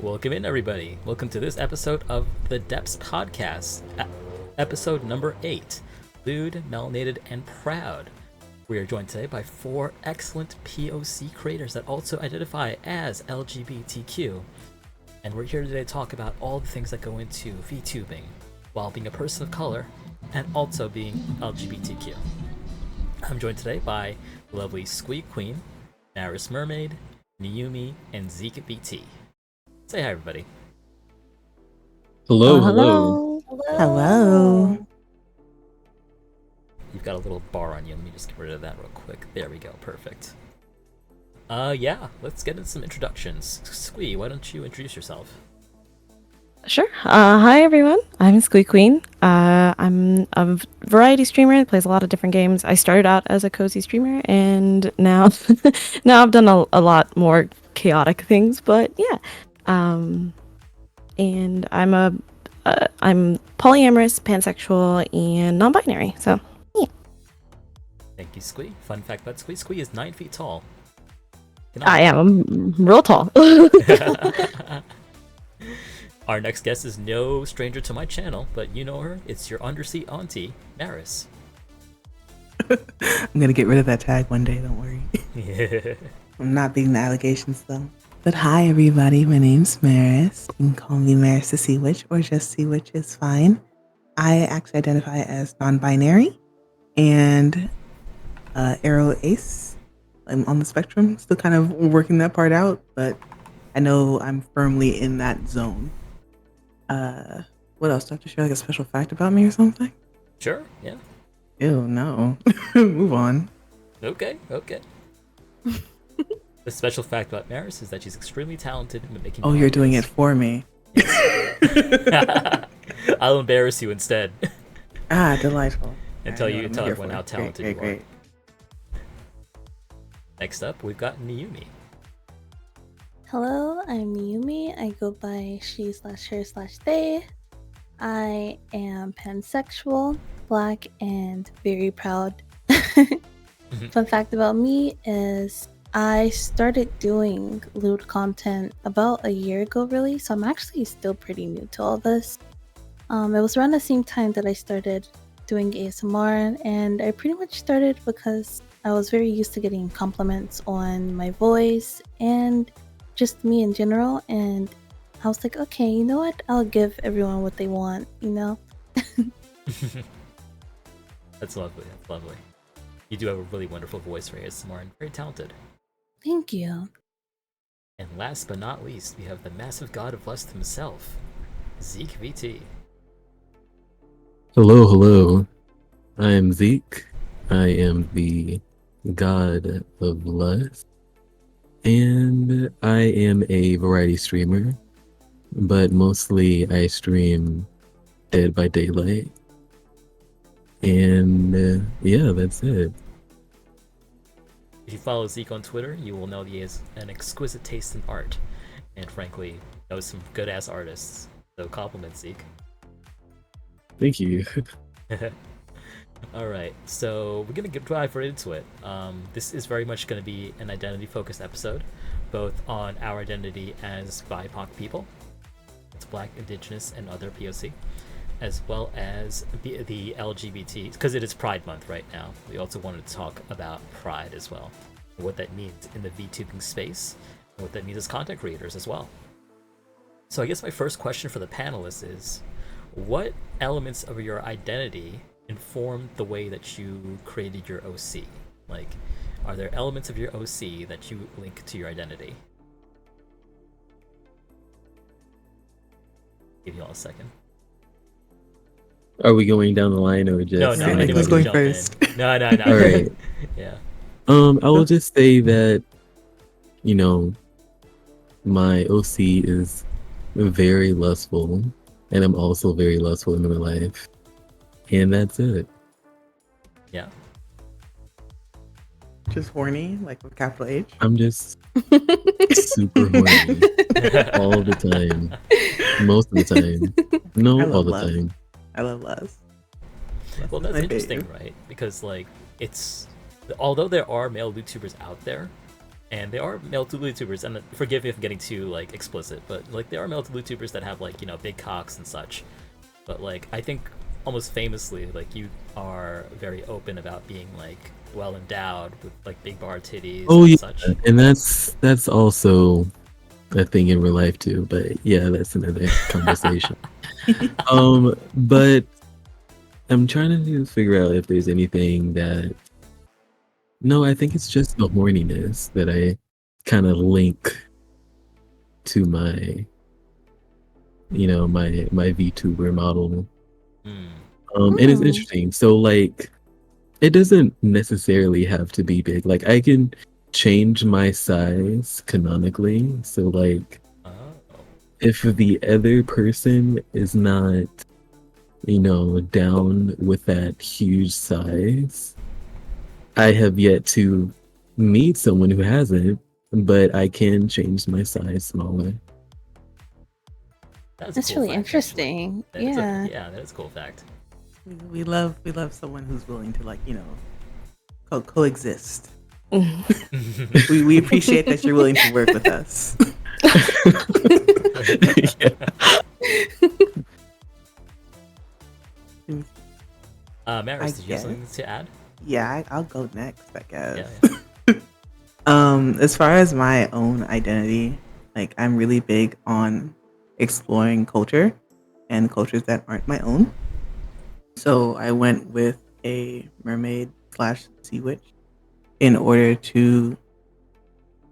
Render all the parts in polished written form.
Welcome in, everybody. Welcome to this episode of the Depths Podcast, episode number 8, Lewd, Melanated, and Proud. We are joined today by 4 excellent POC creators that also identify as LGBTQ. And we're here today to talk about all the things that go into vtubing, while being a person of color, and also being LGBTQ. I'm joined today by the lovely Squeak Queen, Naris Mermaid, Niyumi, and Zeke BT. Say hi, everybody. Hello, hello. Hello. You've got a little bar on you. Let me just get rid of that real quick. There we go. Perfect. Yeah, let's get into some introductions. Squee, why don't you introduce yourself? Sure. Hi, everyone. I'm Squeak Queen. I'm a variety streamer that plays a lot of different games. I started out as a cozy streamer, and now I've done a lot more chaotic things. But yeah, and I'm polyamorous, pansexual, and non-binary. So yeah. Thank you, Squee. Fun fact about Squee: Squee is 9 feet tall. I am. I'm real tall. Our next guest is no stranger to my channel, but you know her. It's your undersea auntie, Maris. I'm gonna get rid of that tag one day, don't worry. Yeah. I'm not beating the allegations though. But hi everybody, my name's Maris. You can call me Maris the Sea Witch or just Sea Witch is fine. I actually identify as non-binary and Arrow Ace. I'm on the spectrum, still kind of working that part out, but I know I'm firmly in that zone. What else? Do I have to share like a special fact about me or something? Sure, yeah. Ew, no. Move on. Okay. The special fact about Maris is that she's extremely talented in making Oh, you're doing it for me. Yes. I'll embarrass you instead. Delightful. And tell everyone how talented you are. Next up, we've got Niyumi. Hello, I'm Niyumi. I go by she/her/they. I am pansexual, black, and very proud. Fun fact about me is I started doing lewd content about a year ago, really, so I'm actually still pretty new to all this. It was around the same time that I started doing ASMR, and I pretty much started because I was very used to getting compliments on my voice and just me in general, and I was like, okay, you know what? I'll give everyone what they want, you know? That's lovely. You do have a really wonderful voice for ASMR and very talented. Thank you. And last but not least, we have the massive god of lust himself, Zeke VT. Hello. I am Zeke. I am the god of lust. And I am a variety streamer, but mostly I stream Dead by Daylight. And yeah, that's it. If you follow Zeke on Twitter, you will know he has an exquisite taste in art, and frankly, knows some good-ass artists. So compliments, Zeke. Thank you. Alright, so we're gonna dive right into it. This is very much gonna be an identity-focused episode, both on our identity as BIPOC people, it's Black, Indigenous, and other POC, as well as the LGBT, because it is Pride Month right now. We also wanted to talk about Pride as well, and what that means in the VTubing space, and what that means as content creators as well. So I guess my first question for the panelists is, what elements of your identity informed the way that you created your OC? Like, are there elements of your OC that you link to your identity? Give you all a second. Are we going down the line or just? No, anyone who's going first? No. All right. Yeah. I will just say that, my OC is very lustful, and I'm also very lustful in my life. And that's it. Yeah. Just horny, like with capital H. I'm just super horny all the time. Most of the time. No, all the time. I love lust. Well, that's interesting, right? Because, like, although there are male YouTubers out there, And they are male lewdtubers, and forgive me if I'm getting too like explicit, but like there are male lewdtubers that have like, you know, big cocks and such. But like I think almost famously, like you are very open about being like well endowed with like big bar titties Oh and yeah, such. and that's also a thing in real life too. But yeah, that's another conversation. But I'm trying to figure out if there's anything that. No, I think it's just the horniness that I kind of link to my, my VTuber model. Mm. And it's interesting. So like, it doesn't necessarily have to be big. Like I can change my size canonically. So like, Oh. if the other person is not, down with that huge size, I have yet to meet someone who hasn't, but I can change my size smaller. That's That's a cool really fact, interesting. actually. Yeah. Yeah, that is a cool fact. We love someone who's willing to like, coexist. we appreciate that you're willing to work with us. Maris, did you have something to add? Yeah, I'll go next, I guess. Yeah. As far as my own identity, like I'm really big on exploring culture and cultures that aren't my own. So I went with a mermaid / sea witch in order to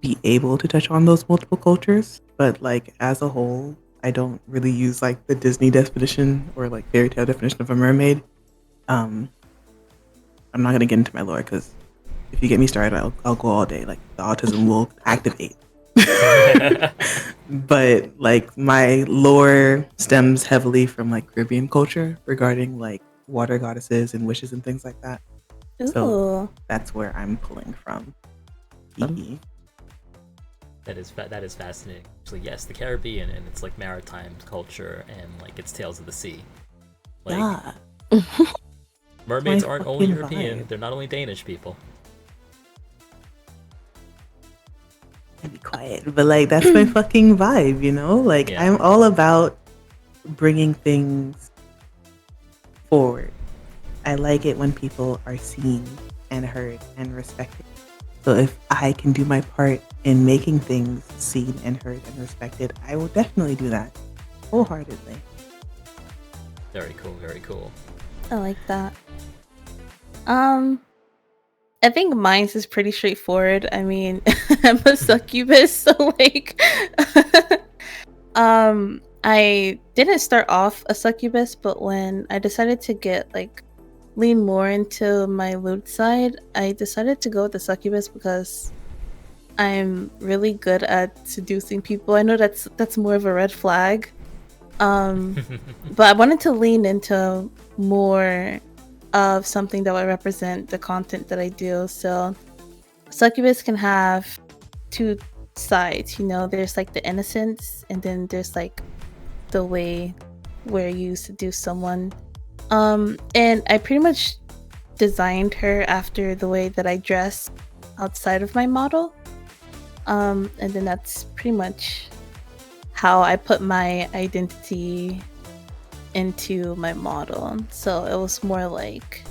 be able to touch on those multiple cultures. But like as a whole, I don't really use like the Disney definition or like fairy tale definition of a mermaid. I'm not gonna get into my lore because if you get me started, I'll go all day. Like the autism will activate. But like my lore stems heavily from like Caribbean culture regarding like water goddesses and wishes and things like that. Ooh. So that's where I'm pulling from. That is fascinating. Actually, yes, the Caribbean and it's like maritime culture and like it's tales of the sea. Like mermaids My aren't only fucking European; vibe. they're not only Danish people. Be quiet, but like that's my fucking vibe, you know? Like Yeah. I'm all about bringing things forward. I like it when people are seen and heard and respected. So if I can do my part in making things seen and heard and respected, I will definitely do that wholeheartedly. Very cool. Very cool. I like that. I think mine's is pretty straightforward. I mean, I'm a succubus, so like, I didn't start off a succubus, but when I decided to get like lean more into my lewd side, I decided to go with the succubus because I'm really good at seducing people. I know that's more of a red flag, but I wanted to lean into more of something that would represent the content that I do. So succubus can have two sides, you know, there's like the innocence and then there's like the way where you seduce someone. And I pretty much designed her after the way that I dress outside of my model. And then that's pretty much how I put my identity into my model. So it was more like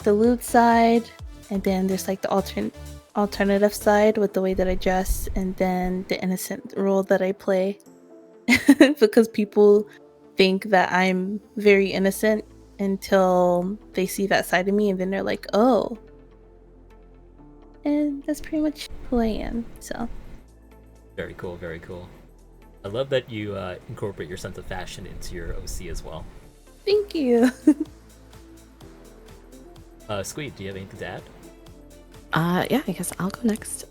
the lewd side, and then there's like the alternative side with the way that I dress, and then the innocent role that I play. Because people think that I'm very innocent until they see that side of me, and then they're like, oh. And that's pretty much who I am. So Very cool. Very cool. I love that you incorporate your sense of fashion into your OC as well. thank you. Squeed, do you have anything to add? Yeah, I guess I'll go next.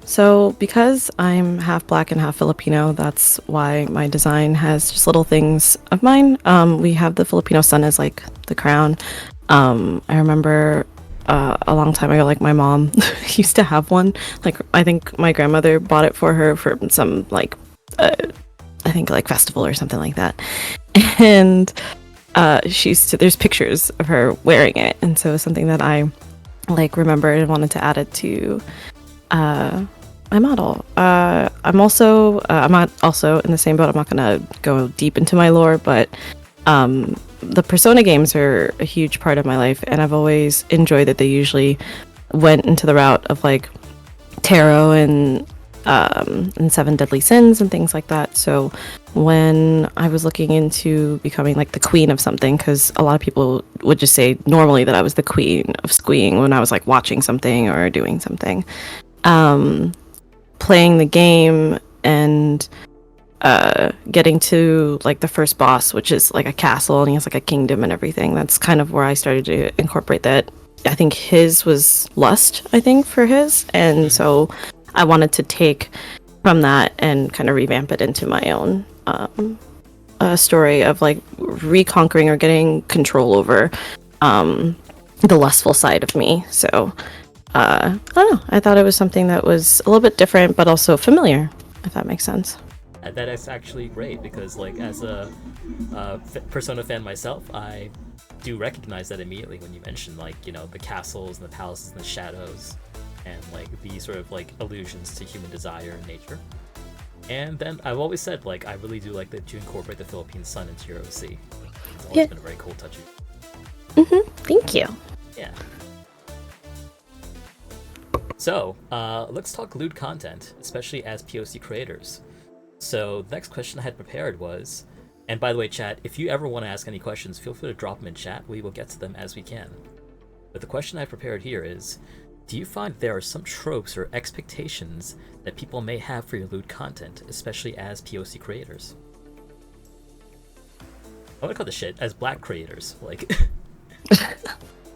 So because I'm half black and half Filipino, that's why my design has just little things of mine. We have the Filipino sun as like the crown. I remember a long time ago, like my mom used to have one. Like I think my grandmother bought it for her for some like I think like festival or something like that. And there's pictures of her wearing it, and so it's something that I like remembered and wanted to add it to my model. I'm also I'm not also in the same boat. I'm not gonna go deep into my lore, but the Persona games are a huge part of my life, and I've always enjoyed that they usually went into the route of like tarot and Seven Deadly Sins and things like that. So when I was looking into becoming like the queen of something, because a lot of people would just say normally that I was the queen of squeeing when I was like watching something or doing something, playing the game and getting to like the first boss, which is like a castle and he has like a kingdom and everything. That's kind of where I started to incorporate that. I think his was lust, I think, for his, and so I wanted to take from that and kind of revamp it into my own story of like reconquering or getting control over the lustful side of me. So I don't know, I thought it was something that was a little bit different but also familiar, if that makes sense. That is actually great, because like as a Persona fan myself, I do recognize that immediately when you mention like, you know, the castles and the palaces and the shadows and like the sort of like allusions to human desire and nature. And then I've always said, like, I really do like that you incorporate the Philippine sun into your OC. It's always been a very cool touch. Thank you. Yeah. So let's talk lewd content, especially as POC creators. So the next question I had prepared was, and by the way, chat, if you ever want to ask any questions, feel free to drop them in chat. We will get to them as we can. But the question I prepared here is, do you find there are some tropes or expectations that people may have for your lewd content, especially as POC creators? I want to call this shit as black creators, like,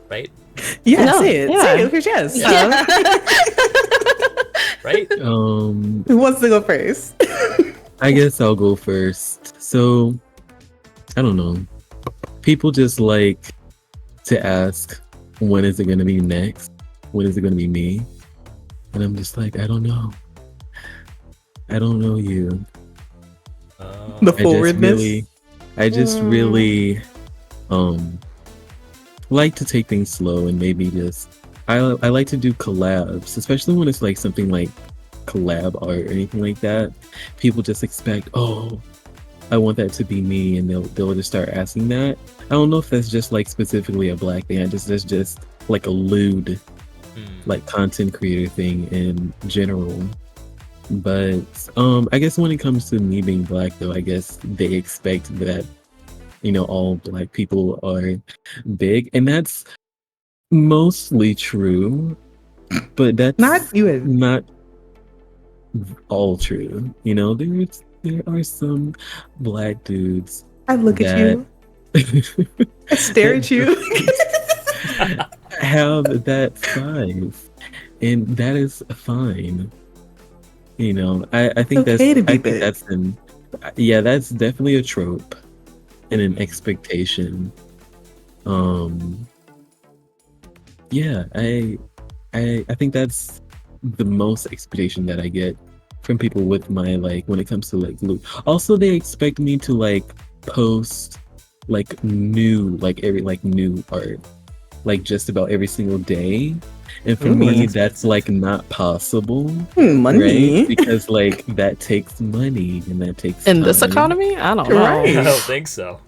right? Yeah, No, say it. yeah. Say it with your chest. Yeah. Right? Who wants to go first? I guess I'll go first. So, I don't know. People just like to ask, when is it going to be next? When is it going to be me? And I'm just like, I don't know. I don't know you. The forwardness. I just really like to take things slow and maybe just I like to do collabs, especially when it's like something like collab art or anything like that. People just expect, oh, I want that to be me, and they'll just start asking that. I don't know if that's just like specifically a black thing. That's just like a lewd like content creator thing in general. But I guess when it comes to me being black, though, I guess they expect that, you know, all black people are big, and that's mostly true, but that's Not you. not all true. You know, there are some black dudes I look at you. I stare at you. have that size, and that is fine. You know, I think It's okay to be I think big. that's definitely a trope and an expectation. Yeah, I think that's the most expectation that I get from people with my, like, when it comes to like loot. Also, they expect me to like post like new art like just about every single day, and for me that's like not possible. Money. Right? Because like that takes money and that takes In this time. economy, I don't know. Right. I don't think so.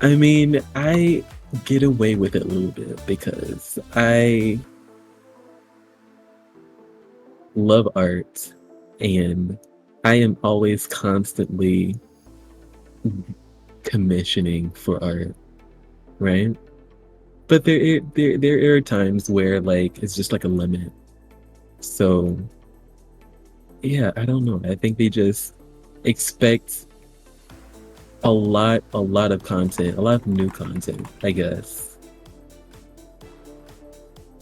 I mean, I get away with it a little bit because I love art and I am always constantly commissioning for art, right? But there are times where like it's just like a limit. So yeah, I don't know. I think they just expect a lot of content, a lot of new content, I guess.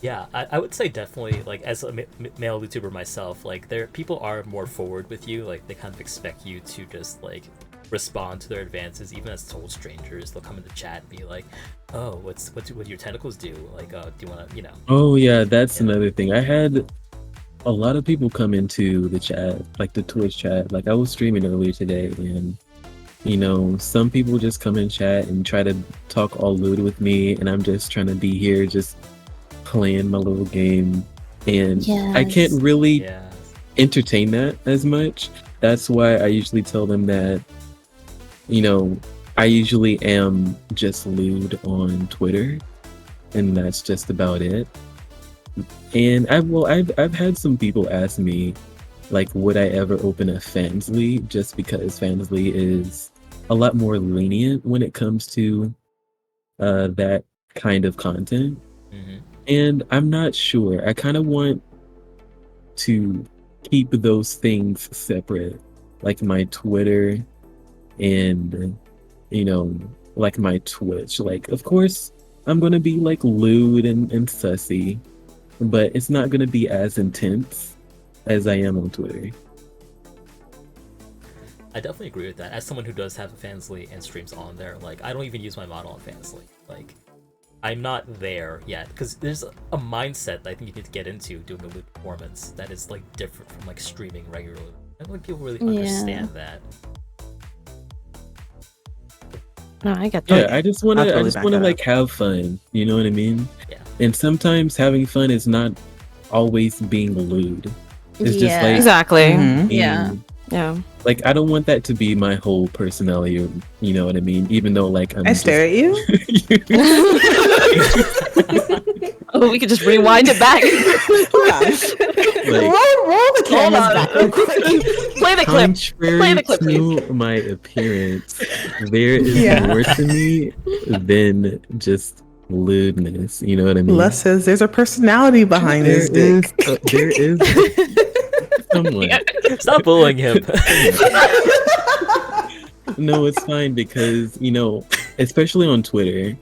Yeah, I would say definitely, like, as a male YouTuber myself, like, people are more forward with you. Like, they kind of expect you to just, like, respond to their advances, even as total strangers. They'll come in the chat and be like, oh, what do your tentacles do? Like, do you want to, you know? Oh yeah, that's another thing. I had a lot of people come into the chat, like the Twitch chat. Like I was streaming earlier today, and you know, some people just come in chat and try to talk all lewd with me, and I'm just trying to be here, just playing my little game, and I Yes. can't really Yeah. entertain that as much. That's why I usually tell them that, I usually am just lewd on Twitter, and that's just about it. And I've had some people ask me, like, would I ever open a Fansly, just because Fansly is a lot more lenient when it comes to that kind of content. Mm-hmm. And I'm not sure. I kind of want to keep those things separate, like my Twitter and, like my Twitch. Like, of course, I'm going to be like lewd and sussy, but it's not going to be as intense as I am on Twitter. I definitely agree with that. As someone who does have a Fansly and streams on there, like, I don't even use my model on Fansly. Like, I'm not there yet, because there's a mindset that I think you need to get into doing a lewd performance that is, like, different from, like, streaming regularly. I don't think people really understand that. No, I get Yeah, that. I just want I'll to totally back that like have fun. You know what I mean? Yeah. And sometimes having fun is not always being lewd. It's just Yeah. like Exactly. Mhm. Yeah. being- Yeah. Like, I don't want that to be my whole personality. You know what I mean? Even though, like, I'm I stare at you. Oh, we could just rewind it back. Hold on. Roll the cameras back real quick. Play the clip. Contrary Play the clip, to my appearance, there is Yeah. more to me than just lewdness. You know what I mean? Les says there's a personality behind There his dick. there is somewhat. Stop bullying him. No, it's fine because, especially on Twitter,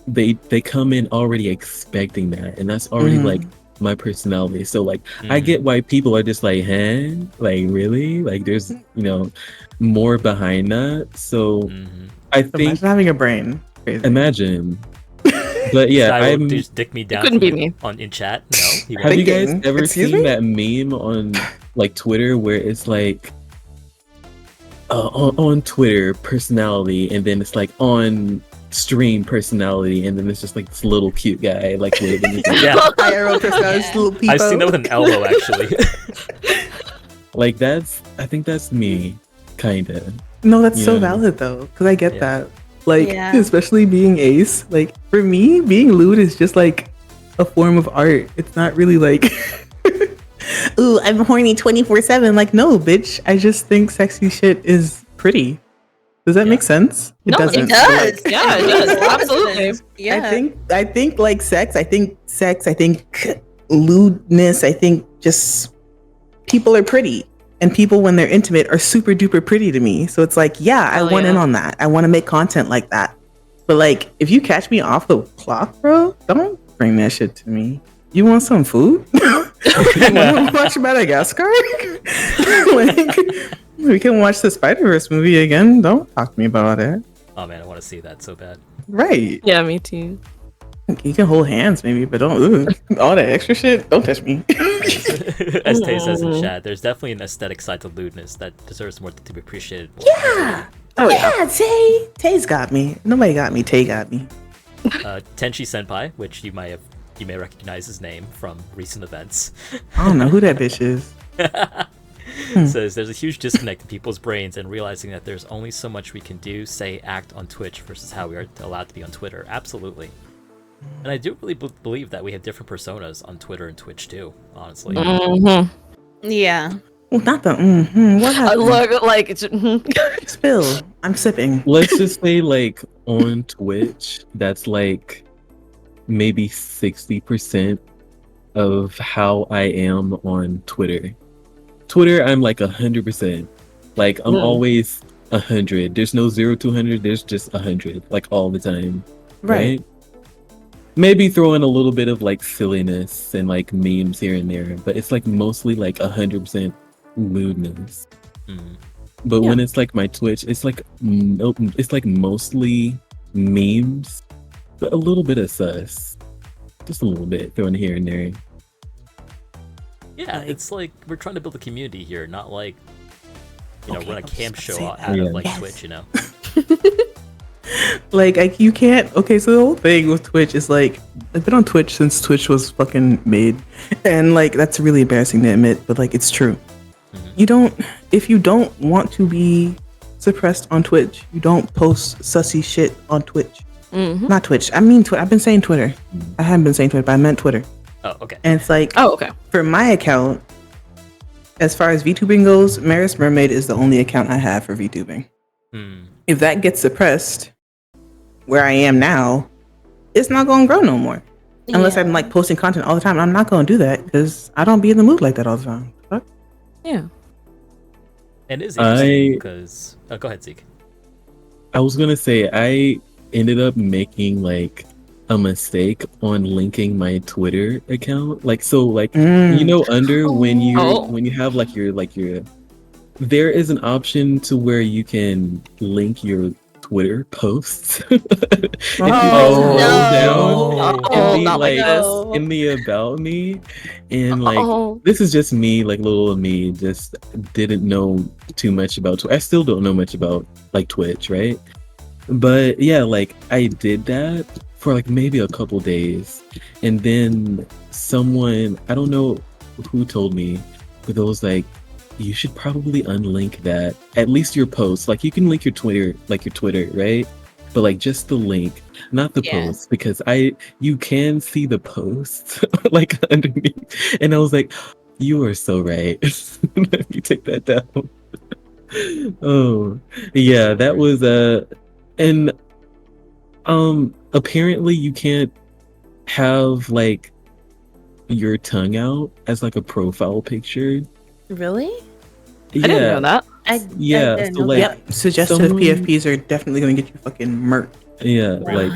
they come in already expecting that, and that's already like my personality. So like I get why people are just like, huh? Like, really? Like, there's more behind that. So I think Imagine having a brain. Crazy. imagine. But yeah, I will I'm just dick me down. couldn't be me. In chat. No, he have won't. you guys Thinking. ever Excuse seen me? that meme on like Twitter where it's like on Twitter personality, and then it's like on stream personality, and then it's just like this little cute guy like waving his hand. Yeah, IRL personality, little people. I've seen that with an elbow actually. Like, I think that's me, kinda. No, that's so Yeah. valid though, because I get Yeah. that. Like, Yeah. especially being ace. Like, for me, being lewd is just like a form of art. It's not really like, ooh, I'm horny 24/7. Like, no, bitch. I just think sexy shit is pretty. Does that Yeah. make sense? It No, doesn't. it but, does. like, Yeah, it does. Absolutely. Yeah. I think like sex. I think lewdness. I think just people are pretty, and people when they're intimate are super duper pretty to me. So it's like, yeah, I Hell want in yeah. on that. I want to make content like that. But like, if you catch me off the clock, bro, don't bring that shit to me. You want some food? You want to watch Madagascar? Like, we can watch the Spider-Verse movie again. Don't talk to me about it. Oh man, I want to see that so bad. Right. Yeah, me too. You can hold hands maybe, but don't all that extra shit. Don't touch me. As Tay says in chat, there's definitely an aesthetic side to lewdness that deserves more to be appreciated. Yeah. Oh, yeah. Yeah, Tay's got me. Nobody got me. Tay got me. Tenchi Senpai, which you may recognize his name from recent events, I don't know who that bitch is. says there's a huge disconnect in people's brains and realizing that there's only so much we can do, say, act on Twitch versus how we are allowed to be on Twitter. Absolutely. And I do really believe that we have different personas on Twitter and Twitch too, honestly. Mm-hmm. Yeah. Well, not the. What I happened? look like it's. Spill. I'm sipping. Let's just say, like, on Twitch, that's like maybe 60% of how I am on Twitter. Twitter, I'm like 100%. Like, I'm always 100. There's no 0 to 100. There's just 100, like, all the time. Right. Maybe throw in a little bit of like silliness and like memes here and there, but it's like mostly like 100% lewdness. But when it's like my Twitch, it's like mostly memes, but a little bit of sus, just a little bit thrown here and there. Yeah, it's like we're trying to build a community here, not like run a I was cam just show about to out say of that. like Yes. Twitch, you know. Like you can't. Okay, so the whole thing with Twitch is like I've been on Twitch since Twitch was fucking made, and like that's really embarrassing to admit, but like it's true. If you don't want to be suppressed on Twitch, you don't post sussy shit on Twitch. Not Twitch. I mean, I've been saying Twitter. I haven't been saying Twitter, but I meant Twitter. Oh, okay. And it's like, okay. For my account, as far as VTubing goes, Maris Mermaid is the only account I have for VTubing. If that gets suppressed, where I am now, it's not going to grow no more. Unless I'm like posting content all the time. I'm not going to do that because I don't be in the mood like that all the time. Fuck. Yeah. And it is interesting because... Oh, go ahead, Zeke. I was going to say, I ended up making like a mistake on linking my Twitter account. Like, so like, you know, under when you have like your, there is an option to where you can link your Twitter posts. If you scroll down and be like in the about me, and like this is just me, like little me, just didn't know too much about Twitch. I still don't know much about like Twitch, right? But yeah, like I did that for like maybe a couple days, and then someone, I don't know who told me, but it was like, you should probably unlink that, at least your post. Like you can link your Twitter, right? But like just the link, not the post, because you can see the post like underneath. And I was like, you are so right. Let me take that down. Oh yeah, that was and apparently you can't have like your tongue out as like a profile picture. Really? I didn't know that. I didn't know like, that. Suggestive PFPs are definitely going to get you fucking murked. Yeah, like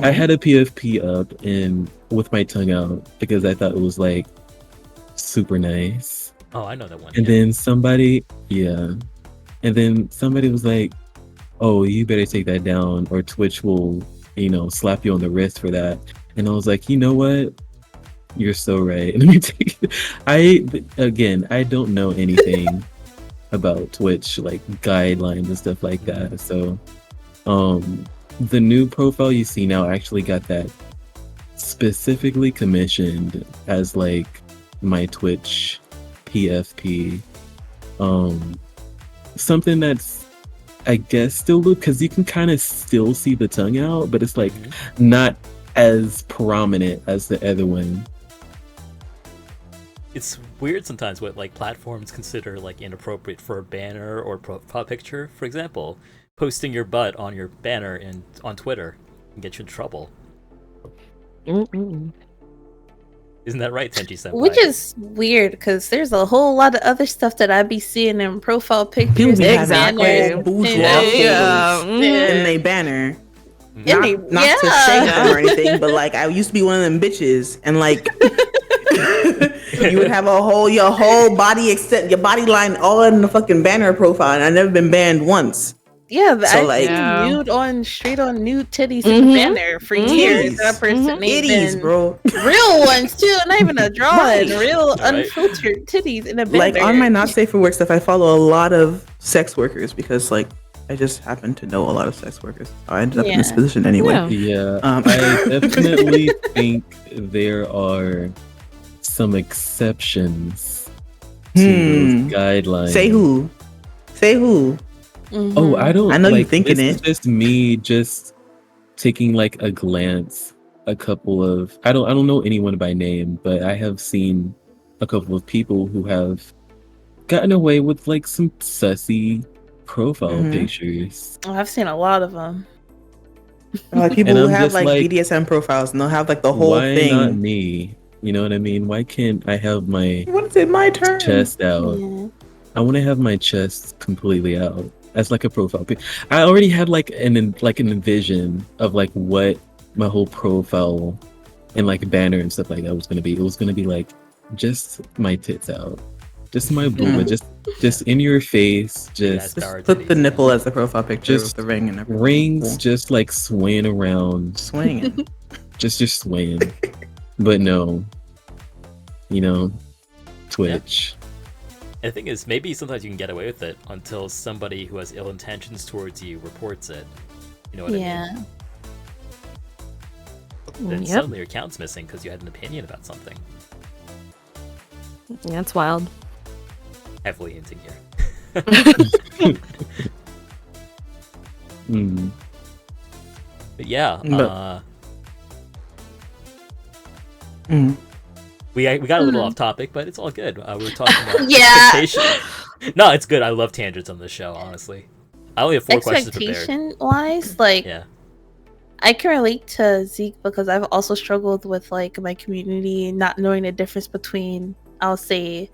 I had a PFP up and with my tongue out because I thought it was like super nice. Oh, I know that one. And then somebody was like, oh, you better take that down or Twitch will, slap you on the wrist for that. And I was like, you know what? You're so right. Let me take it. I don't know anything about Twitch, like guidelines and stuff like that. So, the new profile you see now actually got that specifically commissioned as like my Twitch PFP. Something that's, I guess, still look, because you can kind of still see the tongue out, but it's like not as prominent as the other one. It's weird sometimes what like platforms consider like inappropriate for a banner or profile picture. For example, posting your butt on your banner and on Twitter can get you in trouble. Isn't that right, Tenchi Senpai? Which is weird because there's a whole lot of other stuff that I be seeing in profile pictures. Exactly. Bourgeois in they banner. Not to shake them or anything, but like I used to be one of them bitches, and like you would have your whole body your body line all in the fucking banner profile, and I've never been banned once. Yeah, but so I've seen straight on nude titties in the banner for years. That person titties, bro. Real ones too, not even a drawing. Real unfiltered titties in a banner. Like on my not safe for work stuff, I follow a lot of sex workers because like I just happen to know a lot of sex workers. I ended up in this position anyway. I definitely think there are some exceptions to those guidelines. Say who? Oh, I don't. I know you're thinking it. It's just me just taking like a glance. A couple of I don't know anyone by name, but I have seen a couple of people who have gotten away with like some sussy profile pictures. Oh, I've seen a lot of them. Like people who have like BDSM profiles and they'll have like the whole thing. Why not me? You know what I mean? Why can't I have my my turn? Chest out? Yeah. I want to have my chest completely out as like a profile pic. I already had like an envision of like what my whole profile and like banner and stuff like that was gonna be. It was gonna be like just my tits out, just my booba, just in your face, just put the nipple as the profile picture, just with the ring and everything. Rings, just like swaying around, just swaying. But no, Twitch. And the thing is, maybe sometimes you can get away with it until somebody who has ill intentions towards you reports it. You know what I mean? then Yep. suddenly your account's missing because you had an opinion about something. Yeah, it's wild. Heavily hinting here. Hmm. But yeah, But- Mm. we got a little off topic, but it's all good. We were talking about Yeah. expectation. No, it's good. I love tangents on this show, honestly. I only have 4 questions prepared. Expectation wise, like Yeah. I can relate to Zeke because I've also struggled with like my community not knowing the difference between, I'll say,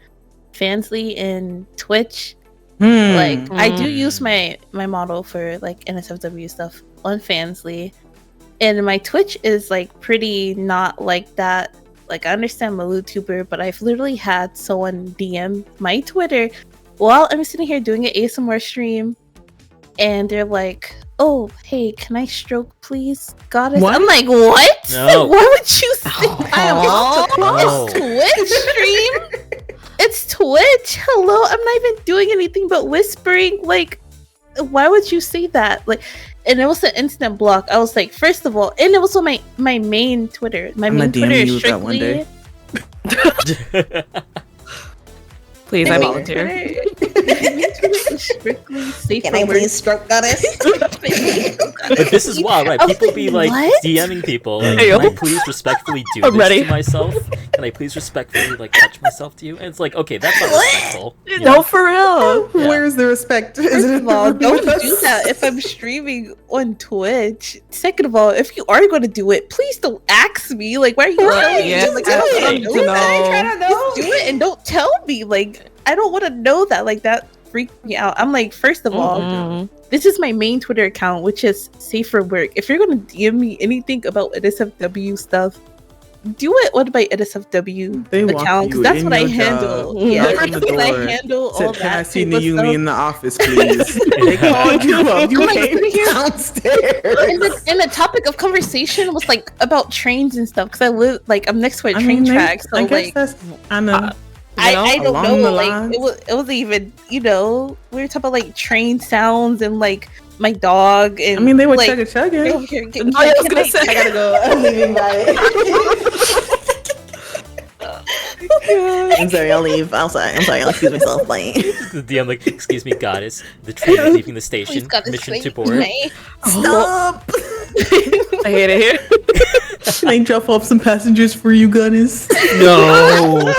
Fansly and Twitch. Like I do use my model for like NSFW stuff on Fansly, and my Twitch is like pretty not like that. Like I understand I'm a lewdtuber, but I've literally had someone DM my Twitter while I'm sitting here doing an ASMR stream, and they're like, "Oh, hey, can I stroke, please, goddess?" What? I'm like, "What? No. Why would you think No. it's Twitch stream? It's Twitch. Hello, I'm not even doing anything but whispering. Like, why would you say that? Like." And it was an instant block. I was like, first of all, and it was on my main Twitter. My I'm main gonna DM Twitter is you that one strictly. day. Please, I my volunteer. main Twitter is strictly safe for work. stroke goddess? But this is wild, right? I was People like, be like what? DMing people. Like, Hey, yo. can I please respectfully do I'm this ready. to myself? Can I please respectfully like touch myself to you? And it's like, okay, that's not respectful. you know? No, for real. Yeah. Where's the respect? Is First it of all, don't with us? do that if I'm streaming on Twitch. Second of all, if you are going to do it, please don't ask me. Like, why are you telling me? Yes, Like, I I don't don't need know. to know. I ain't trying to know. Just do it and don't tell me. Like, I don't want to know that. Like, that freaked me out. I'm like, first of all, Mm-mm. this is my main Twitter account, which is safe for work. If you're gonna DM me anything about NSFW stuff, do it on my NSFW They walk account you because that's in what I your handle. job, Yeah, knock on that's the what I door, handle. Said, All can I that see type of Naomi stuff. in the office, please? They called you up. You I'm like, came downstairs. And the topic of conversation was like about trains and stuff because I live like I'm next to a I train mean, track, so I guess like that's kind of. I don't along know. the Like lines. it wasn't even we were talking about like train sounds and like my dog and I mean, they were like, chugging. over here, No, I was gonna I say. gotta go. I'm leaving. Bye. I'm sorry, I'll leave. I'm sorry, I'll excuse myself. Bye. The DM like, excuse me, goddess. The train is leaving the station. Please, God, Mission to wait, board. may. Stop! I hate it here. Can I drop off some passengers for you, goddess? No.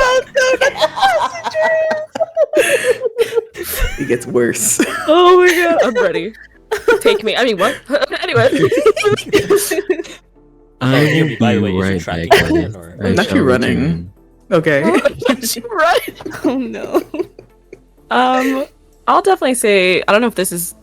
It gets worse. Oh my god, I'm ready. Take me. I mean, what? Anyway. I Naomi, will by the be way, is your right tracking back, on, guys. or- I I'm not shall you running. return. Okay. Right. Oh no. I'll definitely say I don't know if this is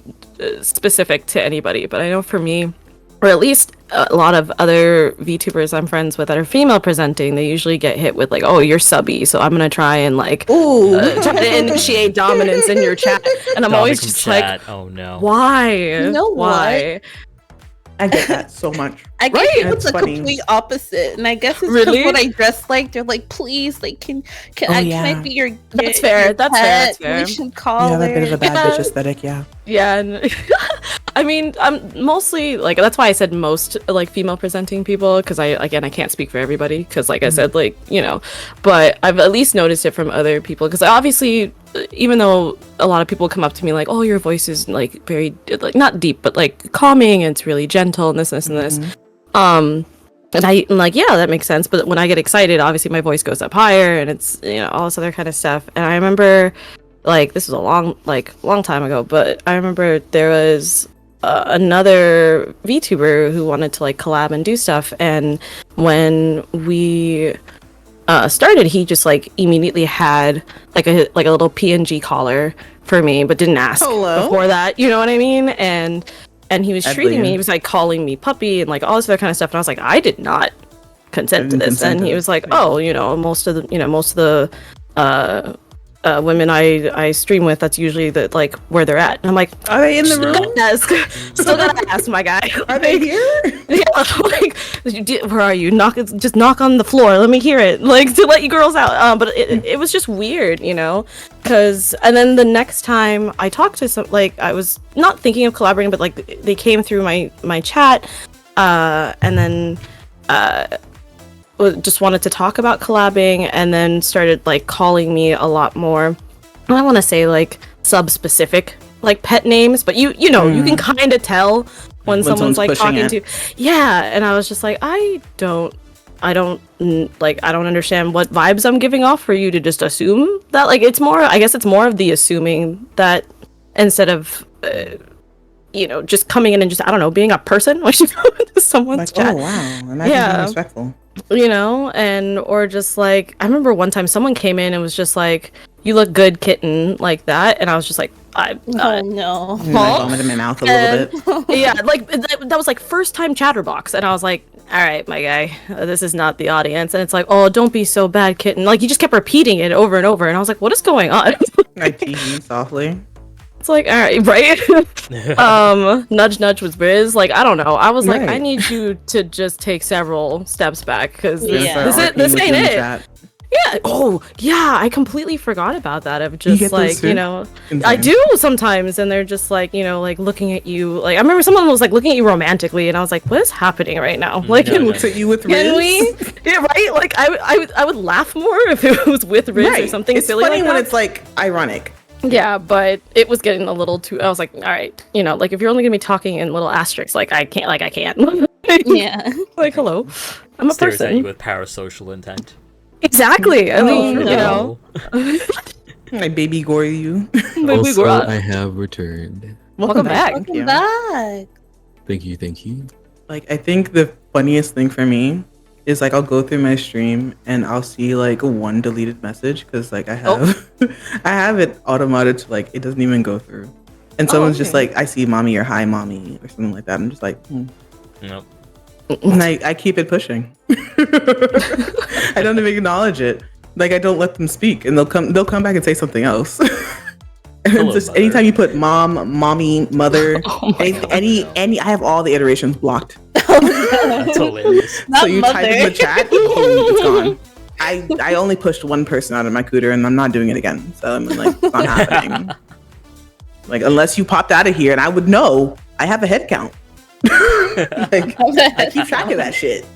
specific to anybody, but I know for me, or at least a lot of other VTubers I'm friends with that are female presenting, they usually get hit with like, "Oh, you're subby, so I'm gonna try and like try to initiate dominance in your chat," and I'm always Dominic just from like, chat. Oh no. "Why? You know Why?" I get that so much. I guess Right? it's That's the funny. complete opposite, and I guess it's Really? because what I dress like. They're like, please, like, can Oh, I yeah. be your? That's fair, your that's fair, pet? that's fair. We should You call have a her. bit of a bad Yeah. bitch aesthetic, yeah. Yeah, and I mean, I'm mostly like that's why I said most like female presenting people because I can't speak for everybody because like I said like but I've at least noticed it from other people because obviously even though a lot of people come up to me like, oh, your voice is like very like not deep but like calming and it's really gentle and this and this and I'm like, yeah, that makes sense. But when I get excited, obviously my voice goes up higher and it's all this other kind of stuff. And I remember like this was a long time ago, but I remember there was another VTuber who wanted to like collab and do stuff, and when we started, he just like immediately had like a little PNG collar for me, but didn't ask Hello? before that. You know what I mean? And he was treating me. Adlian. He was like calling me puppy and like all this other kind of stuff. And I was like, I did not consent to didn't this. consent And to he this. was like, oh, most of the women I stream with, that's usually like where they're at. And I'm like, Are they in the still room? gotta ask, still gotta ask, my guy. Are they here? Yeah, like, where are you? Just knock on the floor. Let me hear it. Like to let you girls out. But it was just weird, because and then the next time I talked to some, like I was not thinking of collaborating, but like they came through my chat, and then just wanted to talk about collabing, and then started like calling me a lot more. I want to say like sub-specific like pet names, but you know you can kind of tell when someone's like talking to. Yeah, and I was just like, I don't understand what vibes I'm giving off for you to just assume that. Like, it's more, I guess it's more of the assuming that instead of just coming in and just, I don't know, being a person when you go into someone's chat. Oh wow, imagine being respectful. And or just like, I remember one time someone came in and was just like, "You look good, kitten," like that, and I was just like, "I'm not." Oh no. And I vomited in my mouth a little bit. Yeah, like that was like first time chatterbox, and I was like, "All right, my guy, this is not the audience." And it's like, "Oh, don't be so bad, kitten." Like, he just kept repeating it over and over, and I was like, "What is going on?" I teased softly. It's like, all right, right? Nudge nudge with Riz. Like, I don't know. I was like, I need you to just take several steps back, because this ain't it. Yeah. Oh, yeah. I completely forgot about that. Of just like, I do sometimes, and they're just like, like looking at you. Like, I remember someone was like looking at you romantically, and I was like, what is happening right now? Like, looks at you with Riz. Can we? Yeah, right. Like, I would laugh more if it was with Riz or something silly. It's funny like when that. it's like ironic. Yeah, but it was getting a little too. I was like, all right, like if you're only gonna be talking in little asterisks, like I can't. Yeah. Like, hello, I'm a Stares at person. you with parasocial intent. Exactly. I mean, I baby gore you. Also, I have returned. Welcome back. Welcome back. Thank you. Like, I think the funniest thing for me is like I'll go through my stream and I'll see like one deleted message because like I have I have it automated to like it doesn't even go through, and someone's just like, I see mommy or hi mommy or something like that. I'm just like, Nope. And I keep it pushing. I don't even acknowledge it. Like, I don't let them speak, and they'll come back and say something else. And Hello, just mother. anytime you put mom, mommy, mother, any I have all the iterations blocked. That's hilarious. So you type in the chat, boom, it's gone. I only pushed one person out of my cooter, and I'm not doing it again. So I'm like, it's not happening. Like, unless you popped out of here, and I would know. I have a head count. Like, I keep track of that shit.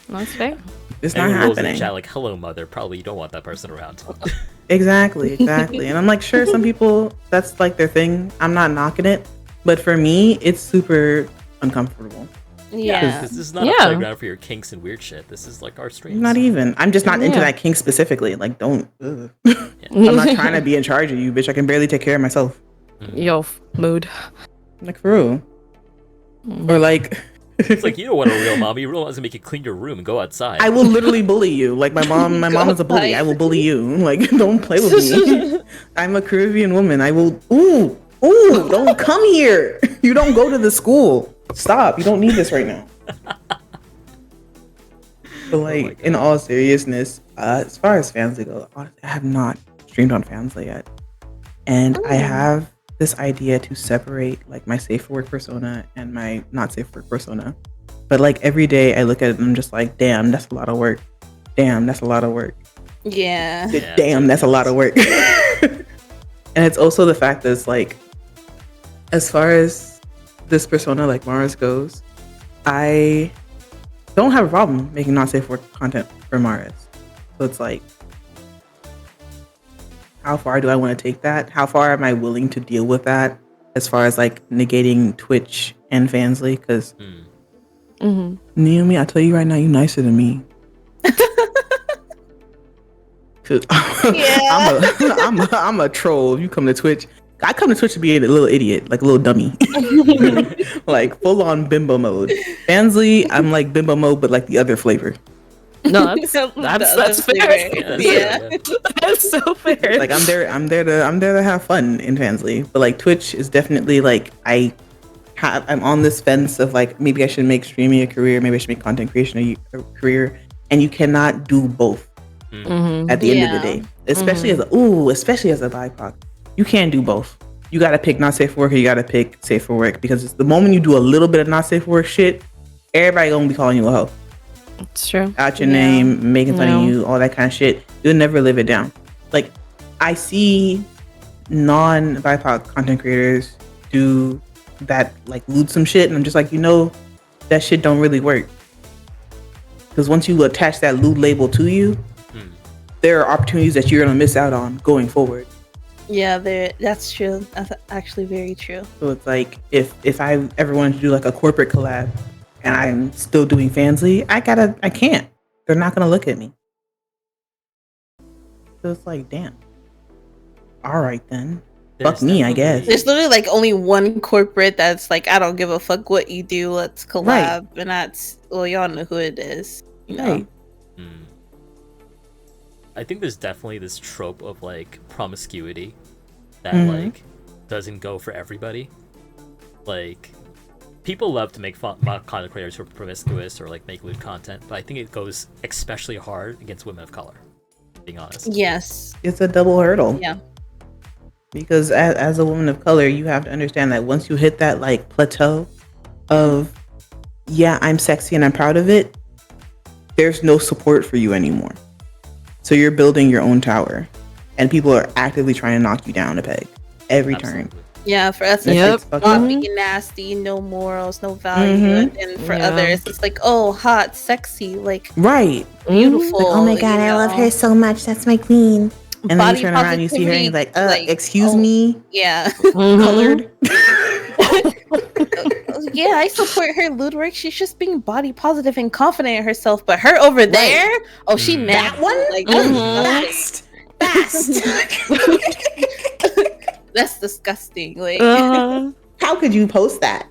That's fair. It's not Everyone goes in the happening. chat like, hello, mother. Probably you don't want that person around. Exactly. And I'm like, sure, some people, that's like their thing. I'm not knocking it. But for me, it's super uncomfortable. Yeah. This is not a playground for your kinks and weird shit. This is like our streams. Not even. I'm just not into that kink specifically. Like, don't. I'm not trying to be in charge of you, bitch. I can barely take care of myself. Yo, mood. Like, for real. Or like... It's like, you don't want a real mom. You really want to make you clean your room and go outside. I will literally bully you. Like, my mom is a bully. I will bully you. Like, don't play with me. I'm a Caribbean woman. I will... Ooh, don't come here. You don't go to the school. Stop. You don't need this right now. But like, in all seriousness, as far as Fansly go, I have not streamed on Fansly yet. And I have this idea to separate like my safe for work persona and my not safe for work persona. But like every day I look at it and I'm just like, damn, that's a lot of work. Damn, that's a lot of work. Yeah. Damn, that's a lot of work. And it's also the fact that it's like, as far as this persona like Mars goes, I don't have a problem making not safe for work content for Mars. So it's like, how far do I want to take that? How far am I willing to deal with that as far as like negating Twitch and Fansly? Because Naomi, I tell you right now, you're nicer than me. Cause I'm a troll. You come to Twitch. I come to Twitch to be a little idiot, like a little dummy. Like full on bimbo mode. Fansly, I'm like bimbo mode, but like the other flavor. No, that's fair. Yeah. That's so fair. Like I'm there to have fun in Fansly, but like Twitch is definitely like I'm on this fence of like maybe I should make streaming a career, maybe I should make content creation a career, and you cannot do both at the end of the day. Especially as a BIPOC, you can't do both. You gotta pick not safe for work, or you gotta pick safe for work, because it's the moment you do a little bit of not safe for work shit, everybody gonna be calling you a hoe. It's true. Out your name, making fun of you, all that kind of shit. You'll never live it down. Like, I see non-BIPOC content creators do that, like, lewd some shit, and I'm just like, that shit don't really work. Because once you attach that lewd label to you, there are opportunities that you're gonna miss out on going forward. Yeah, that's true. That's actually very true. So it's like if I ever wanted to do like a corporate collab and I'm still doing Fansly, I can't. They're not gonna look at me. So it's like, damn. All right then. Fuck me, I guess. There's literally like only one corporate that's like, I don't give a fuck what you do, let's collab. Right. And that's, well, y'all know who it is. You know? Right. I think there's definitely this trope of like promiscuity that like doesn't go for everybody. Like, people love to make content creators who are promiscuous or like make lewd content, but I think it goes especially hard against women of color, being honest. Yes. It's a double hurdle. Yeah. Because as a woman of color, you have to understand that once you hit that like plateau of, yeah, I'm sexy and I'm proud of it, there's no support for you anymore. So you're building your own tower, and people are actively trying to knock you down a peg every turn. Yeah, for us, it's not being nasty, no morals, no value, and for others, it's like, oh, hot, sexy, like beautiful. Like, oh my god, I love her so much. That's my queen. And then you turn around and you see her and you're like, excuse me? Yeah. Colored? Yeah, I support her lewd work. She's just being body positive and confident in herself. But her over there, oh, she mad. That one? Like, Fast. That's disgusting. Like, how could you post that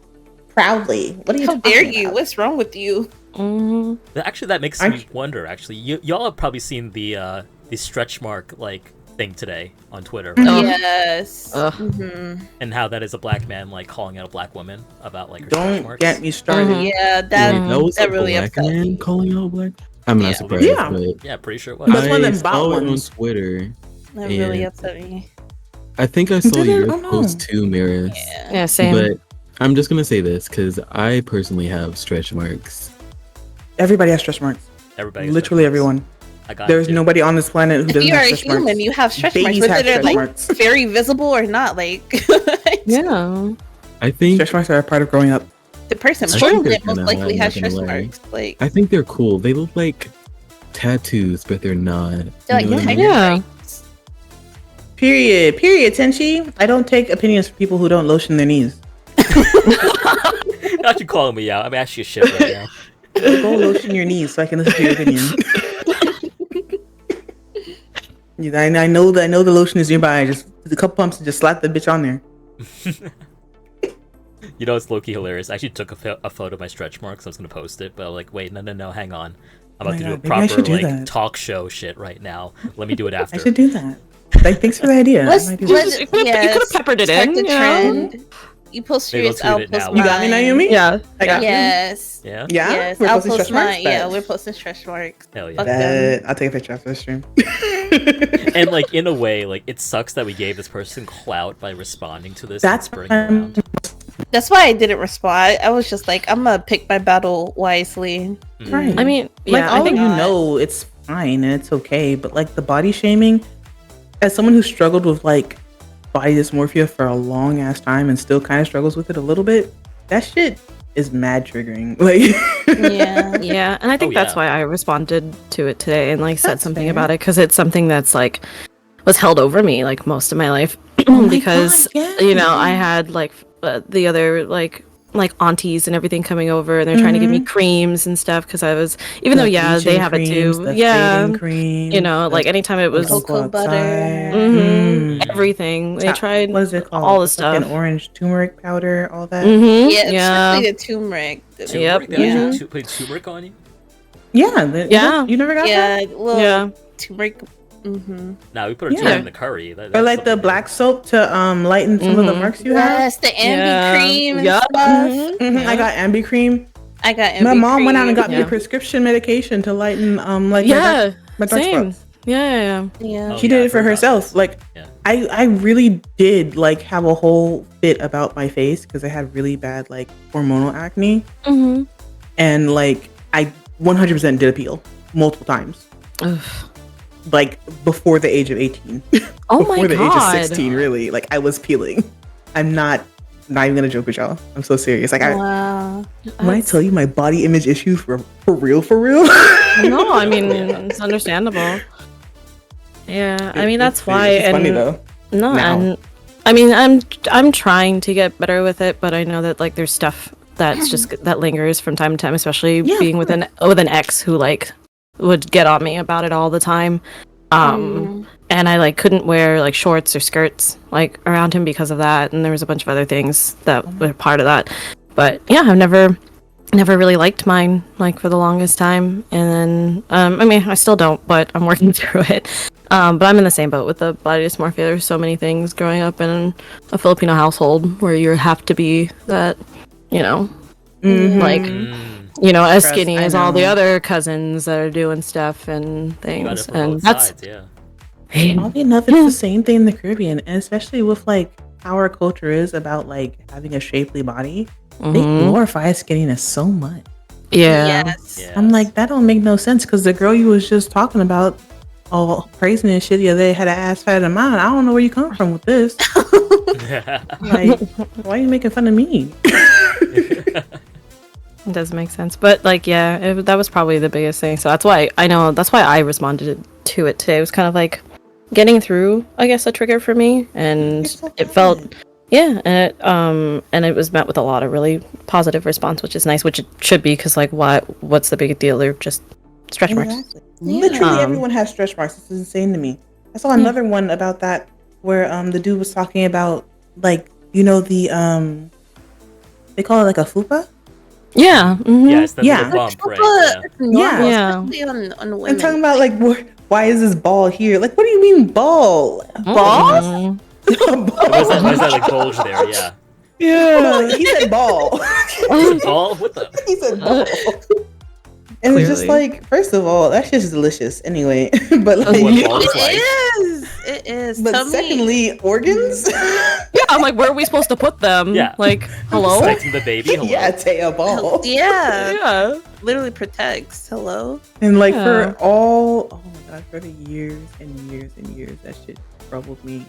proudly? What are you? How dare you? What's wrong with you? Actually, that makes me wonder. Actually, y'all have probably seen the stretch mark like thing today on Twitter, right? Yes. And how that is a black man like calling out a black woman about like her stretch marks. Don't get me started. Yeah, that really black upset man me. calling out black. I'm not surprised. Yeah. But Yeah, pretty sure it was. That's one of them bot saw it on ones. Twitter. That really upset me. I think I saw your Oh, no. post too, Maris. Yeah, same. But I'm just gonna say this because I personally have stretch marks. Everybody has stretch marks. Everybody. Literally everyone. There's nobody on this planet who If doesn't you are have a stretch marks. human, you have stretch Babies marks, have whether they're stretch like marks. very visible or not. Like, Yeah. I think Stretch marks are a part of growing up. the person I think putting they're it most kinda likely hot, has not gonna stretch lie. marks. Like, I think they're cool. They look like tattoos, but they're not. they're You know like what I tiger mean? Yeah. stripes. Period, Tenchi. I don't take opinions from people who don't lotion their knees. Not you calling me out. I'm actually a shit right now. Go lotion your knees so I can listen to your opinion. I know the lotion is nearby. Just a couple pumps and just slap the bitch on there. You know, it's low-key hilarious. I actually took a photo of my stretch marks. I was gonna post it, but I'm like, wait, no, hang on. I'm about to do a maybe I proper should do like that. talk show shit right now. Let me do it after. I should do that. Like, thanks for the idea. I might do that. You could have peppered it in, The you know? trend. You post Maybe yours, I'll I'll tweet it post now. You got me, mine. Naomi? Yeah. I got you. Yes. Yeah? Yeah? Yes, We're I'll posting post stretch marks? mine. Yeah, Bet. we're posting stretch marks. Hell yeah. Fuck them. I'll take a picture after the stream. And like in a way, like it sucks that we gave this person clout by responding to this. That's and spurring around. That's why I didn't respond. I was just like, I'm gonna pick my battle wisely. Right. I mean, Like, yeah, all I think of you know it's fine and it's okay, but like the body shaming, as someone who struggled with like body dysmorphia for a long ass time and still kind of struggles with it a little bit, that shit is mad triggering. Like, yeah, and I think that's why I responded to it today and like said That's something fair. about it because it's something that's like was held over me like most of my life because God, you know I had like the other like aunties and everything coming over and they're trying to give me creams and stuff because I was even though they have it too, you know, like anytime it was Cocoa butter. everything they tried what is it called? all the stuff. Fucking orange turmeric powder, all that. Yeah, especially the turmeric. Turmeric? They actually put turmeric on you? Yeah, you never got that? Yeah, turmeric. Nah, we put a turmeric in the curry. Or like the black soap to lighten some of the marks you have. Yes, the ambi cream and stuff. I got ambi cream. I got ambi My mom went out and cream. got me a prescription medication to lighten like yeah, my dark same. spots. Yeah. Oh, She did it for herself. Like, I really did like have a whole fit about my face because I had really bad like hormonal acne, and like I 100% did a peel multiple times. Like before the age of 18. Oh before my the God. age of 16, really. Like I was peeling. I'm not not even gonna joke with y'all. I'm so serious. Like Wow. when I tell you my body image issues for real. No, I mean it's understandable. Yeah, I mean that's why. It's And funny though. no, now. and I mean I'm trying to get better with it, but I know that like there's stuff that's just that lingers from time to time, especially Yeah, being with an ex who like would get on me about it all the time. And I like couldn't wear like shorts or skirts like around him because of that, and there was a bunch of other things that were part of that. But yeah, I've never really liked mine like for the longest time, and then I mean I still don't, but I'm working through it. But I'm in the same boat with the body dysmorphia. There's so many things growing up in a Filipino household where you have to be that, you know, like you know, as skinny as all the other cousins that are doing stuff and things, and that's sides, yeah. Oddly enough, it's the same thing in the Caribbean, and especially with like how our culture is about like having a shapely body. They glorify skinniness so much. Yeah. Yes. I'm like, that don't make no sense because the girl you was just talking about, all praising and shit the other day, had an ass fatter than mine. I don't know where you come from with this. Like, why are you making fun of me? It does make sense, but like, yeah, that was probably the biggest thing. So that's why I responded to it today. It was kind of like getting through, I guess, a trigger for me, and it felt, yeah, and it was met with a lot of really positive response, which is nice, which it should be, because like, what's the big deal? They're just stretch marks. Exactly. Literally everyone has stretch marks. This is insane to me. I saw another one about that where the dude was talking about like, you know, the they call it like a fupa. Yeah. Mm-hmm. Yeah, it's the little bump, right? Yeah. On women. I'm talking about like, why is this ball here? Like, what do you mean ball? Ball? Where's that like bulge there? Yeah. Yeah, he said ball. Ball? What the? He said ball. And it's just like, first of all, that shit's delicious anyway. But like, it is. But secondly, organs? Yeah, I'm like, where are we supposed to put them? Yeah. Like, hello? Protecting the baby. Hello. Yeah, Taya ball. Yeah. Literally protects. Hello. And like for all, oh my god, for the years and years and years, that shit troubled me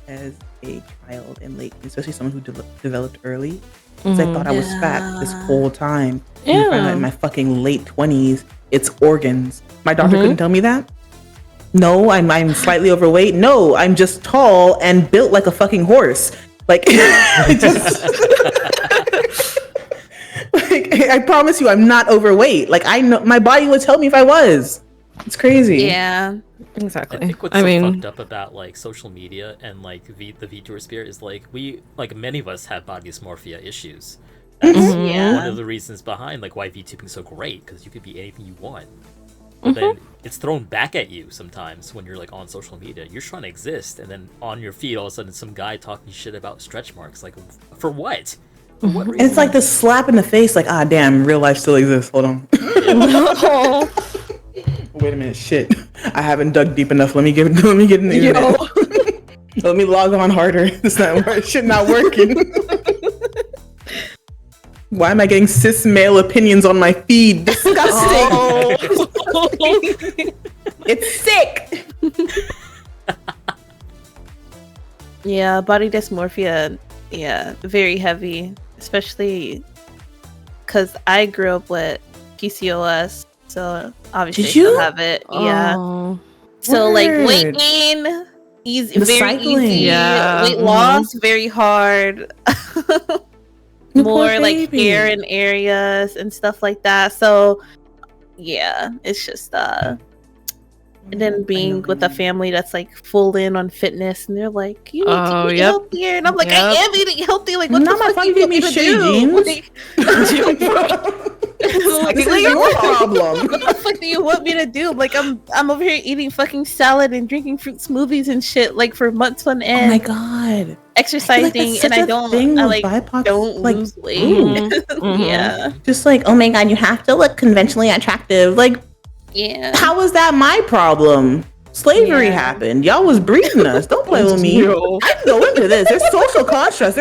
as a child and late, especially someone who developed early. Because I thought I was fat this whole time. And I find out in my fucking late 20s, it's organs. My doctor couldn't tell me that. No, I'm slightly overweight. No, I'm just tall and built like a fucking horse. Like, like, I promise you, I'm not overweight. Like, I know my body would tell me if I was. It's crazy. Yeah. Exactly. I think what's fucked up about like social media and like the VTuber sphere is like many of us have body dysmorphia issues. That's one of the reasons behind like why VTubing is so great, because you could be anything you want. But then it's thrown back at you sometimes when you're like on social media. You're trying to exist, and then on your feed all of a sudden some guy talking shit about stretch marks. Like, for what? For what reason? It's like the slap in the face. Like, ah, damn, real life still exists. Hold on. Wait a minute, shit. I haven't dug deep enough. Let me get in the internet. Let me log on harder. Shit not working. Why am I getting cis male opinions on my feed? Disgusting. It's sick. Yeah, body dysmorphia. Yeah, very heavy, especially because I grew up with PCOS. So obviously Did you? I still have it. Yeah. Oh, So like weight word. gain, easy, The very cycling. easy. Yeah. Weight loss, very hard. More Poor like baby. hair in areas and stuff like that. So yeah, it's just and then being with a family that's like full in on fitness, and they're like, "You need to eat healthier," and I'm like, "I am eating healthy." Like, what Not the my fuck do you fucking want me to shitty do? Like, this is your problem. What the fuck do you want me to do? Like, I'm over here eating fucking salad and drinking fruit smoothies and shit like for months on Oh end. my god. Exercising, and I don't lose weight. Yeah, just like, oh my god, you have to look conventionally attractive. Like, yeah. how is that my problem? Slavery happened. Y'all was breeding us. Don't play with me. I can go into this. There's social constructs.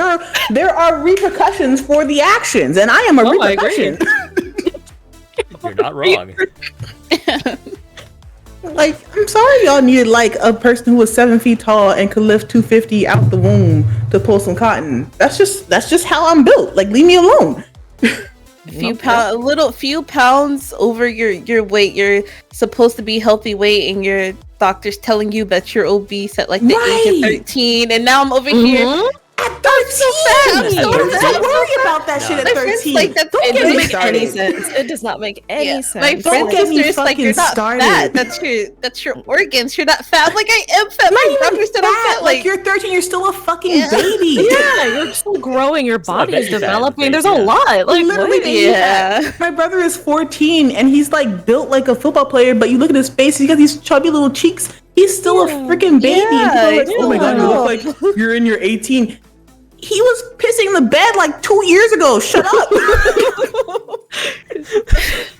There are repercussions for the actions, and I am a repercussion. You're not wrong. Like, I'm sorry y'all needed like a person who was 7 feet tall and could lift 250 out the womb to pull some cotton. That's just how I'm built. Like, leave me alone. Few pounds over your weight. You're supposed to be healthy weight, and your doctor's telling you that you're obese at like the age of 13, and now I'm over here. At 13, don't worry about that shit at 13. Like, that Doesn't make any sense. It does not make any sense. My friend's sister is like, you're not fat. That's your organs. You're not fat. I'm like, I am fat. My doctor said I'm fat. Like, you're 13, you're still a fucking baby. Yeah, you're still growing. Your body is developing. There's a yeah. lot. Like, Literally, yeah. My brother is 14 and he's like built like a football player, but you look at his face, he's got these chubby little cheeks. He's still a freaking baby. And people are like, oh my god, you look like you're in your 18. He was pissing in the bed like 2 years ago. Shut up.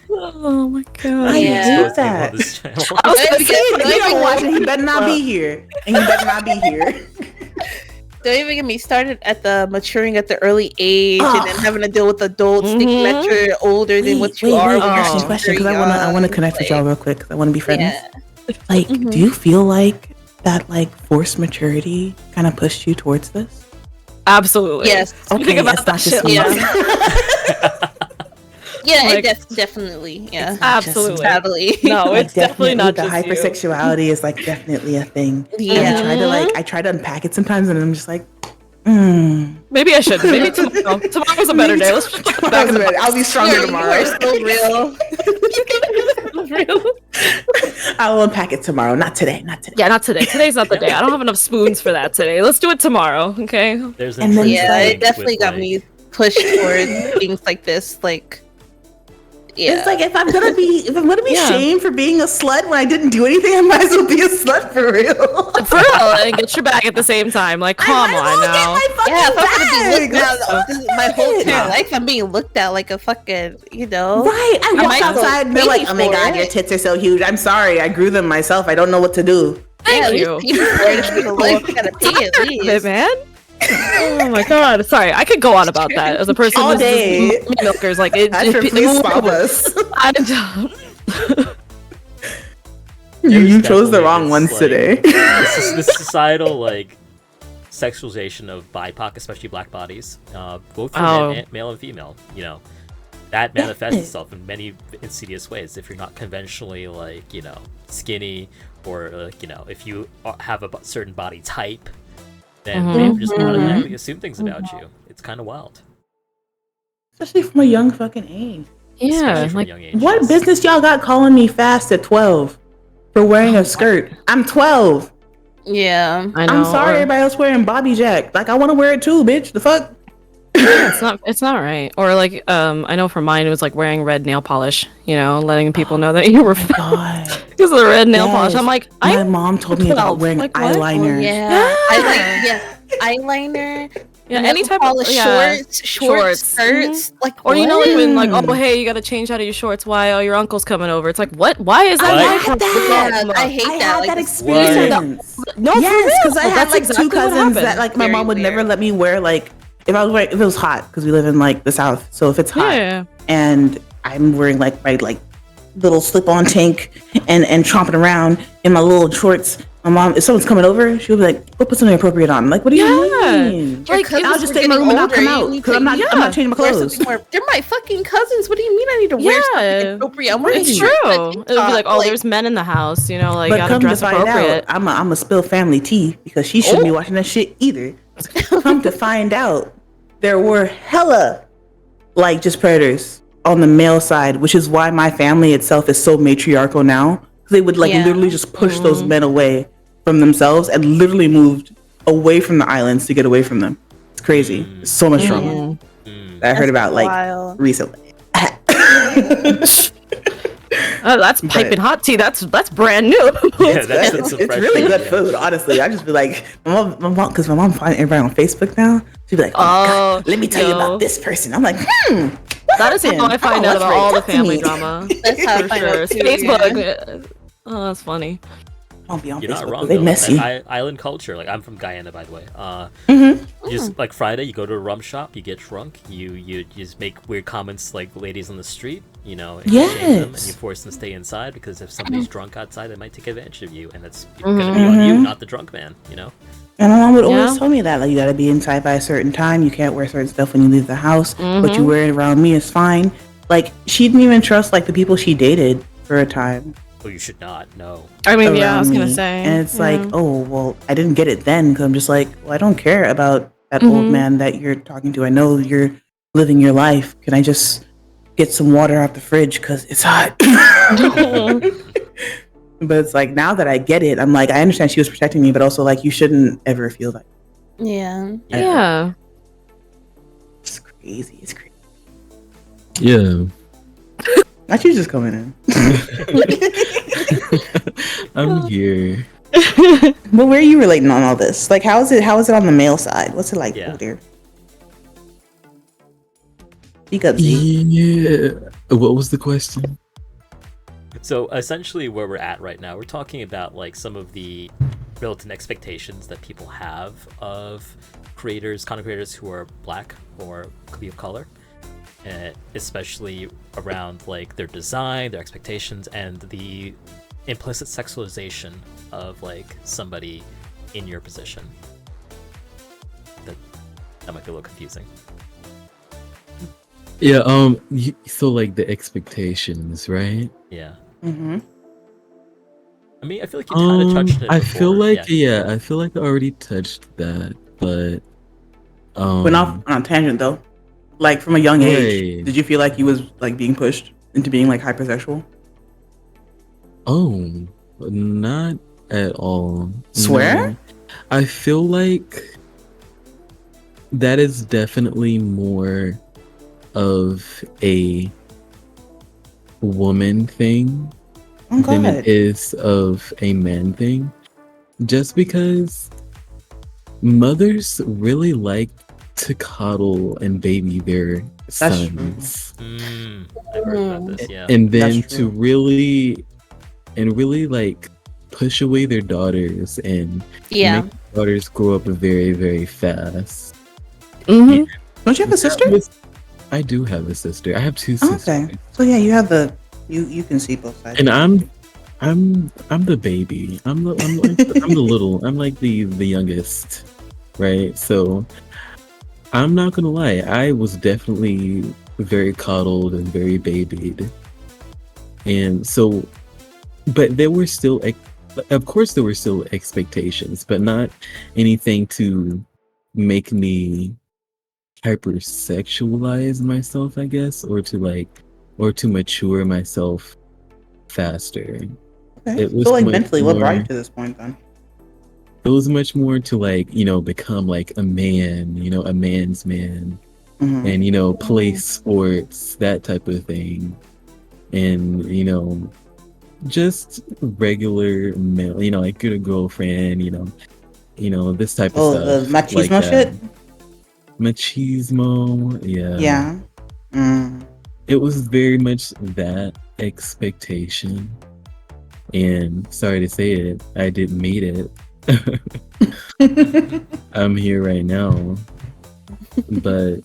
oh my god. I hate that. I was gonna say, If you don't watch it, he better not be here. And he better not be here. Don't even get me started at the maturing at the early age and then having to deal with adults thinking that you're older than what you are. Question, because I want to connect with y'all real quick. Because I want to be friends. Yeah. Like, do you feel like that like forced maturity kind of pushed you towards this? Absolutely. Yes. Okay, Think about it's not that just shit. me. Yeah, Like, definitely. Yeah. Absolutely. Sadly. No, Like, it's definitely not the just you. hypersexuality is like definitely a thing. Yeah. And I try to unpack it sometimes, and I'm just like, Maybe I should. Maybe tomorrow. Tomorrow's a better day. Let's just get back to the I'll be stronger tomorrow. You are still real. real. I'll unpack it tomorrow, not today. Yeah, not today. Today's not the day. I don't have enough spoons for that today. Let's do it tomorrow, okay? There's And then- Yeah, like, it definitely got me pushed towards things like this. Like, yeah. It's like if I'm gonna be Yeah. shamed for being a slut when I didn't do anything, I might as well be a slut for real. For real, and get your bag at the same time. Like, come on now. Yeah, if I'm gonna be looked Bag. at my whole entire life, I'm being looked at like a fucking, Right, I walk might go outside and they're like, "Oh my for god, it." your tits are so huge." I'm sorry, I grew them myself. I don't know what to do. Thank you. You gotta pay at Hey, least. man. Oh my god. Sorry, I could go on about that as a person All who's day. milkers. Like, it. Please stop us. You chose the wrong ones today. This societal like sexualization of BIPOC, especially black bodies, both for male and female. You know, that manifests itself in many insidious ways. If you're not conventionally like skinny, or if you have a certain body type, then they just automatically assume things about you. It's kind of wild. Especially from a young fucking age. Yeah, Especially from like, a young age. What business y'all got calling me fast at 12 for wearing a skirt? I'm 12. Yeah. I know. I'm sorry everybody else wearing Bobby Jack. Like, I want to wear it too, bitch. The fuck? Yeah, it's not right. Or like, I know for mine it was like wearing red nail polish. Letting people know that you were God. because of the red nail polish. I'm like, My mom told me about wearing Like, what? eyeliner. Yeah. Eyeliner. Yeah, nail any type polish, of shorts, skirts, like Or what? like when oh hey, you gotta change out of your shorts. Why? Oh, your uncle's coming over. It's like, what? Why is that? I my had problem? that. I hate I that. had Like, that the- experience. No, Yes, because I had That's like exactly two what cousins that happened. like my Very mom would never weird. let me wear like if it was hot because we live in like the South. So if it's hot Yeah. and I'm wearing like my like little slip-on tank and chomping around in my little shorts. My mom, if someone's coming over, she'll be like, "Go put something appropriate on." I'm like, what do you mean? Your Like, cousins I'll were just stay in my getting room and not older, come you out need because to- I'm not changing my wear clothes. something more- They're my fucking cousins. What do you mean I need to wear something Yeah. appropriate? I'm wearing It's shorts true. on It would be like, TikTok, there's men in the house. Like, But gotta come to dress find appropriate. out, I'm a spill family tea because she shouldn't be watching that shit either. Come to find out, there were hella like just predators on the male side, which is why my family itself is so matriarchal now. They would like Yeah. literally just push those men away from themselves and literally moved away from the islands to get away from them. It's crazy. It's so much trauma that I heard about like wild. recently. Oh, that's piping hot tea. That's brand new. Yeah, that's some It's fresh really food, good yeah. food, honestly. I just be like, my mom, because my mom finds everybody on Facebook now. She'd be like, oh, God, let me tell you about this person. I'm like, That is how I find out about all the family drama. That's how I For find sure. out too. Facebook. Oh, that's funny. Don't be on You're Facebook. not wrong. They Though. messy. Island culture. Like I'm from Guyana, by the way. Just like Friday, you go to a rum shop, you get drunk, you just make weird comments like ladies on the street, You know, and you shame them and Yes. you force them to stay inside because if somebody's drunk outside, they might take advantage of you, and that's gonna be on you, not the drunk man. You know. And my mom would always Yeah. tell me that, like, you gotta be inside by a certain time. You can't wear certain stuff when you leave the house. What you Mhm. wear around me is fine. Like, she didn't even trust like the people she dated for a time Oh, you should not. No. I mean, yeah, I was around gonna me. say. And it's yeah. like, oh, well, I didn't get it then because I'm just like, well, I don't care about that old Mhm. man that you're talking to. I know you're living your life. Can I just get some water out the fridge because it's hot? But it's like, now that I get it, I'm like, I understand she was protecting me, but also like, you shouldn't ever feel that. Yeah. Yeah. It's crazy. It's crazy. Yeah. Not you just coming in. I'm here. Well, where are you relating on all this? Like, how is it on the male side? What's it like Yeah. over there? Speak up, Z. Yeah. What was the question? So essentially, where we're at right now, we're talking about like some of the built-in expectations that people have of creators, content creators who are black or could be of color, especially around like their design, their expectations, and the implicit sexualization of like somebody in your position. That might be a little confusing. Yeah, so like the expectations, right? Yeah. Mm-hmm. I mean, I feel like you kind of touched it before. I feel like I feel like I already touched that, but Went off on a tangent though. Like, from a young age, Right. did you feel like you was like being pushed into being like hypersexual? Oh, not at all. Swear? No. I feel like that is definitely more of a woman thing Oh than God. it is of a man thing. Just because mothers really like to coddle and baby their sons. I've heard about this. Yeah. And then That's to true. really like push away their daughters and Yeah. make daughters grow up very, very fast. Mhm. Don't you have a sister? I do have a sister. I have two Oh, sisters. okay. So yeah, you have the you can see both sides. And I'm the baby. I'm the little. I'm like the youngest, right? So I'm not gonna lie. I was definitely very coddled and very babied, and so, but there were still, of course, there were still expectations, but not anything to make me hypersexualize myself, I guess, or to mature myself faster. Okay. It was So like much mentally, what brought you more- to this point then? It was much more to like, become like a man, a man's man, Mhm. and play sports, that type of thing. And, just regular male, like get a girlfriend, this type of Oh, stuff. the machismo like that. shit? Machismo, yeah. Yeah. Mm. It was very much that expectation. And sorry to say it, I didn't meet it. I'm here right now. But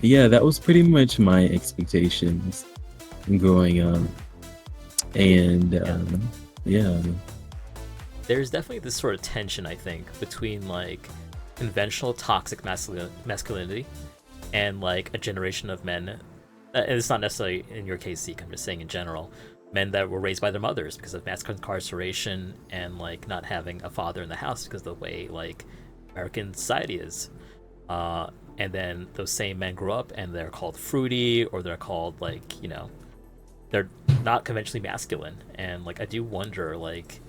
yeah, that was pretty much my expectations growing up. And yeah. There's definitely this sort of tension, I think, between like conventional toxic masculinity and like a generation of men. And it's not necessarily in your case, Zeke, I'm just saying in general, men that were raised by their mothers because of mass incarceration and like not having a father in the house because of the way like American society is. And then those same men grow up and they're called fruity, or they're called like, they're not conventionally masculine. And like I do wonder, like,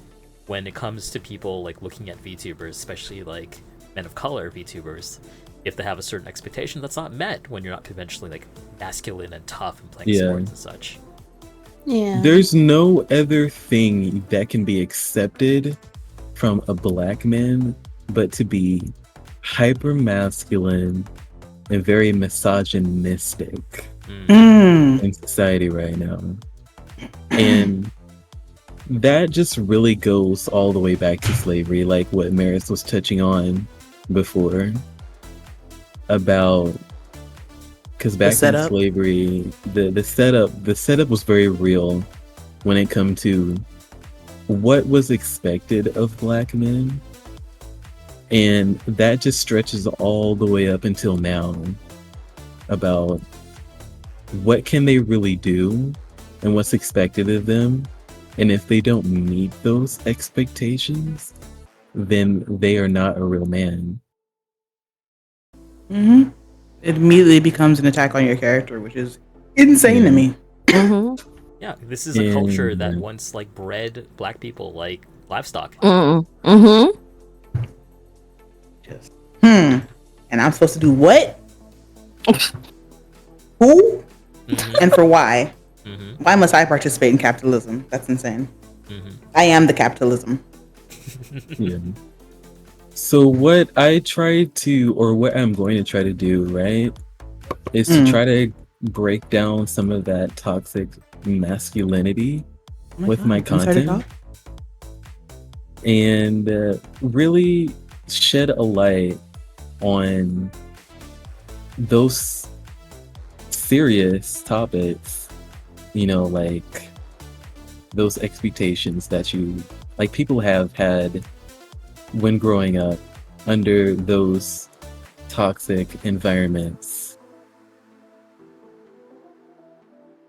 when it comes to people like looking at VTubers, especially like men of color VTubers, if they have a certain expectation that's not met when you're not conventionally like masculine and tough and playing sports and such. Yeah. There's no other thing that can be accepted from a black man but to be hyper masculine and very misogynistic in society right now. And that just really goes all the way back to slavery, like what Maris was touching on before, about because back in setup? slavery, the setup was very real when it come to what was expected of black men, and that just stretches all the way up until now about what can they really do and what's expected of them, and if they don't meet those expectations, then they are not a real man. Mm-hmm. It immediately becomes an attack on your character, which is insane to me. Mm-hmm. Yeah, this is a culture that And- once like bred black people like livestock. Mm-hmm. Just and I'm supposed to do what? Who? Mhm, And for why? mhm, Why must I participate in capitalism? That's insane. mhm. I am the capitalism. Yeah. So what I try to, or what I'm going to try to do, right, is to try to break down some of that toxic masculinity with my I'm sorry to content, and really shed a light on those serious topics, you know, like those expectations that you, like, people have had when growing up under those toxic environments.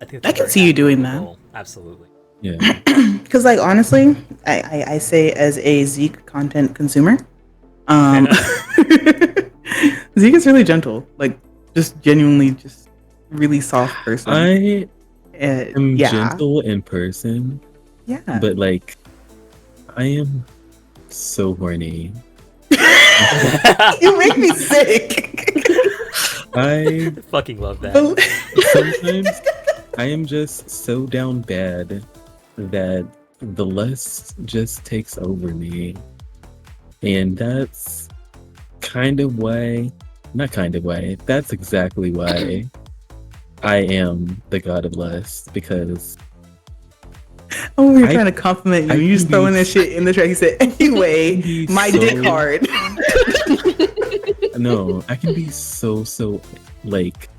I think I can see you doing that. Absolutely. Yeah. Because, like, honestly, I say as a Zeke content consumer, Zeke is really gentle, like, just genuinely, just really soft person. I am yeah, gentle in person, yeah. but like I am so horny. You make me sick. I fucking love that. sometimes I am just so down bad that the lust just takes over me. And that's kind of why, not kind of why, that's exactly why I am the god of lust, because Oh, you're trying to compliment you. I You just can throwing be- that shit in the track. You said, anyway, be my so- dick hard. no, I can be so like,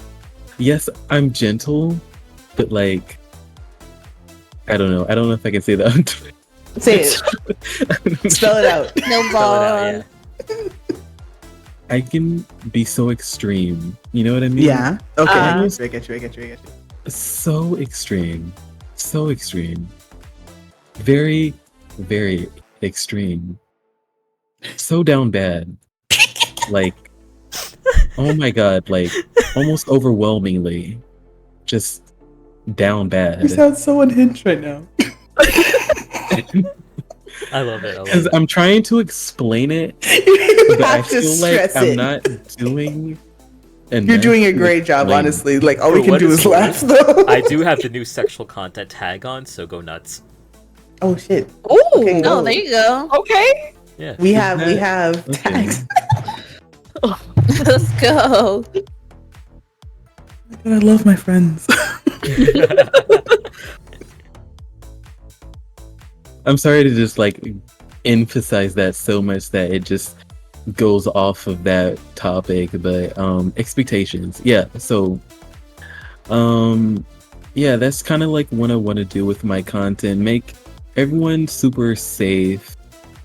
yes, I'm gentle, but like, I don't know if I can say that on Twitter. Say it. Spell it out. No Spell it ball. out, yeah. I can be so extreme. You know what I mean? Yeah. Okay. Uh, I get you. So extreme. So extreme. Very, very extreme. So down bad. Like, oh my god, like almost overwhelmingly just down bad. You sound so unhinged right now. I love it. I love Because it. I'm trying to explain it, You but I have to feel like stress I'm it. not doing enough. You're doing a to great job, explain. honestly. Like, all For we can what do it's is laugh, though. I do have the new sexual content tag on, so go nuts. Oh, shit. Ooh. Okay, Oh, there you go. Okay. Yeah. We have Okay. tags. Let's go. I love my friends. I'm sorry to just like emphasize that so much that it just goes off of that topic, but expectations. Yeah. So yeah, that's kind of like what I want to do with my content. Make everyone super safe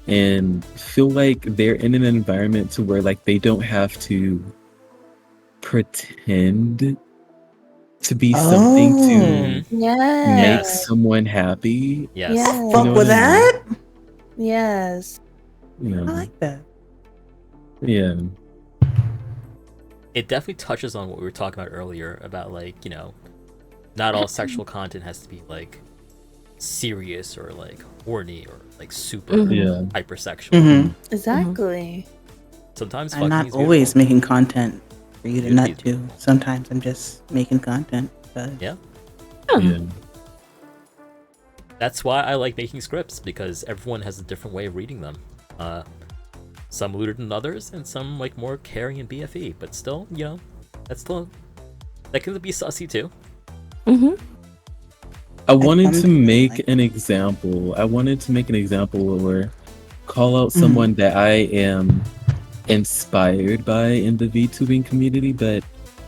and feel like they're in an environment to where like they don't have to pretend to be something to make Yes. someone happy. Yes. Yes. You know Fuck what with I mean? that? Yes. Yeah. I like that. Yeah. It definitely touches on what we were talking about earlier about, like, you know, not all sexual content has to be like serious or like horny or like super Yeah. hypersexual. Mm-hmm. Exactly. Sometimes I'm fucking not is always beautiful. making content for you to Beauty nut is to. Sometimes I'm just making content. Yeah. Yeah. That's why I like making scripts, because everyone has a different way of reading them. Some lewder than others, and some like more caring and BFE. But still, you know, that can be sussy too. Mm-hmm. I wanted I'm to doing make like- an example. I wanted to make an example or call out Mm-hmm. someone that I am inspired by in the VTubing community, but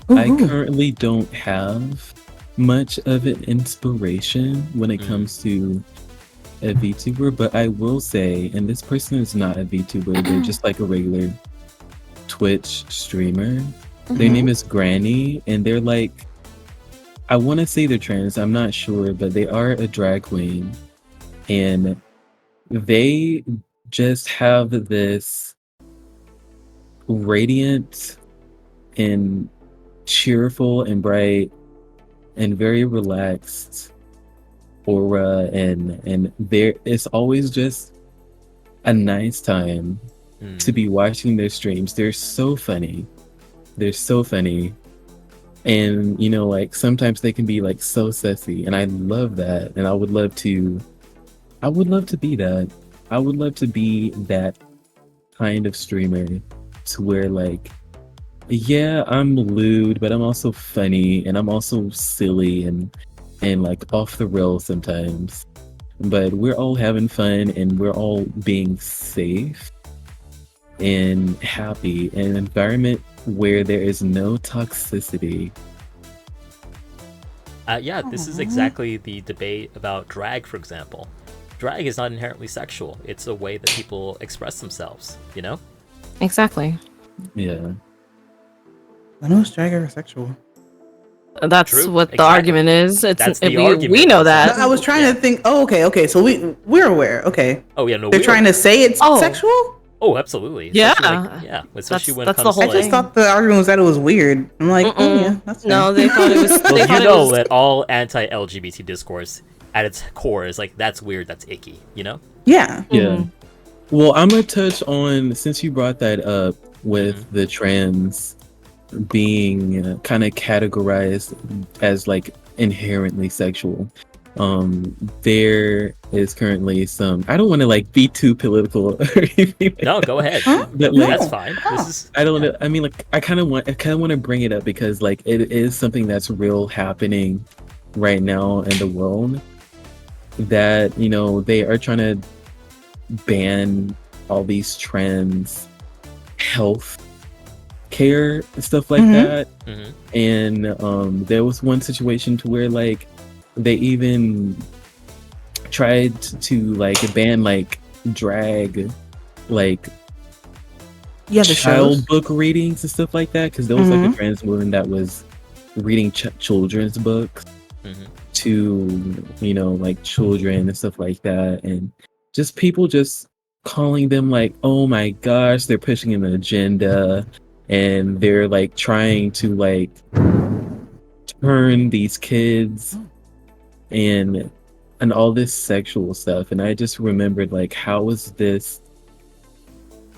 I Ooh. currently don't have much of an inspiration when it comes to a VTuber, but I will say, and this person is not a VTuber, they're just like a regular Twitch streamer. Their name is Granny, and they're like, I want to say they're trans, I'm not sure, but they are a drag queen. And they just have this radiant and cheerful and bright and very relaxed aura, and there it's always just a nice time to be watching their streams. They're so funny. And you know, like sometimes they can be like so sassy, and I love that. And I would love to be that. I would love to be that kind of streamer, to where like, yeah, I'm lewd, but I'm also funny, and I'm also silly and like off the rails sometimes. But we're all having fun, and we're all being safe and happy in an environment where there is no toxicity. Yeah, this is exactly the debate about drag, for example. Drag is not inherently sexual. It's a way that people express themselves, you know? Exactly. Yeah. When was drag ever sexual? That's True, what the exactly. argument is. That's the argument. We know that. I was trying to think. Oh, okay. So we're aware. Okay. Oh yeah, no. They're trying to say it's sexual. Oh, absolutely. Yeah. Especially, yeah. Especially when it that's the comes whole to I just like, thought the argument was that it was weird. I'm like, oh yeah, that's No, fair. they thought it was. well, They you thought it know was. that all anti-LGBT discourse at its core is like, that's weird, that's icky, you know? Yeah. Yeah. Well, I'm gonna touch on, since you brought that up with the trans being kind of categorized as like inherently sexual. There is currently some, I don't want to like be too political or anything. No, go ahead. But like, That's fine. This is I don't know. I mean, like, I kind of want to bring it up because like it is something that's real happening right now in the world, that, you know, they are trying to ban all these trans health care and stuff like that. And there was one situation to where like they even tried to like ban like drag, like The child shows. book readings and stuff like that, because there was like a trans woman that was reading children's books to, you know, like children and stuff like that, and just people just calling them like, oh my gosh, they're pushing an agenda, and they're like trying to like turn these kids and all this sexual stuff. And I just remembered like, how is this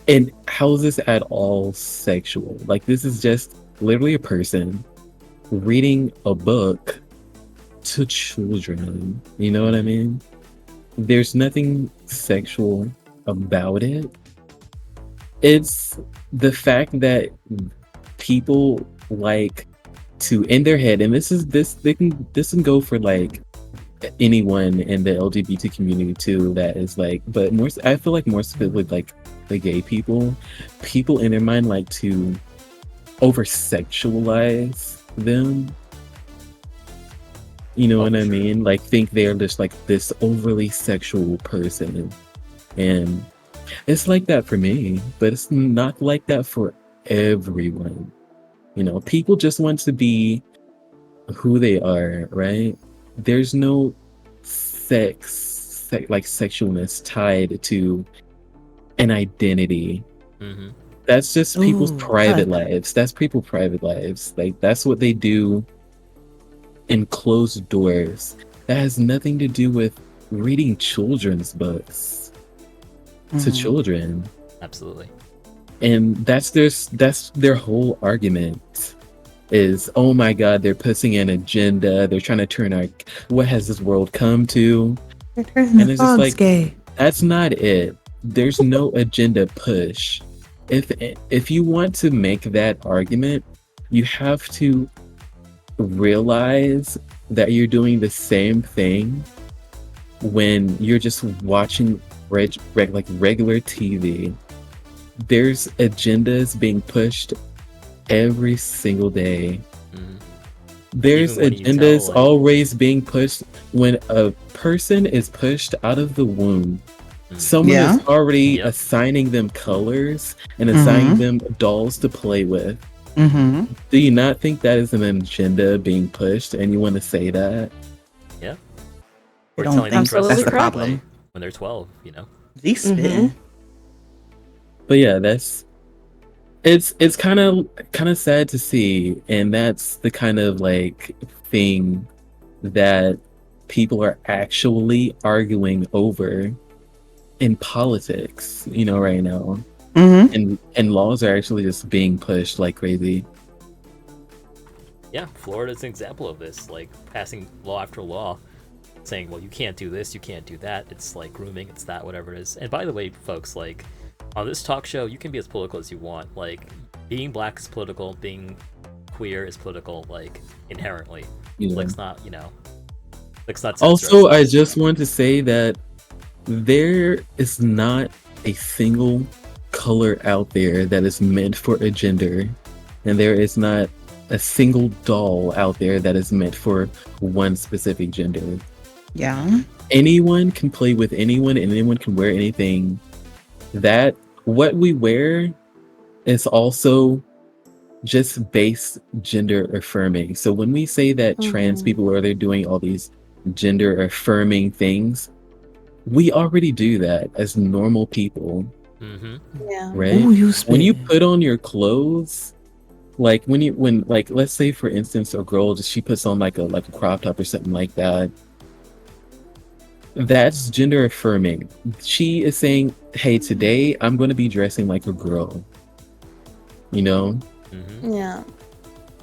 at all sexual? Like, this is just literally a person reading a book to children, you know what I mean? There's nothing sexual about it. It's the fact that people like to, in their head, and this can go for like anyone in the LGBT community too, that is like, but more, I feel like more specifically like the gay people in their mind like to over sexualize them. You know what I mean? Like, think they're just like this overly sexual person. And it's like that for me, but it's not like that for everyone. You know, people just want to be who they are, right? There's no like sexualness tied to an identity. That's just people's private lives. That's people's private lives. Like, that's what they do in closed doors. That has nothing to do with reading children's books to children. absolutely. And that's their whole argument is, oh my god, they're pushing an agenda, they're trying to turn our, what has this world come to? And it's just like, gay. that's not it. There's no agenda push. If you want to make that argument, you have to realize that you're doing the same thing when you're just watching like regular TV. There's agendas being pushed every single day There's Even when you agendas tell, like- always being pushed when a person is pushed out of the womb. Someone Yeah. is already Yep. assigning them colors and assigning them dolls to play with. Mm-hmm. Do you not think that is an agenda being pushed, and you want to say that? Yeah. I Or don't telling them think dresses that's the to problem. play when they're 12, you know? He's spitting. But yeah, it's kind of sad to see, and that's the kind of like thing that people are actually arguing over in politics, you know, right now. Mm-hmm. And laws are actually just being pushed like crazy. Yeah, Florida's an example of this, like passing law after law saying, well, you can't do this, you can't do that, it's like grooming, it's that, whatever it is. And by the way, folks, like on this talk show, you can be as political as you want. Like being black is political, being queer is political, like inherently. Yeah. Let's not, you know, let's not. Also, I just want to say that there is not a single color out there that is meant for a gender, and there is not a single doll out there that is meant for one specific gender. Yeah. Anyone can play with anyone, and anyone can wear anything. That what we wear is also just base gender affirming. So when we say that trans people are they're doing all these gender affirming things, we already do that as normal people, Yeah. right? Ooh, you When you spitting. put on your clothes, like when like let's say for instance a girl she puts on like a crop top or something like that, that's gender affirming. She is saying, hey, today I'm going to be dressing like a girl, you know? Yeah.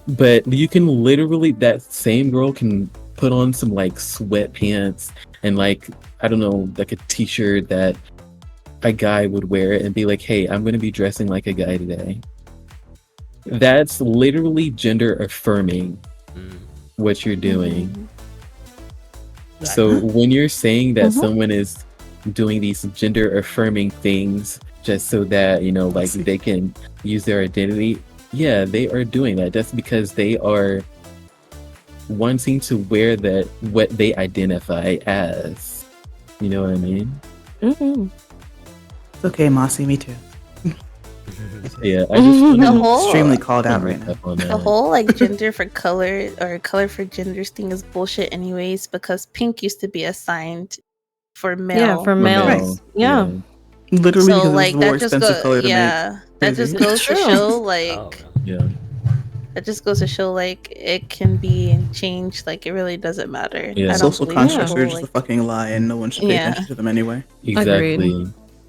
But you can literally, that same girl can put on some like sweatpants and like, I don't know, like a t-shirt that a guy would wear and be like, hey, I'm going to be dressing like a guy today. That's literally gender affirming what you're doing. So when you're saying that someone is doing these gender affirming things just so that, you know, like they can use their identity, yeah, they are doing that. That's because they are wanting to wear that what they identify as. You know what I mean? It's okay, Mossy. Me too. Yeah, I just want The to whole Extremely called out right now. the whole like gender for color or color for genders thing is bullshit anyways, because pink used to be assigned for male. Yeah, for males. Yeah. Literally, So because like it's the more that just expensive color to yeah, that Crazy. just goes to True. show like Oh, yeah. that just goes to show like it can be changed. Like it really doesn't matter. Yeah. I don't Social believe in the constructs are whole, just a like- fucking lie, and no one should pay Yeah. attention to them anyway. Exactly.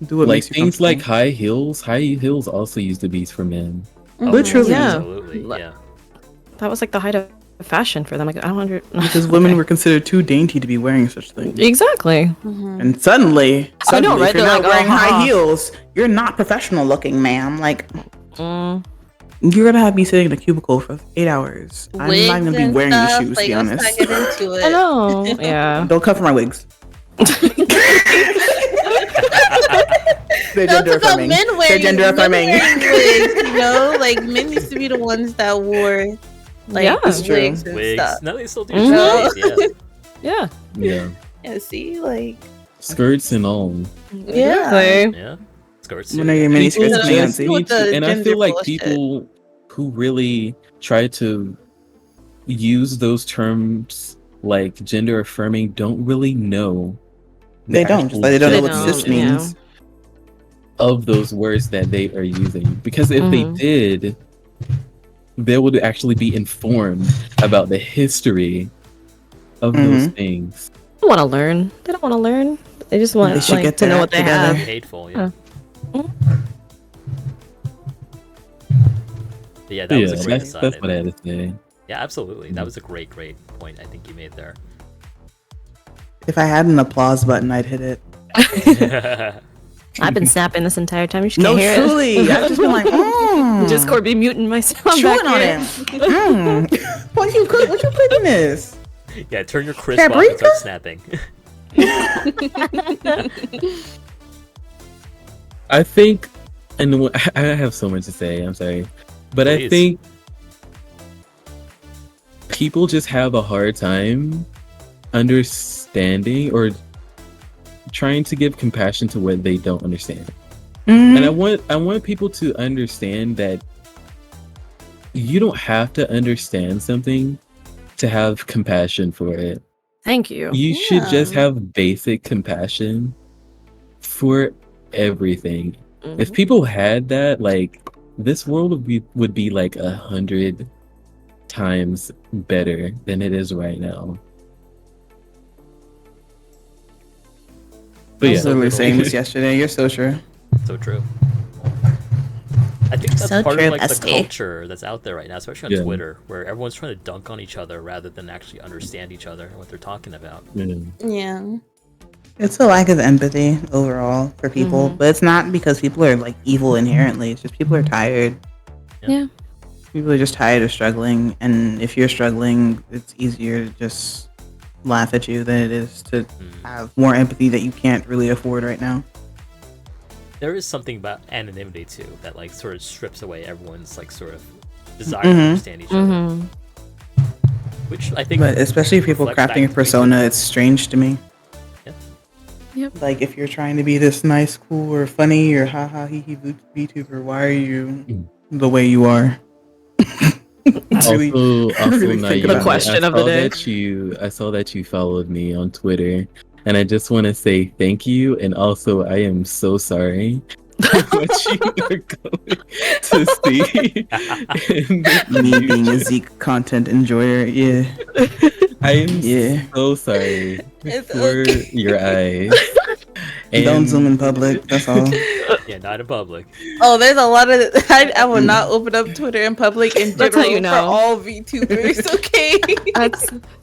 Do what Like makes you things like comfortable. high heels. High heels also used to be for men. Literally. Yeah. Absolutely, yeah. That was like the height of fashion for them. Like, I don't under- Because women were considered too dainty to be wearing such things. Exactly. And suddenly, I know, right? if you're They're not like, wearing uh-huh. high heels, you're not professional looking, ma'am. Like, Mm. you're gonna have me sitting in a cubicle for 8 hours. I'm not even gonna be and wearing these stuff, shoes, to like, be let's honest. not get into it. I know. Yeah. Don't cover my wigs. They're That's gender about affirming. men They're wearing, gender men affirming. wearing wigs, you know? Like men used to be the ones that wore like Yeah. It's true. wigs and Wigs. stuff. No, they still do. Mhm. Yeah. Yeah. Yeah. Yeah, see, like Skirts and all. yeah. Exactly. Yeah. Skirts. When are your mini skirts People coming out, just Z? with the And I gender feel like bullshit. people who really try to use those terms like gender affirming don't really know the They don't. actual Like, they don't know They what don't, cis yeah. means. of those words that they are using. Because if they Mhm. did, they would actually be informed about the history of those things. They don't want to learn. They don't want to learn. They just want They should like, get to their know act what they together. have. Hateful, yeah. Mhm. But yeah, that was a great that's aside. what I had to say. Yeah, absolutely. That was a great point I think you made there. If I had an applause button, I'd hit it. I've been snapping this entire time. You just No, can't hear truly. I've just been like, it. Discord be muting myself. I'm chewing back on here. it. What you cooking this? Yeah, turn your crisp off and start snapping. I think, and I have so much to say, I'm sorry. But I Please. think people just have a hard time understanding or trying to give compassion to what they don't understand. Mhm. And I want people to understand that you don't have to understand something to have compassion for it. Thank you. You should just Yeah. have basic compassion for everything. Mhm. If people had that, like, this world would be like 100 times better than it is right now. But I yeah, was literally saying this yesterday. You're so true. So true. I think that's So part true, of like the bestie. culture that's out there right now, especially on Yeah. Twitter, where everyone's trying to dunk on each other rather than actually understand each other and what they're talking about. yeah. Yeah. It's a lack of empathy overall for people, Mhm. but it's not because people are like evil inherently. It's just people are tired. Yeah. People are just tired of struggling, and if you're struggling, it's easier to just laugh at you than it is to have more empathy that you can't really afford right now. There is something about anonymity too that like sort of strips away everyone's like sort of desire to Mhm. understand each other, Mhm. which I think. But especially people reflects back crafting a to persona, VTubing. it's strange to me. Yeah. Yep. Like if you're trying to be this nice, cool, or funny, or haha hee hee VTuber, why are you the way you are? It's really, Also, really thinking Naomi, about question I of the saw day. I saw that you followed me on Twitter, and I just want to say thank you, and also I am so sorry for what you are going to see in the me being a future. Zeke content enjoyer. Yeah, I am yeah. so sorry It's for okay. your eyes. Don't zoom in public. That's all. Yeah, not in public. Oh, there's a lot of. I will not open up Twitter in public in That's how general you for know. all VTubers. Okay.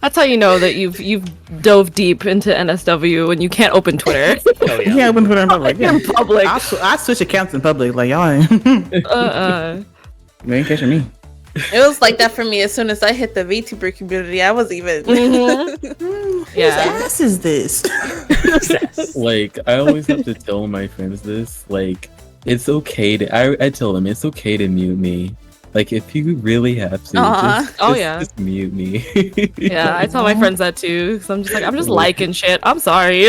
That's how you know that you've dove deep into NSW and you can't open Twitter. Oh yeah. Yeah, open Twitter in public. Yeah. In public. I switch accounts in public. Like y'all ain't, you ain't catching me. It was like that for me as soon as I hit the VTuber community. I was even. Yeah. Whose ass is this? Like, I always have to tell my friends this. Like, it's okay to. I tell them it's okay to mute me. Like, if you really have to, Aw. just mute me. Yeah, I tell my friends that too. So I'm just like, I'm just liking shit. I'm sorry.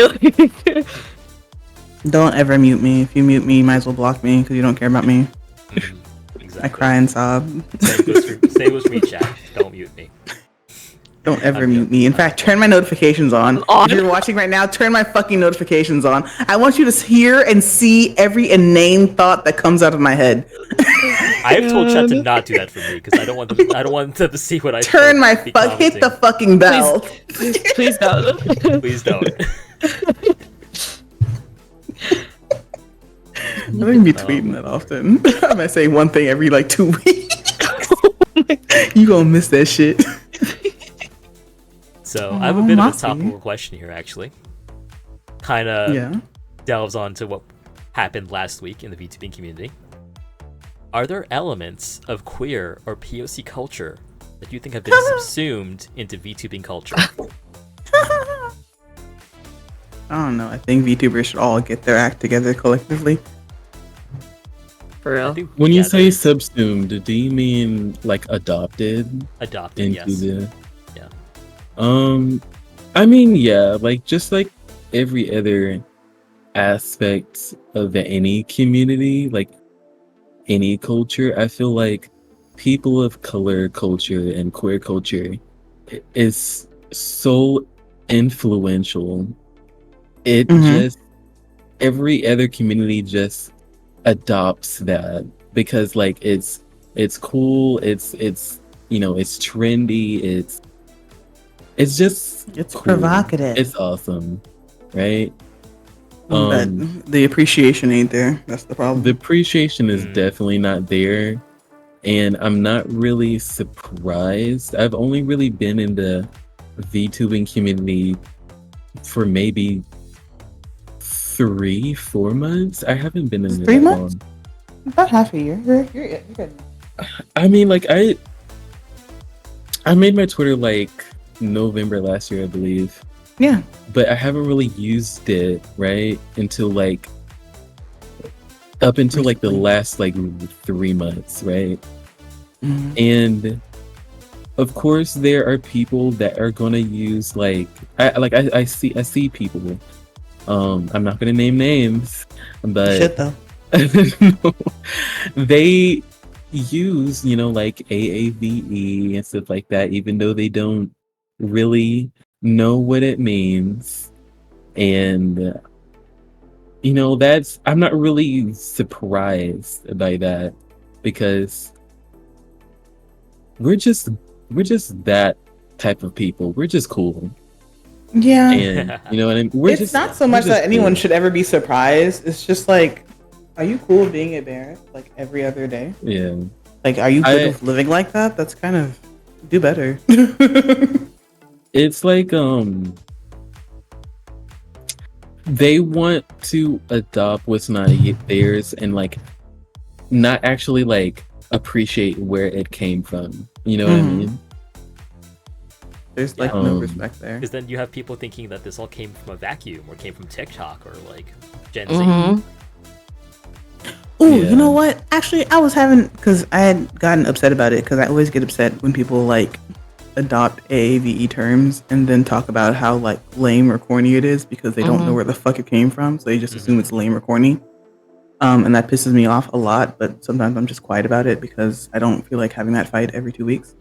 Don't ever mute me. If you mute me, you might as well block me because you don't care about me. Exactly. I cry and sob. Same goes for me, chat. Don't mute me. Don't ever I'm mute me. In fact, turn my notifications on. On. If you're watching right now, turn my fucking notifications on. I want you to hear and see every inane thought that comes out of my head. I have told chat to not do that for me because I don't want them. I don't want them to see what I Turn my be hit the commenting. fucking bell. Please don't. Please don't. I wouldn't be tweeting that often. I might say one thing every like 2 weeks. You gonna miss that shit. So I have a bit of a Mossy. topical question here, actually. Kind of Yeah. delves onto what happened last week in the VTubing community. Are there elements of queer or POC culture that you think have been subsumed into VTubing culture? I don't know. I think VTubers should all get their act together collectively. For I real. think, When yeah, you say there's subsumed, do you mean like adopted adopted, into yes. the? Yeah. I mean, yeah, like just like every other aspect of any community, like any culture, I feel like people of color culture and queer culture is so influential. It just every other community just adopts that because like it's cool, it's you know, it's trendy, it's just It's cool. provocative. It's awesome, right? But the appreciation ain't there. That's the problem. The appreciation is definitely not there, and I'm not really surprised. I've only really been in the VTubing community for maybe 3-4 months. I haven't been in it 3 that months? long. About half a year. You're good. I mean, like I made my Twitter like November last year, I believe. Yeah. But I haven't really used it right until like up until like the last like 3 months, right? Mhm. And of course there are people that are gonna use I see people. I'm not gonna name names, but Shit though. no, they use like AAVE and stuff like that, even though they don't really know what it means. And I'm not really surprised by that, because we're just that type of people. We're just cool. Yeah. And you know what I mean? It's not so much that anyone should ever be surprised. It's just like, are you cool being a parent like every other day? Yeah. Like, are you good with living like that? That's kind of, do better. It's like they want to adopt what's not theirs, and like not actually like appreciate where it came from. You know what I mean? There's like no respect there. Because then you have people thinking that this all came from a vacuum or came from TikTok or like Gen Z. Ooh, you know what? Actually, I was having, because I had gotten upset about it, because I always get upset when people like adopt AAVE terms and then talk about how like lame or corny it is, because they don't know where the fuck it came from, so they just assume it's lame or corny. And that pisses me off a lot, but sometimes I'm just quiet about it because I don't feel like having that fight every 2 weeks.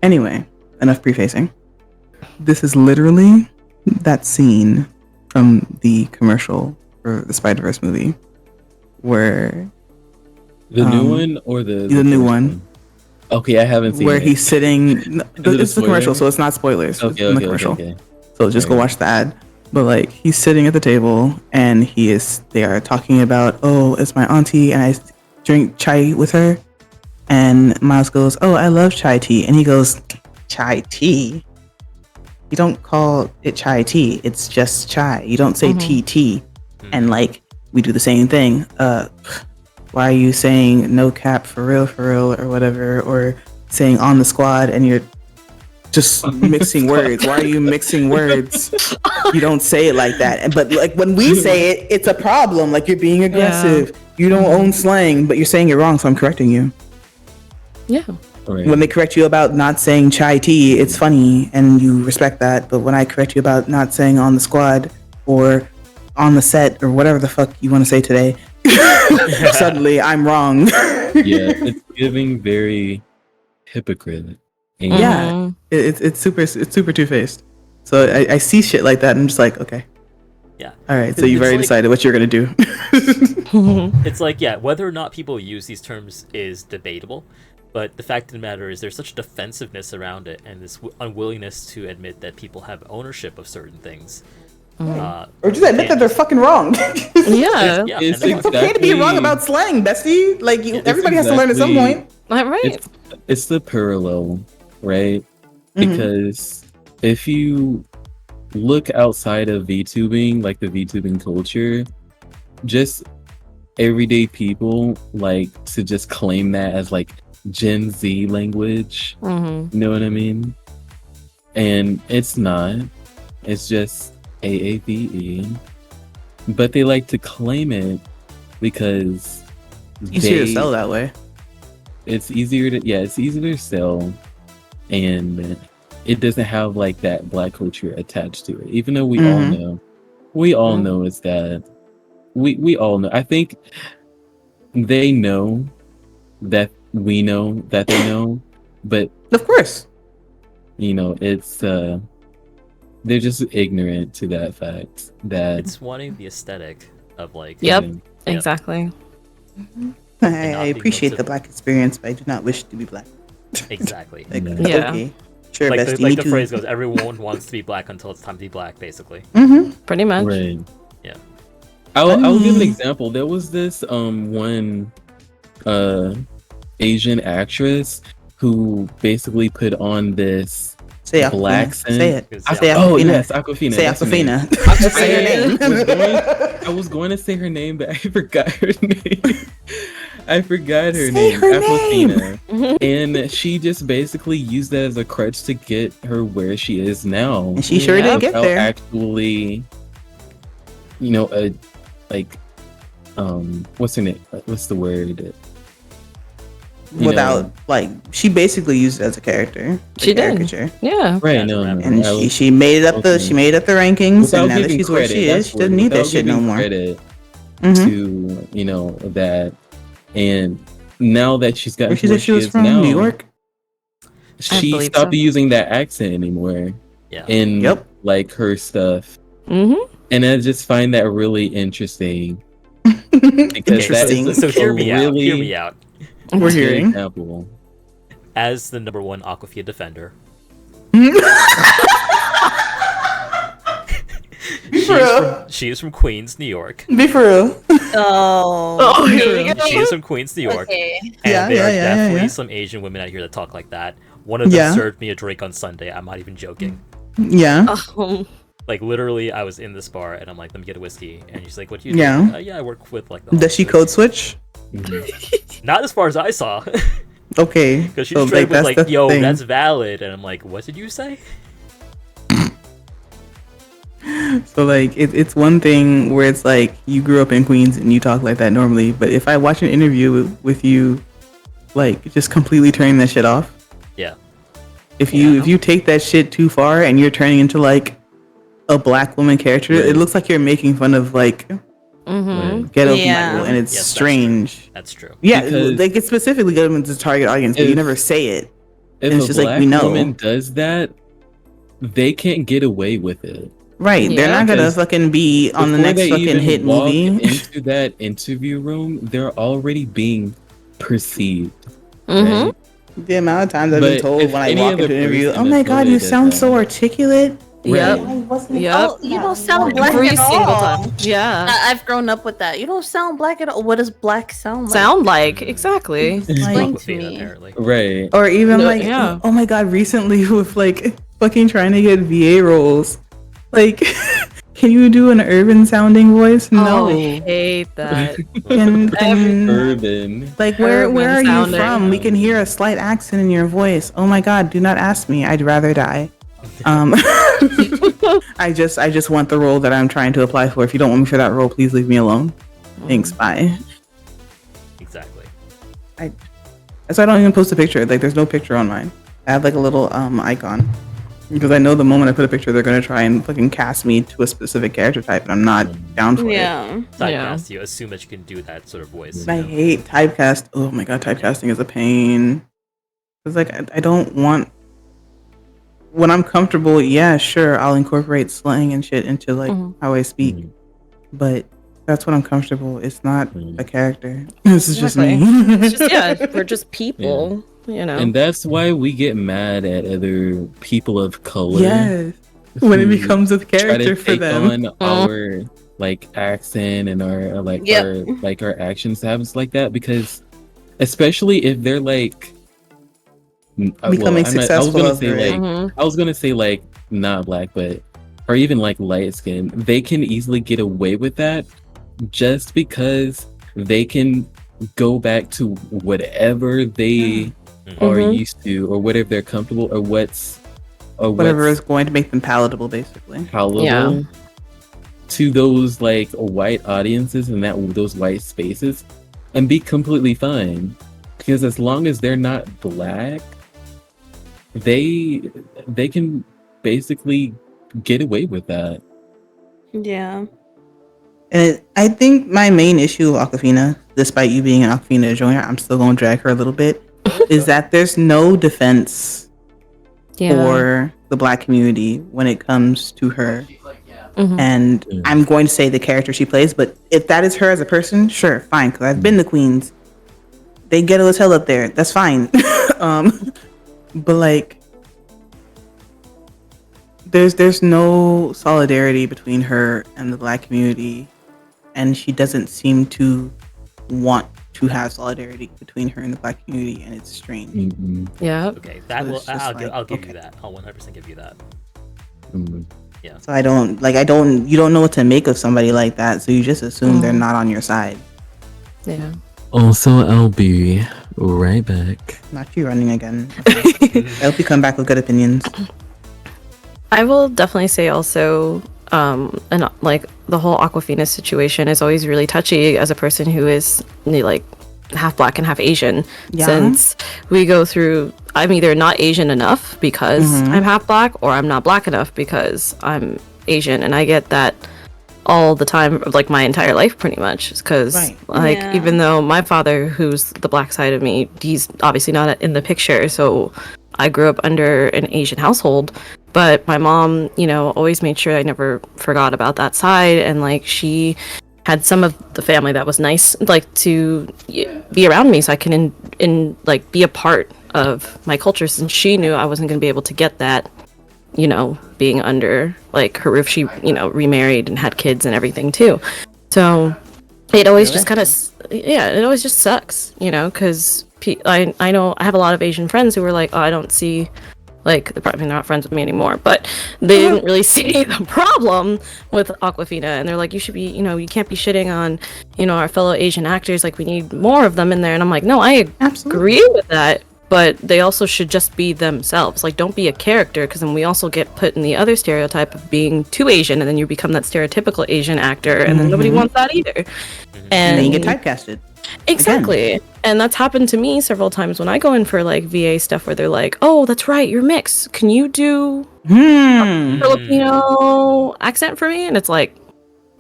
Anyway, enough prefacing. This is literally that scene from the commercial for the Spider-Verse movie where the new one or the new one. Okay, I haven't seen where it. He's sitting. It's the commercial, so it's not spoilers. Okay, it's in the commercial. Okay. So just go watch the ad. But like, he's sitting at the table and they are talking about, oh, it's my auntie and I drink chai with her. And Miles goes, oh, I love chai tea. And he goes, chai tea? You don't call it chai tea. It's just chai. You don't say TT. And like, we do the same thing. Why are you saying no cap for real, or whatever? Or saying on the squad and you're just mixing words. Why are you mixing words? You don't say it like that. But like when we say it, it's a problem. Like you're being aggressive. Yeah. You don't own slang, but you're saying it wrong, so I'm correcting you. Yeah. Right. When they correct you about not saying chai tea, it's funny and you respect that. But when I correct you about not saying on the squad or on the set or whatever the fuck you want to say today, suddenly I'm wrong. Yeah, it's giving very hypocrite. And yeah, it's super two-faced. So I see shit like that and I'm just like, okay. Yeah. All right, so you've already decided what you're going to do. It's like, yeah, whether or not people use these terms is debatable. But the fact of the matter is there's such defensiveness around it and this unwillingness to admit that people have ownership of certain things. Or just admit that they're fucking wrong. Yeah. It's okay to be wrong about slang, bestie. Like, everybody has to learn at some point. Right. It's the parallel, right? Because if you look outside of VTubing, like the VTubing culture, just everyday people like to just claim that as like Gen Z language. You know what I mean? And it's not. It's just AAVE. But they like to claim it because it's easier to sell that way. It's easier to sell, and it doesn't have like that Black culture attached to it. Even though we all know it's that. We all know. I think they know that we know that they know, but of course, it's they're just ignorant to that fact that it's wanting the aesthetic of like. Exactly. I appreciate the Black experience, but I do not wish to be Black. Exactly. Okay. Sure, like bestie, the phrase goes, everyone wants to be Black until it's time to be Black, basically. Pretty much. Right. Yeah. I'll give an example. There was this one Asian actress who basically put on this black scent. Say it. Yes, Aquafina. Say Aquafina. Just say her name. I was going to say her name, but I forgot her name. Aquafina. And she just basically used that as a crutch to get her where she is now. And she sure did get there. Actually, what's her name? What's the word? without like she basically used it as a character. She did. Caricature. Yeah. Right, That's no, right. And I was- she made it up the rankings, without and now that giving she's where credit, she that's is, she doesn't need without that shit no giving more. Credit Mhm. to that, and now that she's got Where she where said she was is from now, New York. she believe stopped so. using that accent anymore Yeah. in Yep. like her stuff, Mm-hmm. and I just find that really interesting because that Interesting. is So hear me out. really Hear me out. We're good hearing. example. As the #1 Aquafina defender, Be for real. she is from Queens, New York. Be for real. Oh, here we go. She is from Queens, New York. Okay. And Yeah, there are yeah, definitely yeah. some Asian women out here that talk like that. One of them Yeah. served me a drink on Sunday. I'm not even joking. Yeah. Like literally, I was in this bar and I'm like, "Let me get a whiskey," and she's like, "What do you do?" Yeah. Yeah, I work with like. The Does she homeless." code switch? Not as far as I saw, Okay. because she so, straight was that's like, the "Yo, thing. that's valid," and I'm like, "What did you say?" So like it's one thing where it's like you grew up in Queens and you talk like that normally, but if I watch an interview with you, like just completely turning that shit off. Yeah. If you take that shit too far and you're turning into like a black woman character, Right. it looks like you're making fun of like Mm-hmm. ghetto Yeah. people, and it's Yes, that's strange. That's true. Yeah, Because- like it's specifically ghetto into the target audience, but you If- never say it. If It's a just like, black we know. woman does that, they can't get away with it. Right? They're Yeah. not gonna Because fucking be on the Before next they fucking even hit walk movie. into that interview room, they're already being perceived. Mm-hmm. Right? The amount of times I've been But told if when I any walk other into an interview, person "Oh my is god, you voted as sound that- so articulate." Yep. Right. Yep. Oh, you don't sound black Every at single all. time. Yeah. I've grown up with that. You don't sound black at all. What does black sound like? Sound like exactly. Explain to Aquafina, me. apparently. Right. Or even No, like, yeah. oh my god, recently with like fucking trying to get VA roles, like, can you do an urban sounding voice? No. Oh, I hate that. Can Urban. like where Urban are you sounding. from? We can hear a slight accent in your voice. Oh my god, do not ask me. I'd rather die. I just want the role that I'm trying to apply for. If you don't want me for that role, please leave me alone. Thanks, bye. Exactly. That's why I don't even post a picture. Like, there's no picture on mine. I have like a little icon because I know the moment I put a picture, they're gonna try and fucking cast me to a specific character type, and I'm not down for it. Yeah. Typecast you, assume that you can do that sort of voice. I you know? hate typecast. Oh my god, typecasting is a pain. It's like I don't want. When I'm comfortable, yeah, sure, I'll incorporate slang and shit into like how I speak, Mhm. but that's when I'm comfortable. It's not Mhm. a character. This is just me. It's just, yeah, we're just people, you know. And that's why we get mad at other people of color. Yes. When it who becomes a try character to for take them. on our like accent and our like Yep. our actions habits like that, because especially if they're like Becoming successful I was gonna over say it. like Mhm. I was gonna say like not black, but or even like light skin, they can easily get away with that just because they can go back to whatever they are Mhm. used to, or whatever they're comfortable, or Whatever what's is going to make them palatable, basically. palatable Yeah. to those like white audiences and those white spaces, and be completely fine, because as long as they're not black, they can basically get away with that. Yeah. And I think my main issue with Aquafina, despite you being an Aquafina joiner, I'm still going to drag her a little bit, is that there's no defense Yeah. for the black community when it comes to her. Mhm. And Yeah. I'm going to say the character she plays, but if that is her as a person, sure, fine, because I've been to Queens. They ghetto as hell up there. That's fine. But like, there's no solidarity between her and the black community, and she doesn't seem to want to have solidarity between her and the black community, and it's strange. Mm-mm. Yeah. Okay, that So will. it's just I'll give okay. you that. I'll 100% give you that. Mm. So you don't know what to make of somebody like that, so you just assume they're not on your side. Yeah. Also, I'll be right back. Not you running again. I hope you come back with good opinions. I will definitely say also, and like the whole Aquafina situation is always really touchy as a person who is like half black and half Asian, Yeah. since we go through, I'm either not Asian enough because I'm half black, or I'm not black enough because I'm Asian, and I get that all the time, like my entire life pretty much, because Right. like Yeah. even though my father, who's the black side of me, he's obviously not in the picture, so I grew up under an Asian household, but my mom, you know, always made sure I never forgot about that side, and like she had some of the family that was nice, like to be around me so I can in like be a part of my culture, since she knew I wasn't going to be able to get that, you know, being under like her roof. She, you know, remarried and had kids and everything too, so it always just kind of, yeah, it always just sucks, you know, because I know I have a lot of Asian friends who were like, oh, I don't see, like, they're probably not friends with me anymore, but they didn't really see the problem with Aquafina, and they're like, you should be, you know, you can't be shitting on, you know, our fellow Asian actors, like we need more of them in there. And I'm like, no, I agree with that, but they also should just be themselves. Like, don't be a character, because then we also get put in the other stereotype of being too Asian, and then you become that stereotypical Asian actor, and then nobody wants that either. And then you get typecasted. Exactly. Again. And that's happened to me several times when I go in for like VA stuff, where they're like, oh, that's right, you're mixed. Can you do Filipino accent for me? And it's like,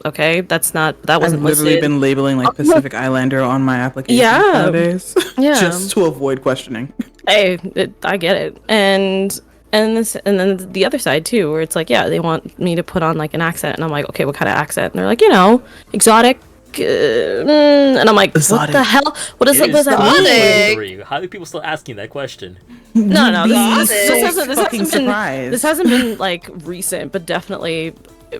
okay, that wasn't I've literally listed. been labeling like Pacific Islander on my application Yeah. nowadays. Yeah. Just to avoid questioning. Hey, I get it. And then the other side too, where it's like, yeah, they want me to put on like an accent, and I'm like, okay, what kind of accent? And they're like, you know, exotic. And I'm like, Exotic. what the hell? What does that mean? For you. How do people still asking that question? No, this so fucking hasn't been, surprised. this hasn't been like recent, but definitely,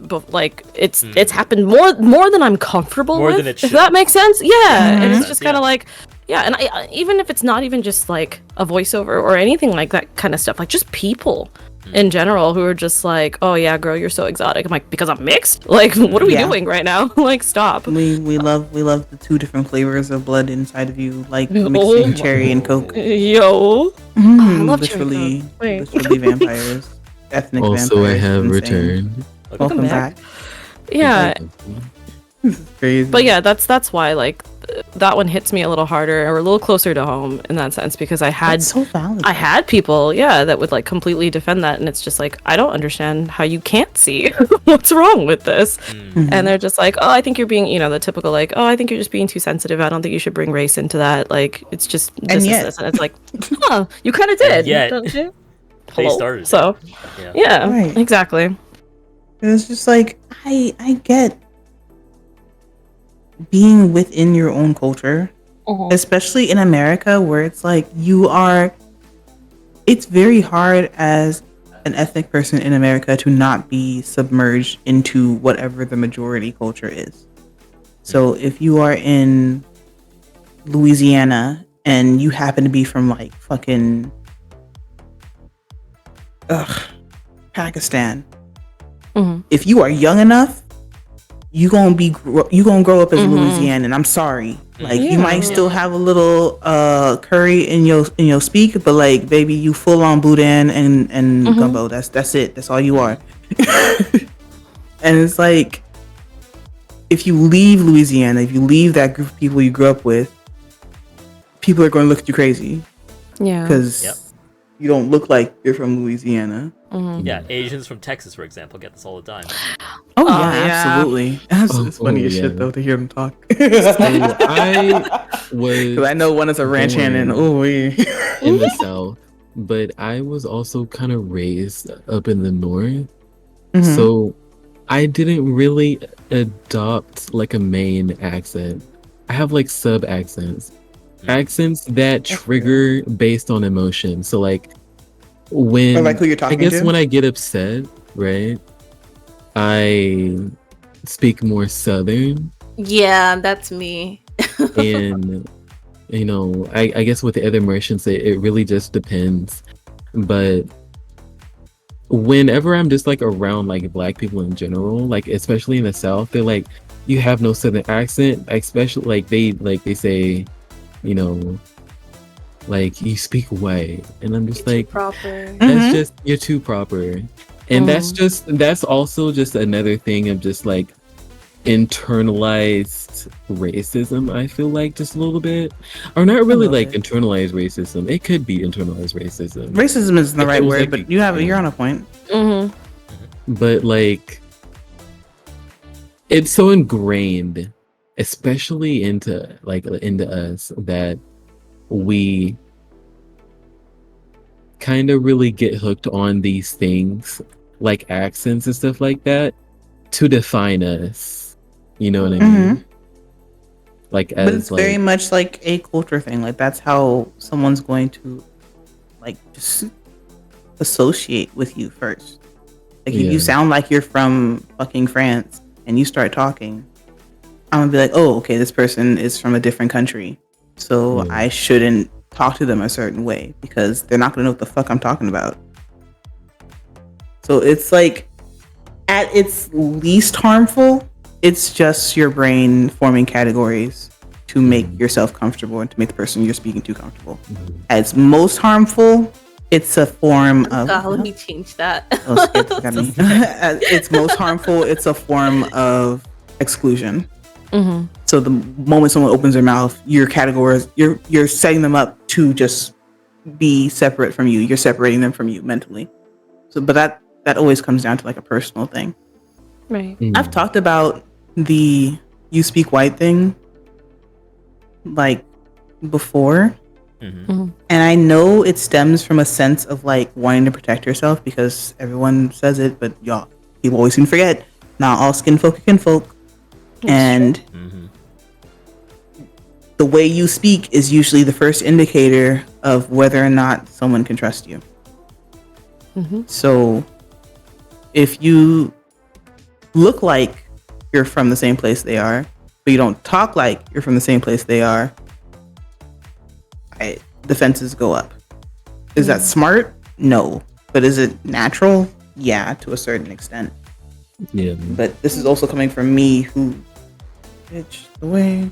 but like it's happened more than I'm comfortable More with. than it if should. that makes sense, yeah. And it's Sense, just kind of like, yeah, and I even if it's not even just like a voiceover or anything like that kind of stuff, like just people in general who are just like, oh yeah, girl, you're so exotic. I'm like, because I'm mixed? Like, what are we doing right now? Like, stop. We love the two different flavors of blood inside of you, like mixing cherry and Coke. Yo, I love literally, cherry Coke. Wait. literally vampires, ethnic Also, vampires. I have Insane. returned. Welcome back. Yeah, Crazy. but yeah, that's why like that one hits me a little harder or a little closer to home in that sense, because I had That's so valid. I had people, yeah, that would like completely defend that, and it's just like, I don't understand how you can't see what's wrong with this. And they're just like, oh, I think you're being, you know, the typical like, oh, I think you're just being too sensitive. I don't think you should bring race into that. Like, it's just this, yet- this, and it's like, huh, you kind of did, yet don't you? They Hello? started it. So, Yeah. yeah, Right. exactly. It's just like I get being within your own culture, especially in America, where it's like it's very hard as an ethnic person in America to not be submerged into whatever the majority culture is. So if you are in Louisiana and you happen to be from like fucking Pakistan, if you are young enough, you gonna grow up as a Louisianan. And I'm sorry, like you might still have a little curry in your speak, but like baby, you full on boudin and gumbo. That's it. That's all you are. And it's like, if you leave Louisiana, if you leave that group of people you grew up with, people are going to look at you crazy. Yeah. Because you don't look like you're from Louisiana. Yeah, Asians from Texas, for example, get this all the time. Oh, yeah, yeah. absolutely. It's funny as shit, though, to hear them talk. So I was Because I know one is a ranch hand and in the South, but I was also kind of raised up in the North. So I didn't really adopt like a main accent. I have like sub accents. Accents that trigger based on emotion. So like when Or like who you're talking I guess to? when I get upset, right? I speak more Southern, Yeah, that's me. and you know, I guess with the other Mauritians, it really just depends. But whenever I'm just like around like Black people in general, like especially in the South, they're like, you have no Southern accent. Especially like they say, you know, like you speak white, and I'm just like, Proper. that's just, you're too proper. And that's also just another thing of just like internalized racism, I feel like, just a little bit. Or not really like internalized racism. It could be internalized racism. Racism isn't the right word, but you're on a point. But like, it's so ingrained, especially into us, that we kind of really get hooked on these things like accents and stuff like that to define us. You know what I mean? Like, but it's very much like a culture thing. Like, that's how someone's going to like just associate with you first. Like, if you sound like you're from fucking France and you start talking, I'm gonna be like, oh, okay, this person is from a different country, so I shouldn't talk to them a certain way because they're not gonna know what the fuck I'm talking about. So it's like, at its least harmful, it's just your brain forming categories to make yourself comfortable and to make the person you're speaking to comfortable. At its most harmful, it's a form of... God, let me change that. At its most harmful, it's a form of exclusion. So the moment someone opens their mouth, your categories, you're setting them up to just be separate from you. You're separating them from you mentally. So, but that always comes down to like a personal thing. Right. I've talked about the "you speak white" thing like before, and I know it stems from a sense of like wanting to protect yourself because everyone says it, but y'all, people always seem to forget. Not all skin folk are kinfolk, and the way you speak is usually the first indicator of whether or not someone can trust you. So if you look like you're from the same place they are, but you don't talk like you're from the same place they are, defenses go up. Is that smart? No. But is it natural? Yeah, to a certain extent. Yeah. But this is also coming from me who, bitch, the way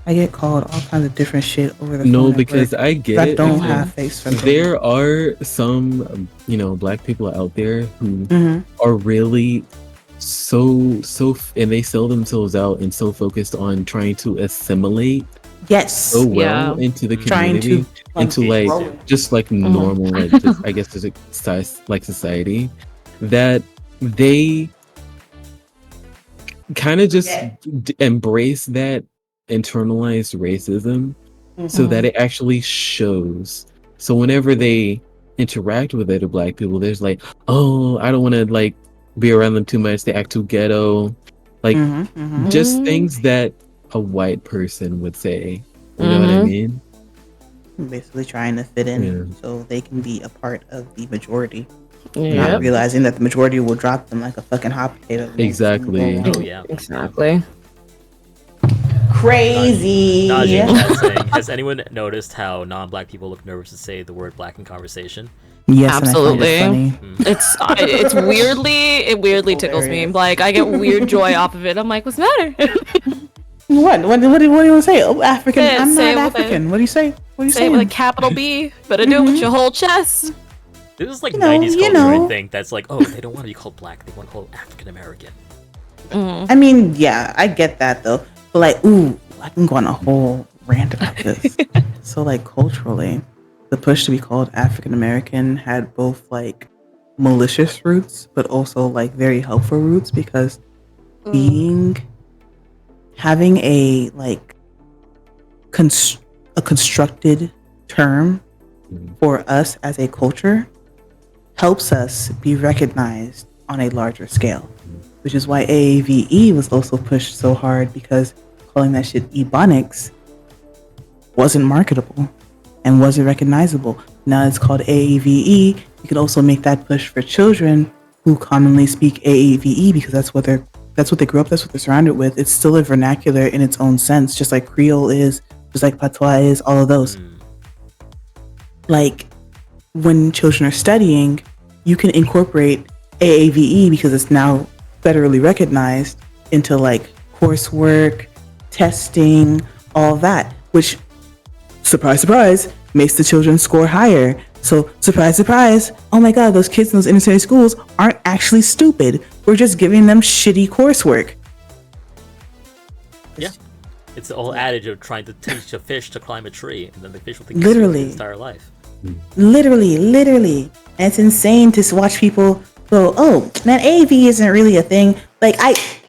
I get called all kinds of different shit over the phone. No, because I get I it. don't have face for there are some, black people out there who are really so, and they sell themselves out and so focused on trying to assimilate so well into the community, into like just like normal, like just, I guess, just like society, that they kind of just embrace that internalized racism so that it actually shows. So whenever they interact with other black people, there's like, oh, I don't want to like be around them too much, they act too ghetto, like just things that a white person would say. You know what I mean? Basically trying to fit in so they can be a part of the majority. Not realizing that the majority will drop them like a fucking hot potato. Exactly. Oh yeah. Exactly. Crazy. Has anyone noticed how non-black people look nervous to say the word black in conversation? Yes, absolutely. It It weirdly tickles me. Like, I get weird joy off of it. I'm like, what's the matter? What do you want to say? Oh, African. I'm not African. What do you say? What do you say? With a capital B, but I do it with your whole chest. This is like 90s culture, I think. That's like, oh, they don't want to be called black. They want to call African American. I mean, yeah, I get that though. But like, ooh, I can go on a whole rant about this. So like culturally, the push to be called African American had both like malicious roots, but also like very helpful roots because having a like a constructed term for us as a culture helps us be recognized on a larger scale, which is why AAVE was also pushed so hard, because calling that shit Ebonics wasn't marketable and wasn't recognizable. Now it's called AAVE. You can also make that push for children who commonly speak AAVE because that's what they grew up, that's what they're surrounded with. It's still a vernacular in its own sense, just like Creole is, just like Patois is, all of those. Like, when children are studying, you can incorporate AAVE because it's now federally recognized into like coursework, testing, all that, which, surprise, surprise, makes the children score higher. So, surprise, surprise, oh my god, those kids in those inner city schools aren't actually stupid. We're just giving them shitty coursework. Yeah. It's the old adage of trying to teach a fish to climb a tree, and then the fish will think Literally. his entire life. Literally. And it's insane to watch people go, oh, man, AV isn't really a thing. Like, Yes,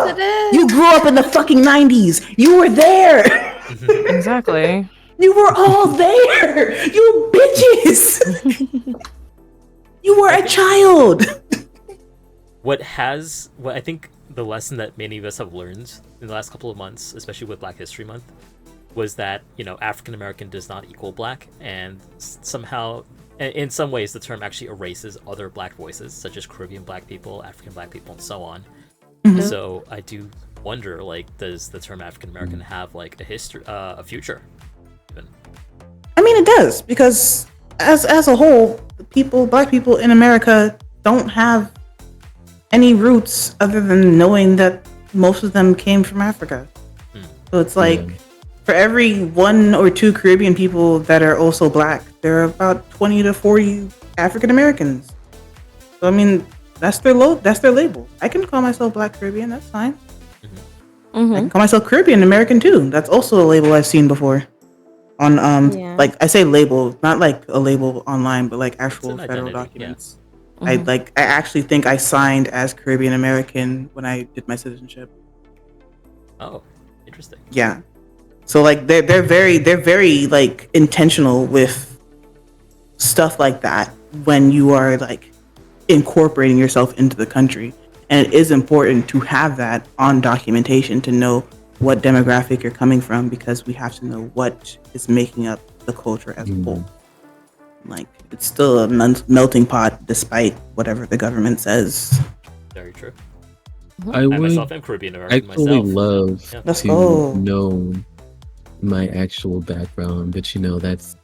it is. you grew up in the fucking 90s. You were there. Exactly. You were all there. You bitches. You were a child. What I think the lesson that many of us have learned in the last couple of months, especially with Black History Month, was that, African American does not equal black, and somehow, in some ways, the term actually erases other black voices, such as Caribbean black people, African black people, and so on. Mm-hmm. So I do wonder, does the term African American have a history, a future? Even? I mean, it does, because as a whole, black people in America don't have any roots other than knowing that most of them came from Africa. So it's for every 1 or 2 Caribbean people that are also black, there are about 20 to 40 African Americans. So I mean, that's their label. I can call myself Black Caribbean. That's fine. I can call myself Caribbean American too. That's also a label I've seen before. On I say label, not like a label online, but like actual federal documents. Yeah. I actually think I signed as Caribbean American when I did my citizenship. Oh, interesting. Yeah. So they're very like intentional with stuff like that when you are like incorporating yourself into the country. And it is important to have that on documentation to know what demographic you're coming from, because we have to know what is making up the culture as a whole. Like, it's still a melting pot despite whatever the government says. Very true. I myself am Caribbean American actually myself. love to know my actual background, but that's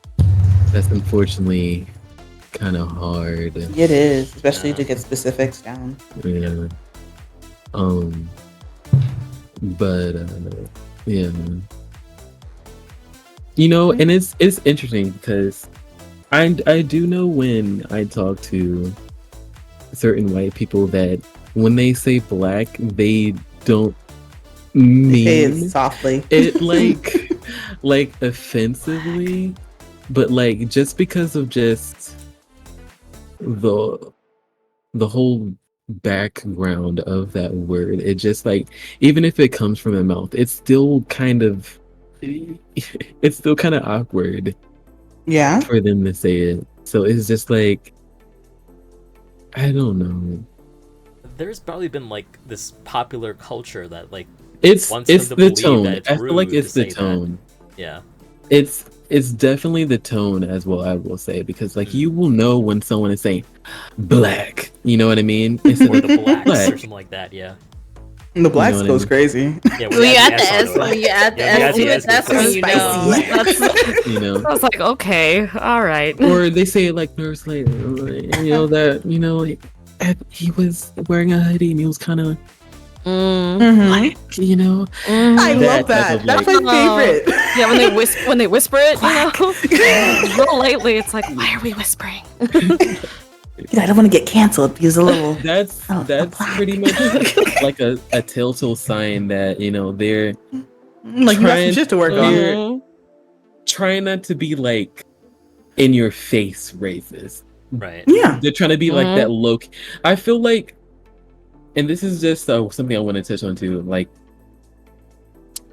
unfortunately kind of hard. It is, especially to get specifics down. Yeah. But yeah. And it's interesting because I do know when I talk to certain white people that when they say black, they don't mean it softly. It like offensively, but like just because of just the whole background of that word, it just like, even if it comes from the mouth, it's still kind of awkward for them to say it. So it's just like, I don't know, there's probably been this popular culture that it's wants them to the believe tone. that it's I feel like rude it's to the say tone. that. Yeah, it's definitely the tone as well, I will say, because you will know when someone is saying black, you know what I mean, instead or of the blacks black or something like that. Yeah, the blacks goes crazy. Yeah, when you add the S, that's when you know. I was like, okay, all right. Or they say it like nerves later, that he was wearing a hoodie and he was kind of black, I love that. That's my favorite. Yeah, when they whisper it, real lightly, it's like, why are we whispering? I don't want to get canceled because a little. That's pretty much like a telltale sign that they're like you got some shit to work on. Trying not to be in your face racist, right? Yeah, they're trying to be like that low. I feel like, and this is just something I want to touch on too.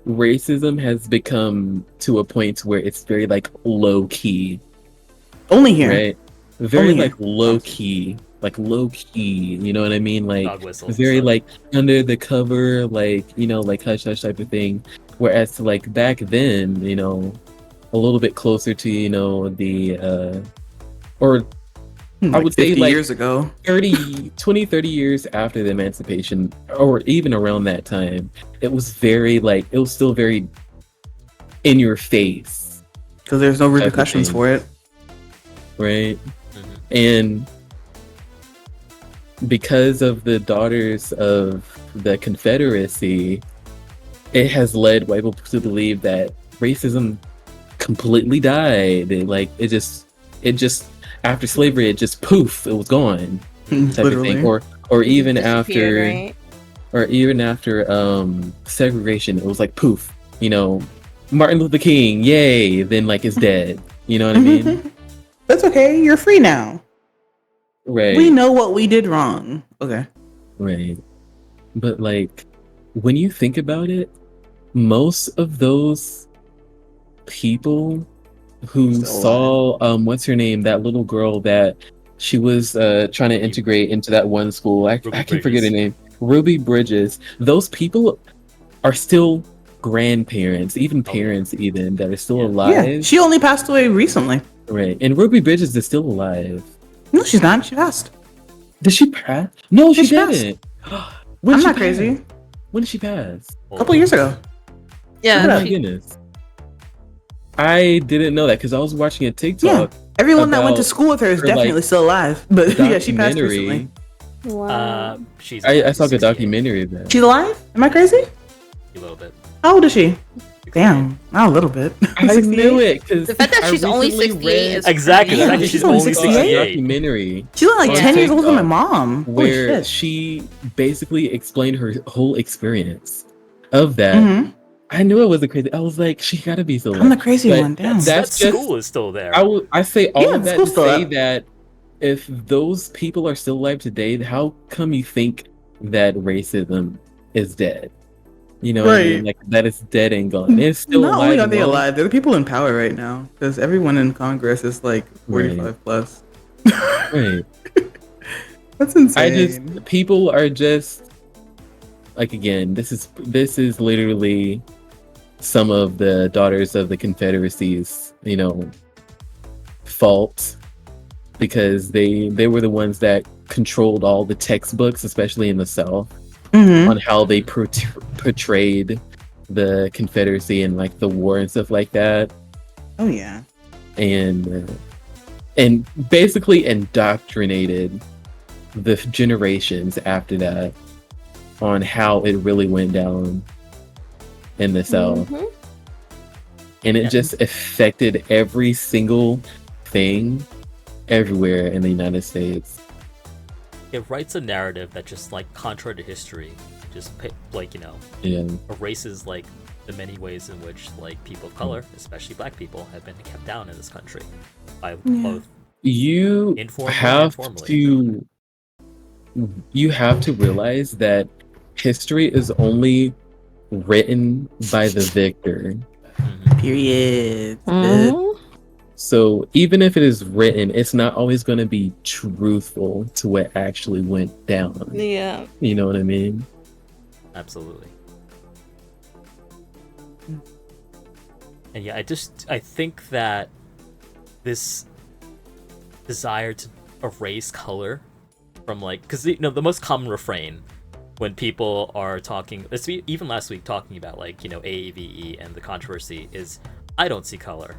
Racism has become to a point where it's very low key. Only here, right? Very low key, you know what I mean? Very under the cover, hush hush type of thing. Whereas back then, a little bit closer to, the or I would say 50 years ago, 30 years after the emancipation, or even around that time, it was very it was still very in your face. Because there's no repercussions for it. Right. And because of the daughters of the Confederacy, it has led white people to believe that racism completely died. It just after slavery, it just poof, it was gone. Type of thing. Or even after, right? or even after segregation, it was like poof, Martin Luther King, yay, then like it's dead. You know what I mean? That's okay. You're free now. Right. We know what we did wrong. Okay. Right. But like when you think about it, most of those people who Still saw what's her name, that little girl that she was trying to integrate into that one school. I can forget her name. Ruby Bridges. Those people are still grandparents, even parents, even that are still alive. Yeah, she only passed away recently. Right, and Ruby Bridges is still alive. No, she's not. She passed. Did she pass? No, she didn't. I'm not crazy. When did she pass? A couple years ago. Yeah. Oh my goodness. I didn't know that because I was watching a TikTok. Yeah, everyone that went to school with her is definitely still alive. But yeah, she passed recently. Wow. I saw the documentary of that. She's alive? Am I crazy? A little bit. How old is she? Damn, not a little bit. I knew it because the fact that she's only 68 is exactly. Yeah, The fact that she's only 68. Documentary. She's like 10 years older than my mom. Where she basically explained her whole experience of that. Mm-hmm. I knew it wasn't crazy. I was like, she gotta be still alive. I'm the crazy one. Damn. That school is still there. I say all of that to say up. that if those people are still alive today, how come you think that racism is dead? You know what I mean? Like that it's dead and gone. It's still Not alive. only are they alive, there are people in power right now because everyone in Congress is like 45 plus. Right. That's insane. People are just like, again, this is literally some of the daughters of the Confederacy's, fault, because they were the ones that controlled all the textbooks, especially in the South, on how they portrayed the Confederacy and like the war and stuff like that. Oh yeah. And basically indoctrinated the generations after that on how it really went down in the South. And it just affected every single thing everywhere in the United States. It writes a narrative that just like contrary to history, just erases like the many ways in which like people of color, especially Black people, have been kept down in this country by both informally and informally. You have to realize that history is only written by the victor. Period. So even if it is written, it's not always going to be truthful to what actually went down. Yeah. You know what I mean? Absolutely. And yeah, I think that this desire to erase color from like, because the most common refrain when people are talking, even last week talking about like AAVE and the controversy, is I don't see color.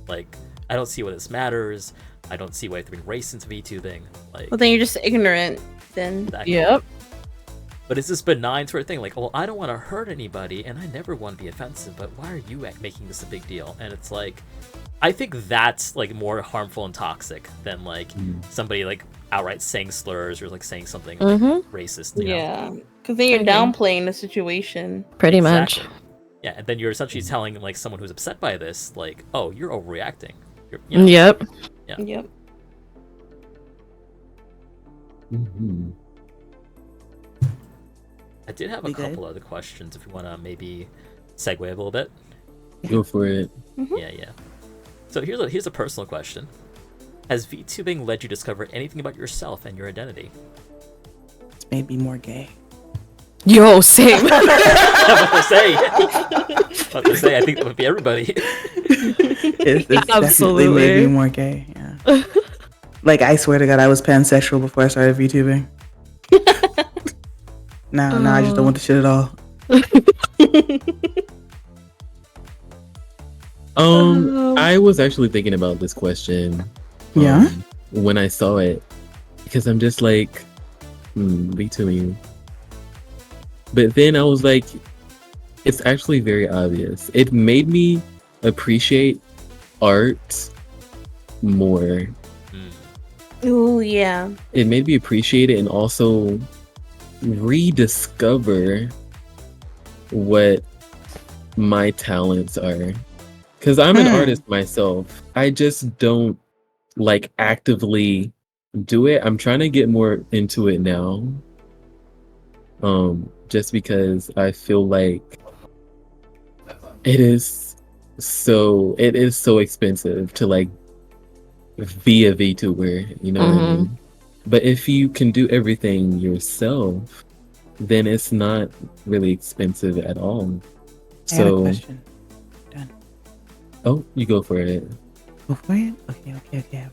Like, I don't see why this matters. I don't see why throwing race into VTubing. Like, well, then you're just ignorant. Then exactly. Yep. But it's this benign sort of thing, like, well, I don't want to hurt anybody, and I never want to be offensive, but why are you making this a big deal? And it's like, I think that's like more harmful and toxic than like somebody like outright saying slurs or like saying something like, racist. Yeah, because then you're downplaying the situation. Pretty much. Yeah, and then you're essentially telling like someone who's upset by this, like, oh, you're overreacting. Yep. Yeah. Yep. I did have a couple other questions if you want to maybe segue a little bit. Go for it. Yeah. So here's a personal question. Has VTubing led you to discover anything about yourself and your identity? It's made me more gay. Yo, same. I was about to say, I think that would be everybody. It's definitely made me more gay. Yeah. Like, I swear to God, I was pansexual before I started VTubing. Now I just don't want the shit at all. I was actually thinking about this question. When I saw it, because I'm just like, VTubing. But then I was like, it's actually very obvious. It made me appreciate art more. Ooh, yeah. It made me appreciate it, and also rediscover what my talents are. Because I'm an artist myself. I just don't like actively do it. I'm trying to get more into it now. Just because I feel like it is so expensive to like be a VTuber, you know what I mean? But if you can do everything yourself, then it's not really expensive at all. I have a question. Done. Oh, you go for it. Go for it? Okay. I have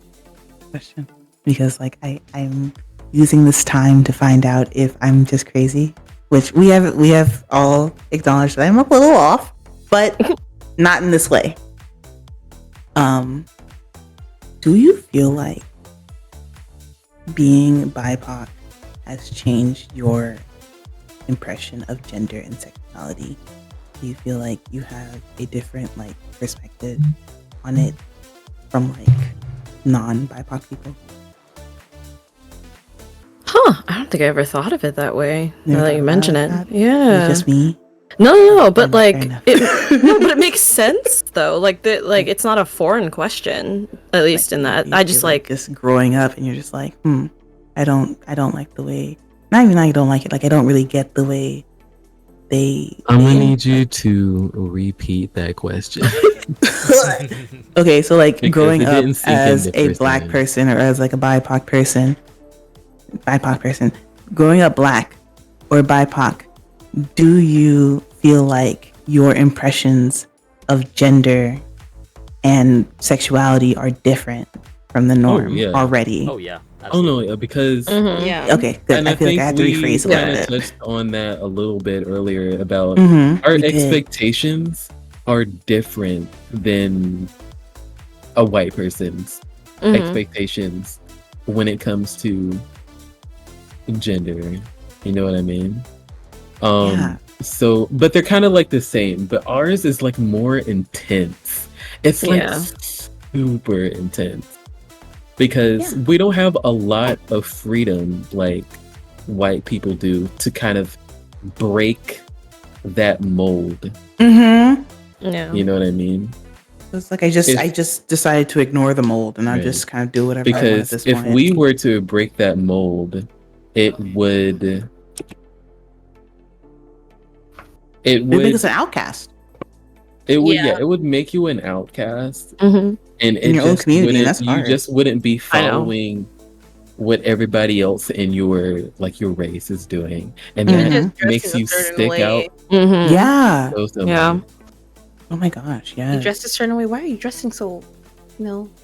a question. Because like I'm using this time to find out if I'm just crazy, which we have all acknowledged that I'm a little off, but not in this way. Do you feel like being BIPOC has changed your impression of gender and sexuality? Do you feel like you have a different like perspective on it from like non-BIPOC people? Huh, I don't think I ever thought of it that way. Now that you mention it. Yeah. It's just me? No, but like Fair enough. it makes sense though. Like it's not a foreign question, at least in that. I just like just growing up and you're just like, I don't like the way, not even I don't like it, like I don't really get the way I'm gonna need you to repeat that question. Okay, so like Because growing it up didn't sink as in the a first black time. person or as like a BIPOC person, growing up black or BIPOC, do you feel like your impressions of gender and sexuality are different from the norm already? Oh yeah. Oh no, because Yeah. Okay, good. and I feel like I have to rephrase a little kind of bit. touched on that a little bit earlier about Mhm, our we did. expectations are different than a white person's expectations when it comes to gender. You know what I mean? Yeah. So, but they're kind of like the same, but ours is like more intense. It's like Yeah. super intense because we don't have a lot of freedom like white people do to kind of break that mold. Mm-hmm. Yeah. You know what I mean? It's like I just decided to ignore the mold and I Right. just kind of do whatever I want at Because this if point. we were to break that mold, it would It would make us an outcast it would Yeah. it would make you an outcast, Mhm. and in it your own just community, and wouldn't that's you hard. just wouldn't be I know. following what everybody else in your race is doing, and Mhm. that Just dressing makes a you certain stick way. out Mhm. Yeah. so Yeah. much. Oh my gosh. Yeah. You dress a certain way. Why are you dressing so,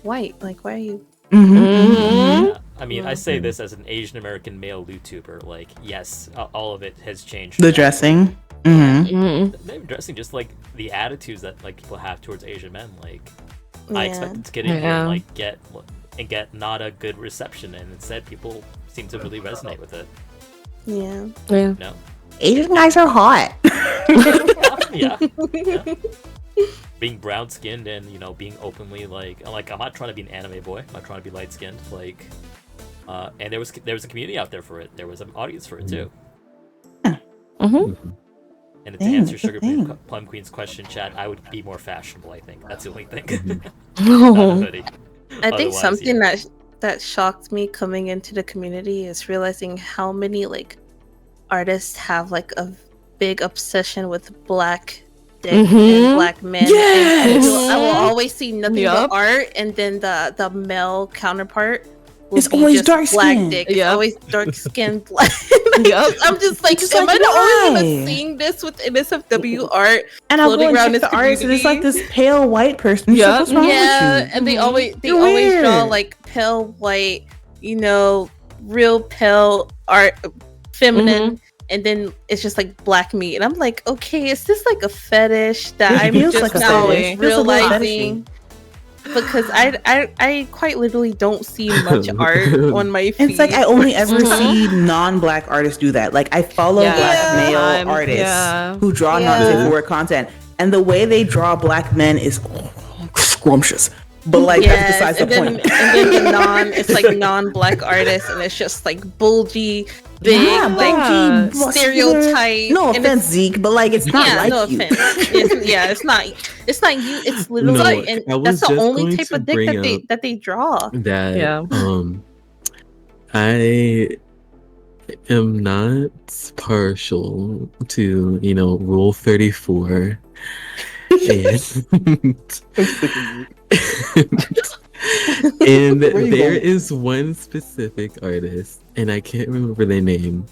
white? Like, why are you? Mhm. Yeah. I mean, I say Mhm. this as an Asian American male YouTuber. Like, yes, all of it has changed. The dressing. Mm-hmm. Mhm. They're dressing, just like the attitudes that like people have towards Asian men. Like, I Yeah. expected to get in here Yeah. and like get not a good reception, and instead people seem to really resonate with it. Yeah. Yeah. No. Asian guys are hot. Yeah. Being brown skinned and being openly like I'm not trying to be an anime boy. I'm not trying to be light skinned. Like, and there was a community out there for it. There was an audience for it too. Mhm. And to Dang, answer that's the Sugar thing. Plum Queen's question, chat, I would be more fashionable. I think that's the only thing. Mhm. Not a hoodie. I think Otherwise, something yeah. that shocked me coming into the community is realizing how many like artists have like a big obsession with black dick and black men. Yes! And I will always see nothing Yup. but art, and then the male counterpart will It's be always just dark black skin. dick. Yup. Always dark skinned black. Yup. I'm just like, It's am like, I the only one why? seeing this with NSFW art? And I'll go floating and around check this the artist, and it's like community. this pale white person. Yeah. Yeah. What's wrong Yeah, with you? and they always You're draw weird. like pale white, real pale art, feminine, and then it's just like black meat, and I'm like, okay, is this like a fetish that It I'm feels just like a now fetish. It feels a little realizing? Because I quite literally don't see much art on my feed. It's like I only ever see non-black artists do that. Like I follow Yeah. black Yeah. male artists Yeah. who draw Yeah. non-safe for work content, and the way they draw black men is scrumptious. But like that's besides the and then, point. and then it's like non-black artists, and it's just like bulgy big, like bulky, muscular. stereotype. No and offense, Zeke, but like it's not yeah, like no you. offense. It's not you. It's literally, and I was that's the just only going type to of dick bring that they draw. that Yeah. I am not partial to, Rule 34. And there is one specific artist, and I can't remember their name,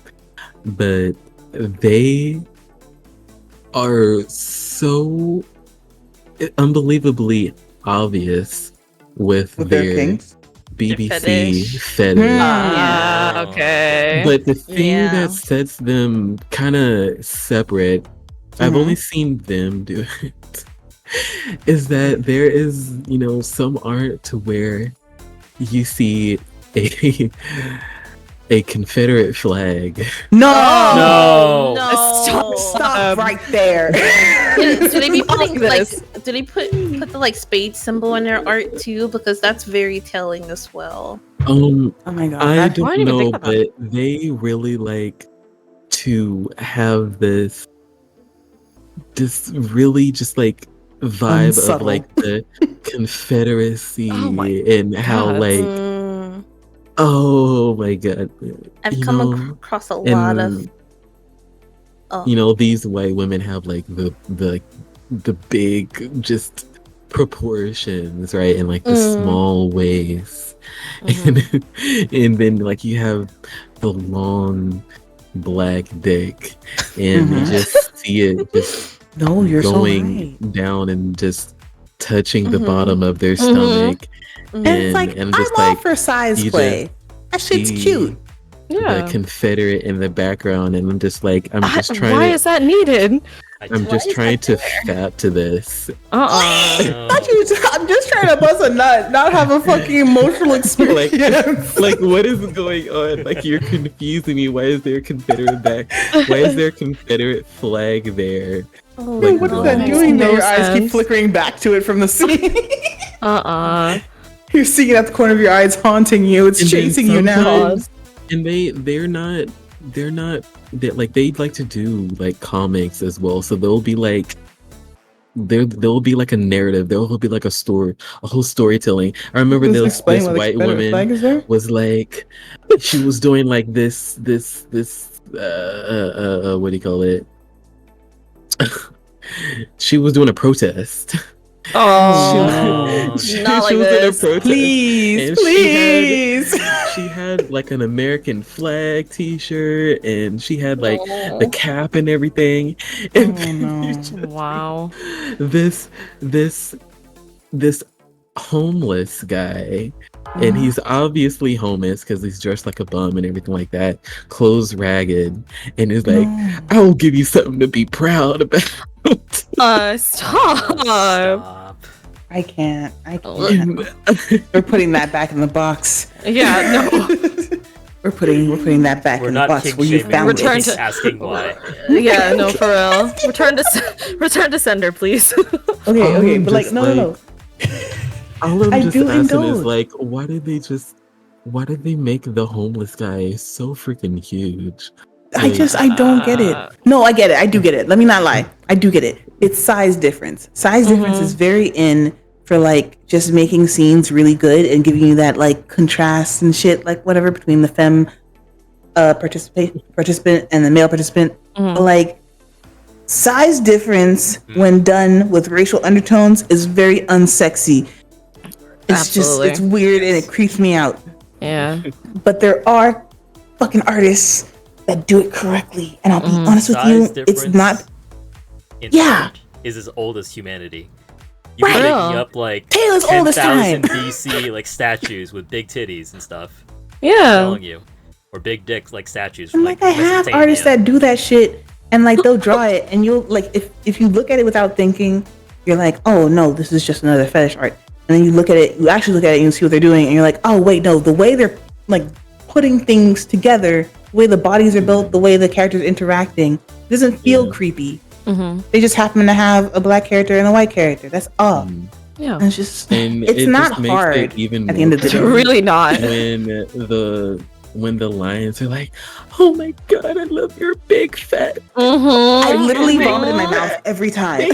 but they are so unbelievably obvious with their kinks. BBC fetish. fetish. Yeah. Okay. But the thing Yeah. that sets them kind of separate, I've only seen them do it, is that there is, some art to where you see a Confederate flag. No, No. stop right there. Do they be putting this. do they put the like spade symbol in their art too? Because that's very telling as well. Oh my god, I Why don't didn't I even know, think about that? but they really like to have this really just like vibe of Unsubtle. like the Confederacy Oh my and how God. like, oh my god, I've come across a lot of these white women have like the big just proportions, right, and like the small waist, and then like you have the long black dick, and you just see it just no, you're going so right. down and just touching the bottom of their stomach, And it's like and I'm just all like for size you play. That shit's see cute. Yeah. the Confederate in the background, and I'm just like, I'm just trying Why to is that needed? I'm just trying to fap to this. I'm just trying to bust a nut, not have a fucking emotional experience. Like what is going on? Like you're confusing me. Why is there a Confederate why is there a Confederate flag there? Like, what is that doing there? Your eyes keep flickering back to it from the scene. You're seeing it at the corner of your eyes, haunting you. It's And then chasing you now. sometimes- And they like to do like comics as well. So there'll be like there'll be like a narrative. There'll be like a whole storytelling. I remember this white woman was like, she was doing like this what do you call it? She was doing a protest. Oh, she not like was in a this. protest. Please, And please. She had like an American flag t-shirt, and she had like the cap and everything. And wow. this homeless guy, and he's obviously homeless because he's dressed like a bum and everything like that, clothes ragged, and is like, I'll give you something to be proud about. Stop. I can't. We're putting that back in the box. Yeah, no. We're putting that back We're in the not box kink where you shaming. found We're it. just asking why. Yeah, no, for real. Return to sender, please. Okay, but like, no. All I'm I just do asking indulge. is like, why did they make the homeless guy so freaking huge? I don't get it. No, I get it. I do get it. Let me not lie. I do get it. It's size difference. Size difference is very in for like just making scenes really good and giving you that like contrast and shit, like whatever between the femme participant and the male participant. But like size difference when done with racial undertones is very unsexy. It's Absolutely. it's weird and it creeps me out. Yeah. But there are fucking artists that do it correctly, and I'll be honest with you, it's not. Yeah, is as old as humanity. You can make me up like Taylor's oldest 10,000 time. BC like statues with big titties and stuff. Yeah. I'm telling you, or big dicks like statues. And From, like I have Mesopotamia. artists that do that shit, and like they'll draw it, and you'll like if you look at it without thinking, you're like, oh no, this is just another fetish art. And then you look at it, you actually look at it, and you see what they're doing, and you're like, oh wait, no, the way they're like putting things together, the way the bodies are built, the way the characters interacting, it doesn't feel creepy. They just happen to have a black character and a white character. That's all. Yeah. And it's just And it's it not just makes hard it even at the end of the It's day. really not. when when the lions are like, "Oh my god, I love your big fat I literally vomit in my mouth every time.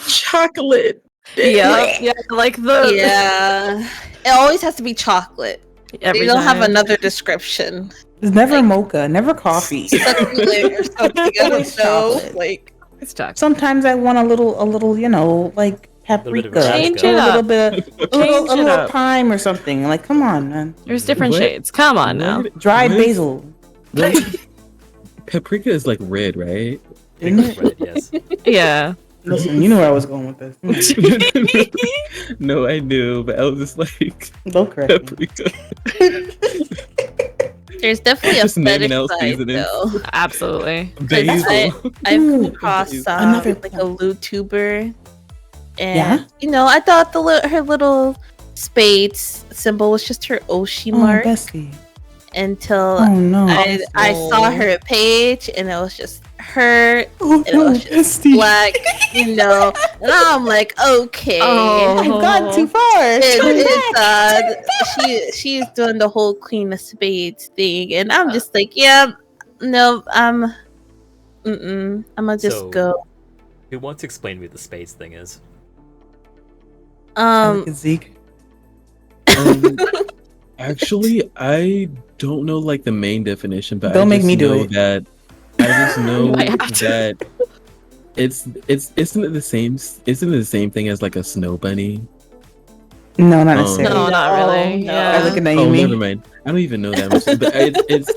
chocolate." Yeah, like the Yeah, it always has to be chocolate. every They don't have time. another description. There's never Like- mocha, never coffee. Succulent or something. I don't Always know. chocolate. Like, It's chocolate. Sometimes I want a little, you know, like Little bit of paprika, Change it a little up. bit of a Change it little up. thyme or something. Like, come on, man. There's different What? shades. Come on now. Dried What is- basil. Paprika is like red, right? Pink with red, yes. Yeah. Listen, you know where I was going with this. No, I knew, but I was just like, Don't correct me. paprika. there's definitely a Just naming fetish out side seasonings. though. Absolutely. Basil. I've come Ooh, across another like a lewdtuber, and Yeah? you know, I thought her little spades symbol was just her Oshi Oh, mark Bessie. until Oh no. I saw her page, and it was just her Oh it was just Bestie. black, you know, and I'm like, okay. Oh. I've gone too far. She's doing the whole Queen of Spades thing, and I'm just like, yeah, no, I'm gonna just So- go. Who wants to explain what the spades thing is? Look at Zeke. Actually, I don't know like the main definition, but Don't I make just me do know it. that I just know You might have to. that isn't it the same thing as like a snow bunny? No, not Oh. necessarily. No, not really. No. Yeah. I look at Oh, Naomi. never mind. I don't even know that much, but it's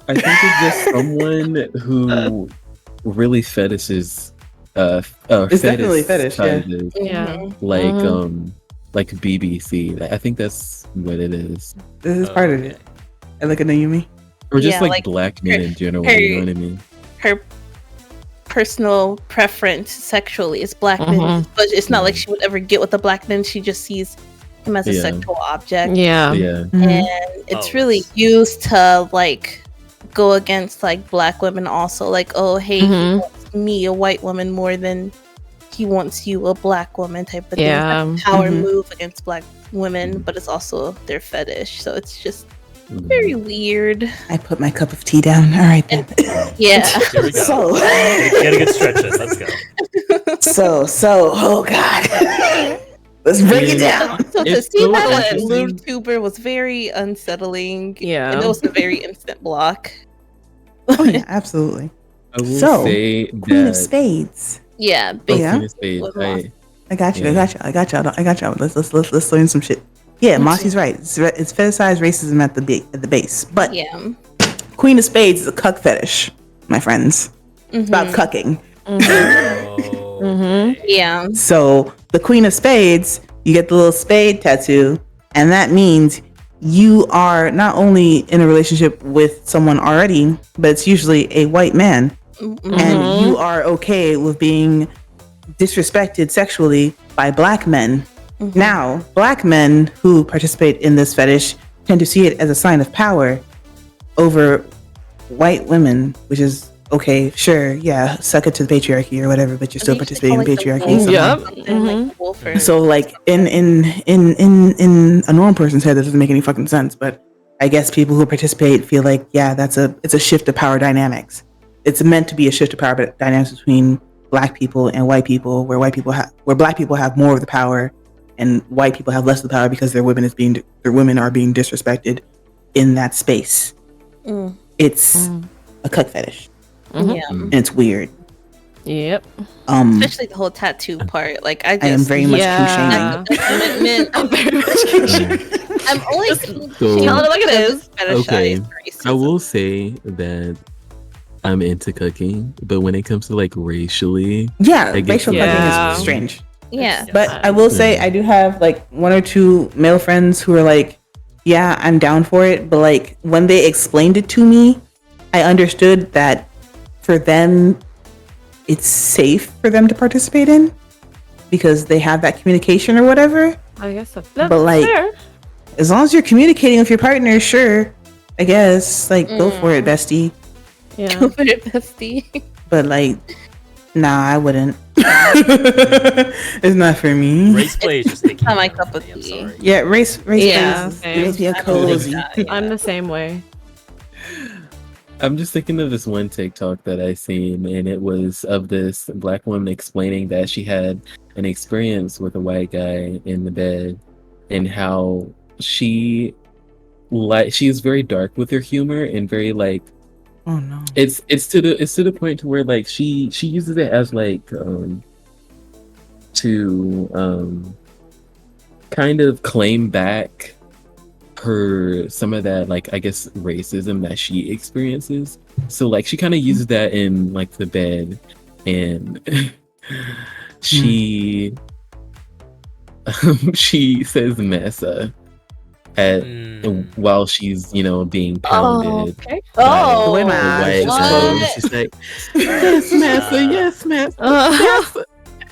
I think it's just someone who really fetishes It's definitely fetish, yeah. fetishes, Yeah. like Mhm. like BBC. I think that's what it is. This is part of it. I look at Naomi. Or just Yeah, like, like black men her- in general, her- you know what I mean? Her personal preference sexually is black men, Mhm. but it's not like she would ever get with a black man. She just sees him as a Yeah. sexual object, Yeah. Yeah. Mhm. and it's Oh, really yes. used to like go against like black women also, like, oh hey, he Mhm. wants me, a white woman, more than he wants you, a black woman, type of thing. Yeah. It's a power Mhm. move against black women, but it's also their fetish, so it's just Mhm. very weird. I put my cup of tea down. All right then. Yeah. Here we go. So- Get a good stretch in. Let's go. So, oh god. Let's break it down. So to It's see so that interesting. lewdtuber was very unsettling. Yeah. And it was a very instant block. Oh yeah, absolutely. I will So, say Queen of that Spades. Yeah, Oh, big Yeah. Queen of Spades, What lost? I got you. Yeah. I got y'all. Let's learn some shit. Yeah, Me Mossy's right. It's fetishized racism at the base. But yeah. Queen of Spades is a cuck fetish, my friends. It's about Mhm. cucking. Oh, Mhm. okay. Yeah. So the Queen of Spades, you get the little spade tattoo, and that means you are not only in a relationship with someone already, but it's usually a white man, Mhm. and you are okay with being disrespected sexually by black men. Mhm. Now, black men who participate in this fetish tend to see it as a sign of power over white women, which is okay, sure, yeah, suck it to the patriarchy or whatever, but you're still They usually participating in call, like, the patriarchy. wolf So, Yep. or something, like the wolf or- so like in a normal person's head, that doesn't make any fucking sense. But I guess people who participate feel like, yeah, it's a shift of power dynamics. It's meant to be a shift of power dynamics between black people and white people, where black people have more of the power and white people have less of the power because their women are being disrespected in that space. Mm. It's a cuck fetish, Mhm. Yeah. and it's weird. Yep. Especially the whole tattoo part. Like I just I am very much Yeah. kink shaming. I'm Very much I'm only Just kink so- shaming tell it like it because is. it's fetishized Okay. racism. I will say that I'm into cooking, but when it comes to like racially, Yeah, I get racial you. cucking Yeah. is strange. Yeah. But I will say I do have like one or two male friends who are like, yeah, I'm down for it. But like when they explained it to me, I understood that for them, it's safe for them to participate in because they have that communication or whatever. I guess that's But, like, fair. As long as you're communicating with your partner, sure, I guess, like, go for it, bestie. Yeah. Go for it, bestie. But like, Nah, I wouldn't. It's not for me. Race play is just icky. Not my cup of I'm tea. sorry. Yeah, race Yeah, plays same. makes me a I don't like cozy. that, yeah. I'm the same way. I'm just thinking of this one TikTok that I seen, and it was of this black woman explaining that she had an experience with a white guy in the bed, and how she's very dark with her humor and very like Oh no. it's to the point to where like she uses it as like to kind of claim back some of that, like I guess racism that she experiences. So like she kind of uses that in like the bed, and she she says mesa at while she's being pounded. Okay. Oh, The way my the eyes white just guy. closed. She's like, yes, massa, yes, massa, yes.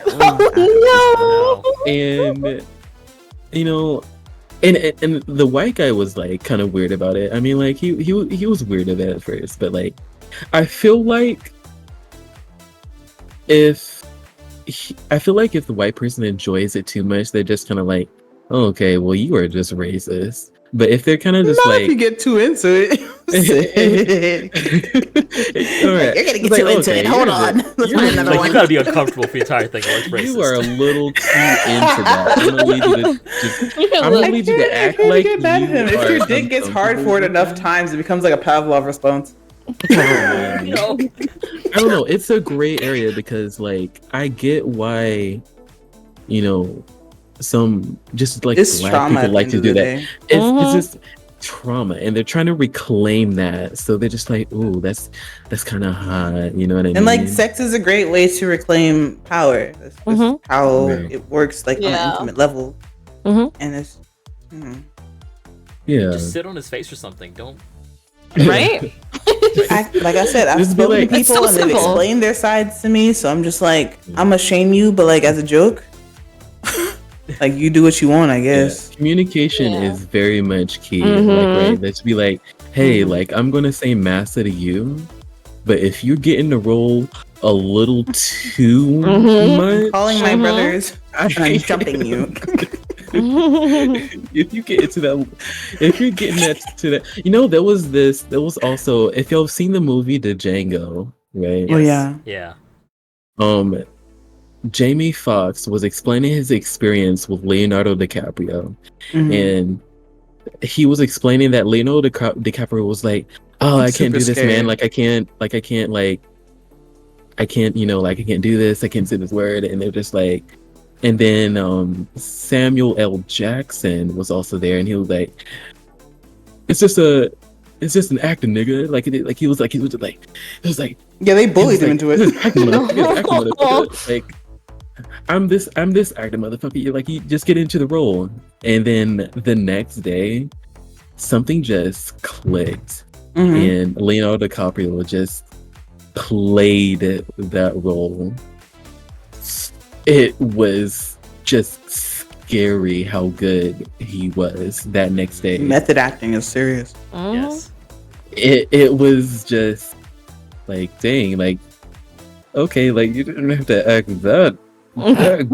Oh And and the white guy was like kind of weird about it. I mean, like he was weird of it at first, but like I feel like if the white person enjoys it too much, they're just kind of like, oh, okay, well, you are just racist. But if they're kind of just Not like, if you get too into it. all right, You're gonna get it's like, too into okay, it. Hold you're on. just- Let's you're find just another Like one. you gotta be uncomfortable for the entire thing. Or it's racist. You are a little too into that. I'm gonna leave you to just. I'm gonna leave you to act like you If are your dick gets hard for it enough times, it becomes like a Pavlov response. I don't know. It's a gray area because, like, I get why, some just like It's black trauma people at like the to end do of the that. day. It's just trauma, and they're trying to reclaim that. So they're just like, "Ooh, that's kind of hot." You know what I mean? And like, sex is a great way to reclaim power. That's just how Right. it works, like on an Yeah. intimate level. Mhm. And it's yeah. Just sit on his face or something. Don't. Right? like I said, I've Just be spoken like- to It's people so and they've simple. explained their sides to me. So I'm just like, I'm gonna shame you, but like as a joke. Like you do what you want, I guess. Yeah. Communication Yeah. is very much key. Mhm. Like, right? Let's be like, hey, like I'm gonna say massa to you, but if you're getting the role a little too Mhm. much, Calling my Mhm. brothers and I'm jumping you. if you get into that, if you're getting there was also, if y'all have seen the movie The Django, right? Oh yeah. Yeah. Jamie Foxx was explaining his experience with Leonardo DiCaprio, Mhm. and he was explaining that Leonardo DiCaprio was like, "Oh, I'm I can't do super this, man. scared. Like, I can't do this. I can't say this word." And they're just like, and then Samuel L. Jackson was also there, and he was like, "It's just an acting, nigga." He was like, Yeah, they bullied him into it. acting motherfucker. Like, I'm this acting motherfucker. You just get into the role. And then the next day, something just clicked, Mhm. and Leonardo DiCaprio just played that role. It was just scary how good he was that next day. Method acting is serious. Yes. It was just like, dang, like, okay, like you didn't have to act that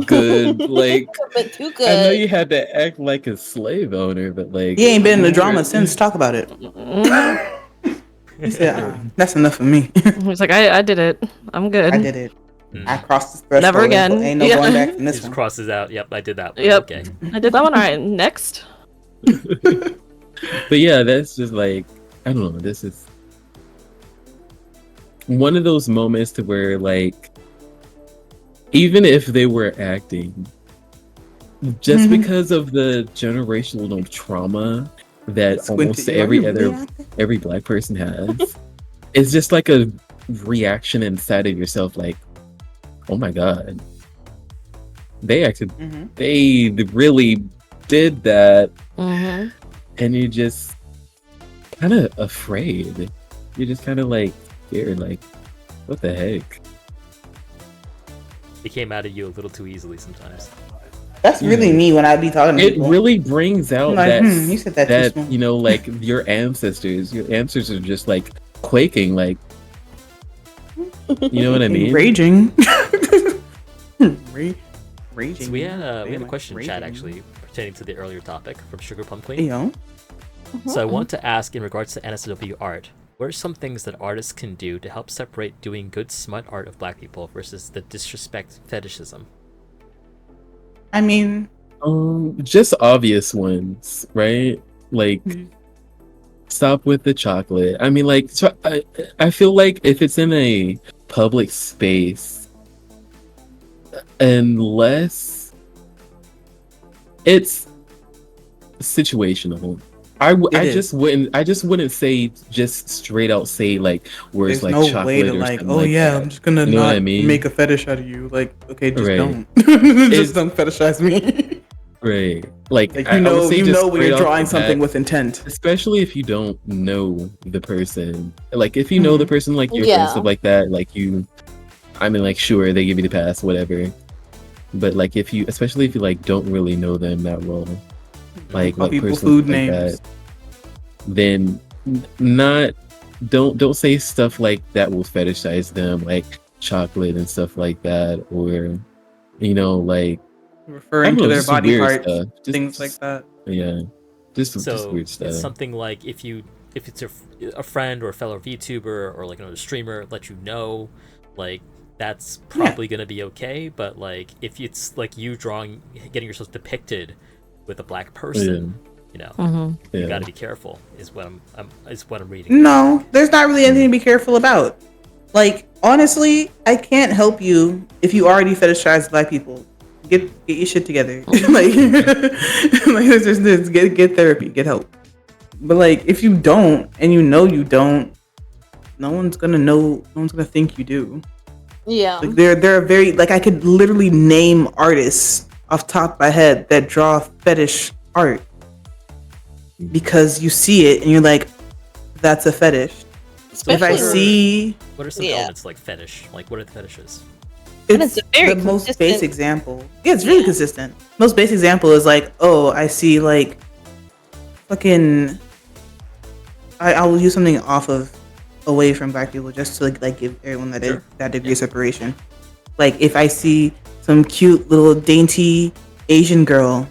good. Like, but too I know good. you had to act like a slave owner, but like, He ain't been in the drama since. Talk about it. He said, "That's enough for me. He's like, I did it. I'm good. I did it. Mm. I crossed the threshold. Never again. Ain't no Yeah. going back from He this just one." crosses out. Yep, I did that. One. Yep. Okay. I did that one. All right, next. but yeah, that's just like, I don't know. This is one of those moments to where, like, even if they were acting, just Mhm. because of the generational trauma that Squinty, almost you know, you really every acting? black person has, it's just like a reaction inside of yourself, like, oh my god, they acted, Mhm. they really did that, Mm-hmm. and you're just kind of afraid. You're just kind of like scared, like, what the heck? It came out of you a little too easily sometimes. That's really me when I be talking to It people. really brings out I'm like, that you said that too small. like your ancestors are just like quaking, like, You know what I mean? Raging. Raging. So we had a question in chat actually pertaining to the earlier topic from Sugar Plum Queen. Yo. So I want to ask, in regards to NSW art, what are some things that artists can do to help separate doing good smut art of black people versus the disrespect fetishism? I mean, just obvious ones, right? Like, stop with the chocolate. I mean, like, I feel like if it's in a public space, unless it's situational, I just wouldn't say just straight out say like words there's like no chocolate way to or like, something oh like yeah, that. I'm just gonna You know what not I mean? make a fetish out of you. Like, okay, just Right. don't. It's- Just don't fetishize me. Right. Like Like I would say just when straight you're off drawing the something bat, with intent. especially if you don't know the person. Like if you know the person, like your Yeah. friends, stuff like that, like I mean, like sure they give you the pass, whatever. But like especially if you like don't really know them that well, like Call what people person food like names. that, then don't say stuff like that will fetishize them, like chocolate and stuff like that, or like Referring I don't to know, their just body weird parts, stuff. things like that. Yeah, just So weird stuff. it's something like if it's a friend or a fellow VTuber or like another streamer let you know, like that's probably gonna be okay. But like if it's like you getting yourself depicted with a black person, you gotta be careful. Is what I'm reading. No, there's not really anything to be careful about. Like, honestly, I can't help you if you already fetishize black people. Get your shit together. like get therapy, get help. But like, if you don't, and you don't, no one's gonna know. No one's gonna think you do. Yeah. Like they're very like I could literally name artists off top of my head that draw fetish art because you see it and you're like, that's a fetish. If I see, what are some elements like fetish? Like what are the fetishes? it's a very the most consistent- basic example. Yeah, it's really consistent. Most basic example is like, oh, I see like fucking. I will use something away from black people just to like give everyone that degree of separation. Like if I see some cute little dainty Asian girl,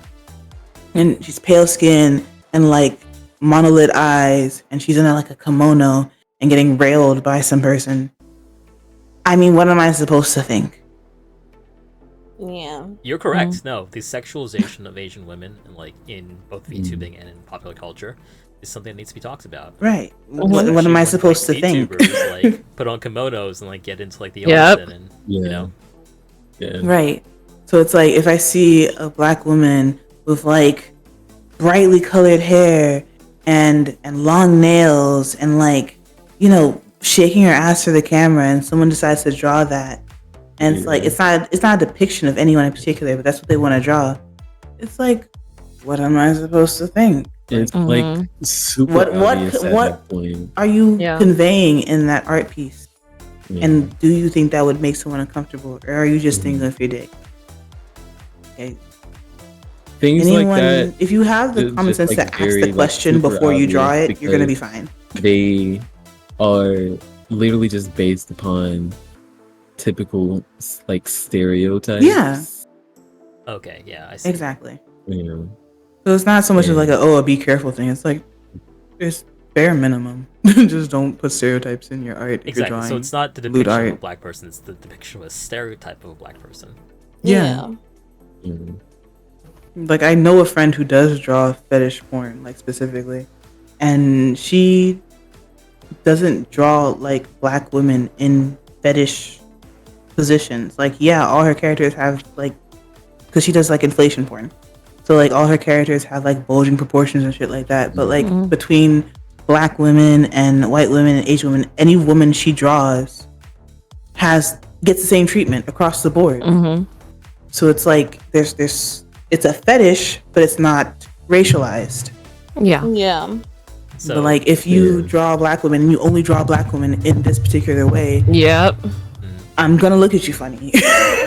and she's pale skin and like monolith eyes, and she's in like a kimono and getting railed by some person. I mean, what am I supposed to think? Yeah. You're correct. No, the sexualization of Asian women, and like in both VTubing and in popular culture, is something that needs to be talked about. Right. What am I When, supposed like, to think? VTubers, like put on kimonos and like get into like the Yep. ocean and Yeah. Right. So it's like if I see a black woman with like brightly colored hair and long nails and like, shaking her ass for the camera, and someone decides to draw that, and it's like it's not a depiction of anyone in particular, but that's what they want to draw. It's like, what am I supposed to think? It's like super What obvious at that point. are you Yeah. conveying in that art piece? Yeah. And do you think that would make someone uncomfortable, or are you just thinking of your dick? Okay. Things like that, if you have the just, common sense like, to ask very, the like, question super before you draw obvious it, you're gonna be because fine. they are literally just based upon typical like stereotypes. Yeah. Okay, yeah, I see. Exactly. Yeah. So it's not so much of like Yeah. a be careful thing. It's like it's bare minimum. Just don't put stereotypes in your art if you're Exactly. drawing. So it's not the lewd depiction of a art. black person; it's the depiction of a stereotype of a black person. Yeah. Yeah. Like I know a friend who does draw fetish porn, like specifically, and she doesn't draw like black women in fetish positions. Like, yeah, all her characters have like, because she does like inflation porn, so like all her characters have like bulging proportions and shit like that. But like between black women and white women and Asian women, any woman she draws gets the same treatment across the board. So it's like it's a fetish, but it's not racialized. Yeah. Yeah. So But like if you draw black women and you only draw black women in this particular way, Yep. I'm gonna look at you funny.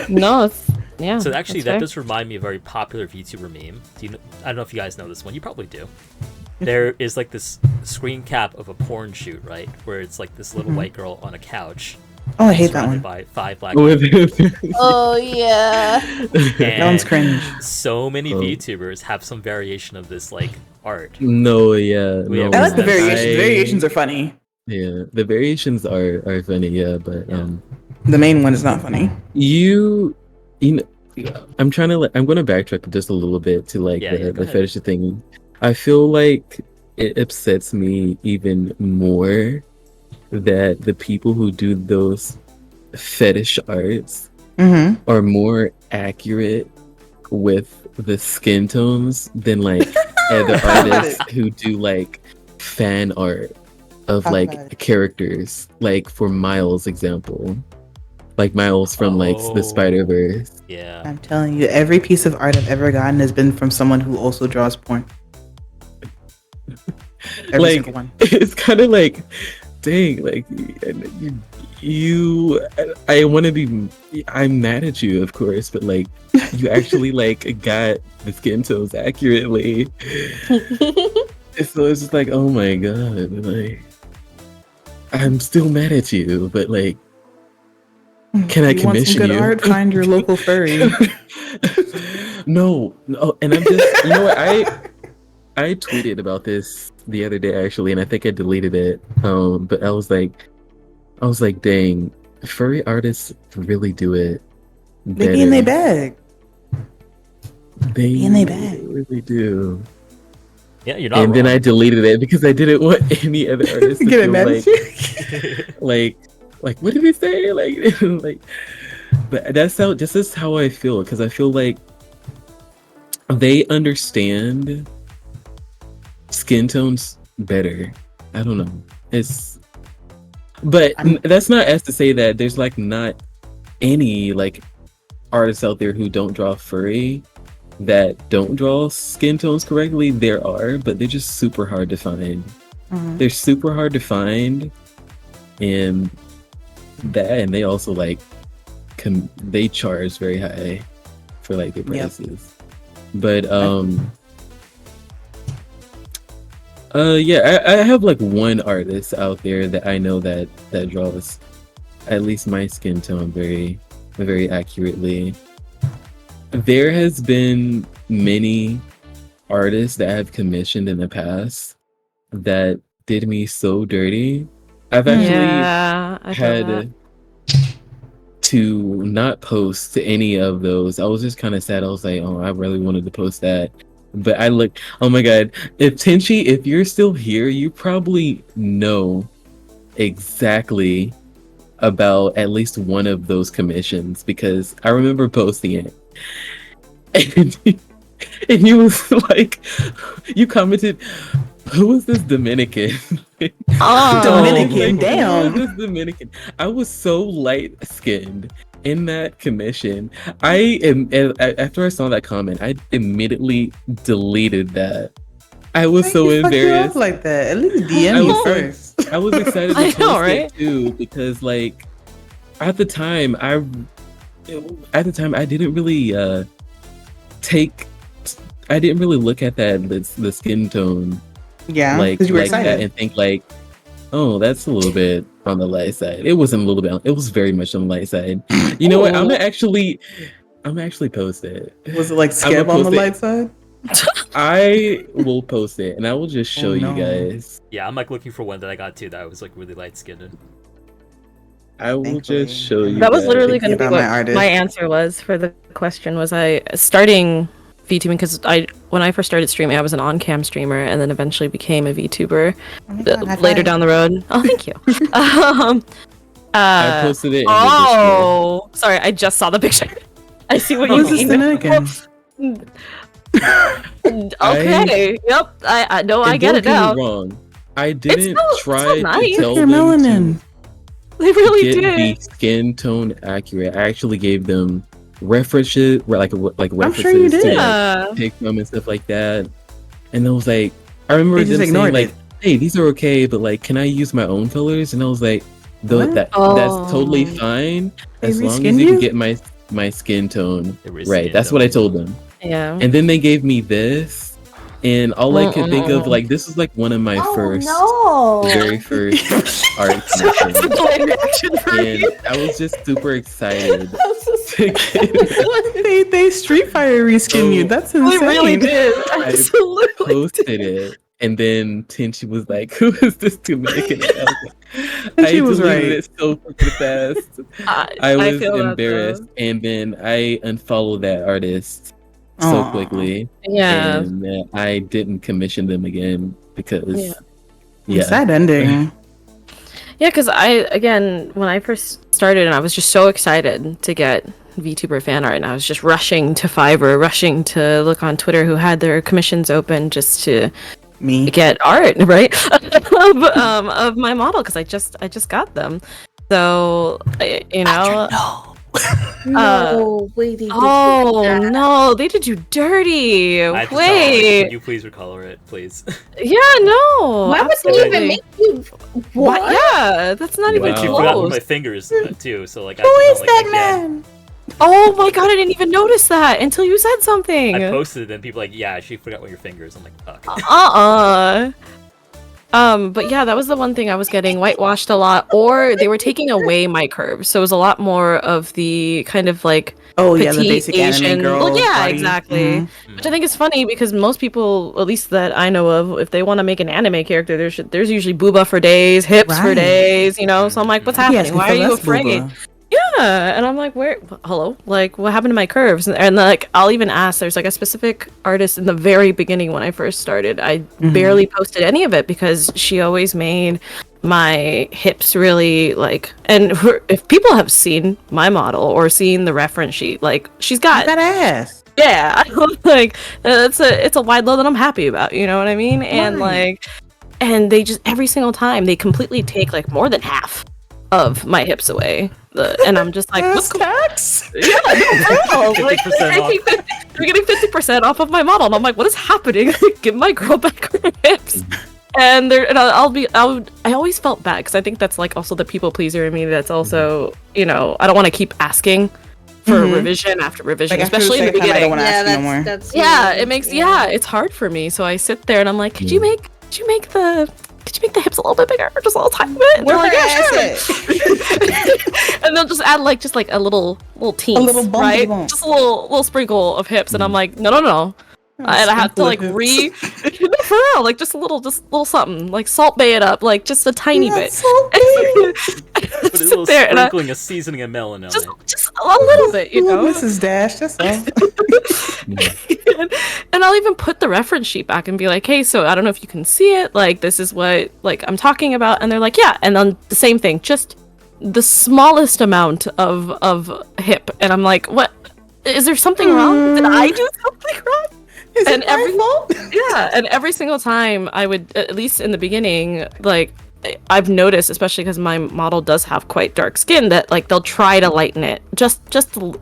No, it's yeah. So actually, that's that fair. does remind me of a very popular VTuber meme. I don't know if you guys know this one. You probably do. There is like this screen cap of a porn shoot, right? Where it's like this little white girl on a couch, Oh, I hate that surrounded one. by 5 black With people. Oh yeah. That one's And cringe. so many Oh. VTubers have some variation of this like art. No, yeah, We no. have I like the That's- variations. The variations are funny. Yeah, the variations are funny. Yeah, but Yeah. The main one is not funny. you know, I'm trying to. I'm going to backtrack just a little bit to like Yeah, go the ahead. fetish thing. I feel like it upsets me even more that the people who do those fetish arts Mm-hmm. are more accurate with the skin tones than like other artists who do like fan art of Talk like about it. characters, like for Miles example, like Miles from like Oh. the Spider-Verse. Yeah. I'm telling you, every piece of art I've ever gotten has been from someone who also draws porn. Every Like, single one. it's kind of like, dang, like I want to be, I'm mad at you, of course, but like you actually like got the skin tones accurately. So it's just like, oh my god, like I'm still mad at you, but like, can I You want some commission good you? art? Find your local furry. No, and I'm just, you know what, I tweeted about this the other day actually, and I think I deleted it. But I was like, dang, furry artists really do it. They be in their bag. They be in their bag. really do. Yeah, you're not And wrong. then I deleted it because I didn't want any other artists to Get it feel mad like, at you? like what did he say? Like, but this is how I feel, because I feel like they understand skin tones better. I don't know. But that's not as to say that there's like not any like artists out there who don't draw furry that don't draw skin tones correctly. There are, but they're just super hard to find. Mhm. They're super hard to find, and they also like they charge very high for like their Yep. prices. But yeah, I have like one artist out there that I know that draws at least my skin tone very, very accurately. There has been many artists that I've commissioned in the past that did me so dirty. I've actually Yeah, I feel that. had to not post to any of those. I was just kind of sad. I was like, oh, I really wanted to post that. But I look, oh my god, if Tenchi, if you're still here, you probably know exactly about at least one of those commissions, because I remember posting it. And you was like, you commented, who is this Dominican? Oh, Dominican, Like, damn. who is this Dominican? I was so light skinned in that commission. After I saw that comment, I immediately deleted that. I was Why so you fuck you up embarrassed. like that. At least I DM me was so- first. I was excited to I post know, it right? too, because like at the time I didn't really I didn't really look at the skin tone Yeah, like because you were like that excited. and think like, oh, that's a little bit on the light side. It wasn't a little bit. It was very much on the light side. You know what? I'm gonna actually post it. Was it like I'm gonna Skeb on the post it. light side? I will post it and I will just show Oh, you no. guys. Yeah, I'm like looking for one that I got too that was like really light skinned. I will Thankfully. just show you. That was guys. literally Thinking going to be about what my artist. my answer was for the question. Was I starting VTubing because when I first started streaming, I was an on-cam streamer and then eventually became a VTuber Oh my God, high later five. down the road. Oh, thank you. I posted it. In the Oh, sorry, I just saw the picture. I see what you Who's this mean. Dominican? Okay, yep. I know. I And get don't it now. me wrong. I didn't it's try so to nice. tell Your them melanin. They to really get did. the skin tone accurate. I actually gave them references, like references sure you did. to like, Yeah. pick from and stuff like that. And I was like, I remember They just them saying ignored like, it. "Hey, these are okay, but like, can I use my own colors?" And I was like, What? That's totally Oh. fine They as long as reskinned you can you? get my skin tone It right." reskinned That's what I them. told them. Yeah. And then they gave me this. And all I could think of, like, this was like one of my very first art commissions. And I was just super excited to get They Street Fighter reskin you. That's insane. They really did. I Absolutely. posted it. And then Tenchi was like, "Who is this to make it?" And I she was deleted right. it so freaking fast. I was feel that, embarrassed, though. and then I unfollowed that artist so Aw. quickly. Yeah. And I didn't commission them again because, Sad ending. Yeah, because when I first started, and I was just so excited to get VTuber fan art, and I was just rushing to Fiverr, rushing to look on Twitter who had their commissions open just to get art, right, of my model, because I just got them. So No, wait. No, they did you dirty. I have to tell, Wait. can you please recolor it, please? Yeah, no. Why would they even make you? What? Yeah, that's not even Like, she forgot close. my fingers too, so like. Who is that man? Oh my god, I didn't even notice that until you said something. I posted it, and people like, yeah, she forgot one of your fingers. I'm like, fuck. But yeah, that was the one thing I was getting whitewashed a lot, or they were taking away my curves, so it was a lot more of the kind of like the petite basic Asian. anime girl. Well, yeah, body. exactly. Mhm. Which I think is funny because most people, at least that I know of, if they want to make an anime character, there's usually booba for days, hips for Right. days, So I'm like, what's happening? Why are you afraid? Booba. Yeah, and I'm like, hello? Like, what happened to my curves? And like, I'll even ask, there's like a specific artist in the very beginning when I first started. I barely posted any of it because she always made my hips really like, and if people have seen my model or seen the reference sheet, like, she's got that ass. Yeah, like, it's a wide load that I'm happy about, you know what I mean? And like, and they just, every single time, they completely take like more than half of my hips away. And I'm just like, what's tax? Yeah, no, bro. Like, 50% off. they're getting 50% off of my model, and I'm like, what is happening? Give my girl back her hips. And I always felt bad because I think that's like also the people pleaser in me. That's also, I don't want to keep asking for revision after revision, Like, especially in the beginning. I don't want to ask you no more. That's It's hard for me. So I sit there and I'm like, could you make the hips a little bit bigger, just a little tiny bit? And they're like, yeah, sure. And they'll just add like a little teens, A little bumpy right? bump. Just a little sprinkle of hips, and I'm like, no. And I have to like no, for real, like just a little something, like Salt Bay it up, like just a tiny bit. Put a little sprinkling of seasoning of melon on it. Just a little bit, Mrs. Dash, that's all. And I'll even put the reference sheet back and be like, hey, so I don't know if you can see it, like this is what like I'm talking about, and they're like, yeah, and then the same thing, just the smallest amount of hip, and I'm like, what? Is there something wrong? Did I do something wrong? And every single time I would, at least in the beginning, like I've noticed, especially because my model does have quite dark skin, that like they'll try to lighten it just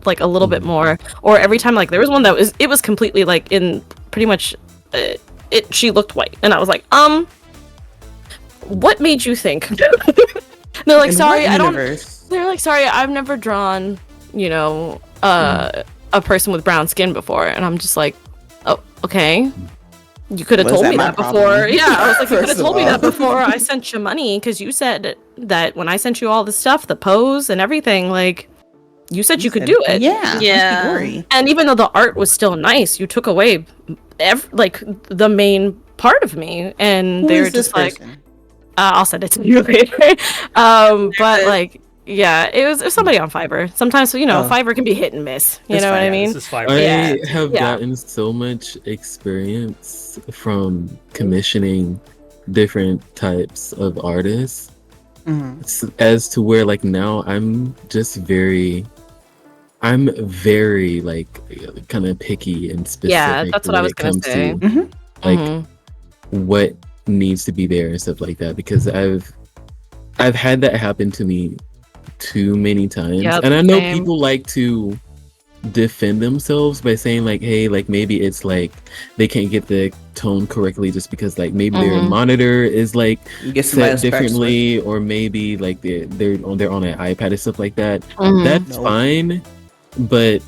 like a little bit more. Or every time, like there was one that was completely like in pretty much she looked white, and I was like, what made you think? They're like, sorry, I don't. They're like, sorry, I've never drawn, a person with brown skin before, and I'm just like, oh, okay. You could have told me that before. Yeah, I was like, you could have told me that before I sent you money, because you said that when I sent you all the stuff, the pose and everything, like, you said you could do it. Yeah. And even though the art was still nice, you took away like the main part of me, and they're just like, I'll send it to you later. But like, yeah, it was somebody on Fiverr. Sometimes, Fiverr can be hit and miss. You know what I mean? This is Fiverr. I have gotten so much experience from commissioning different types of artists, as to where like now I'm very like kind of picky and specific. Yeah, that's what I was gonna say. Like what needs to be there and stuff like that, because I've had that happen to me too many times. And I know people like to defend themselves by saying like, hey, like maybe it's like they can't get the tone correctly just because like maybe their monitor is like set differently, or maybe like they're on an iPad and stuff like that. That's fine, but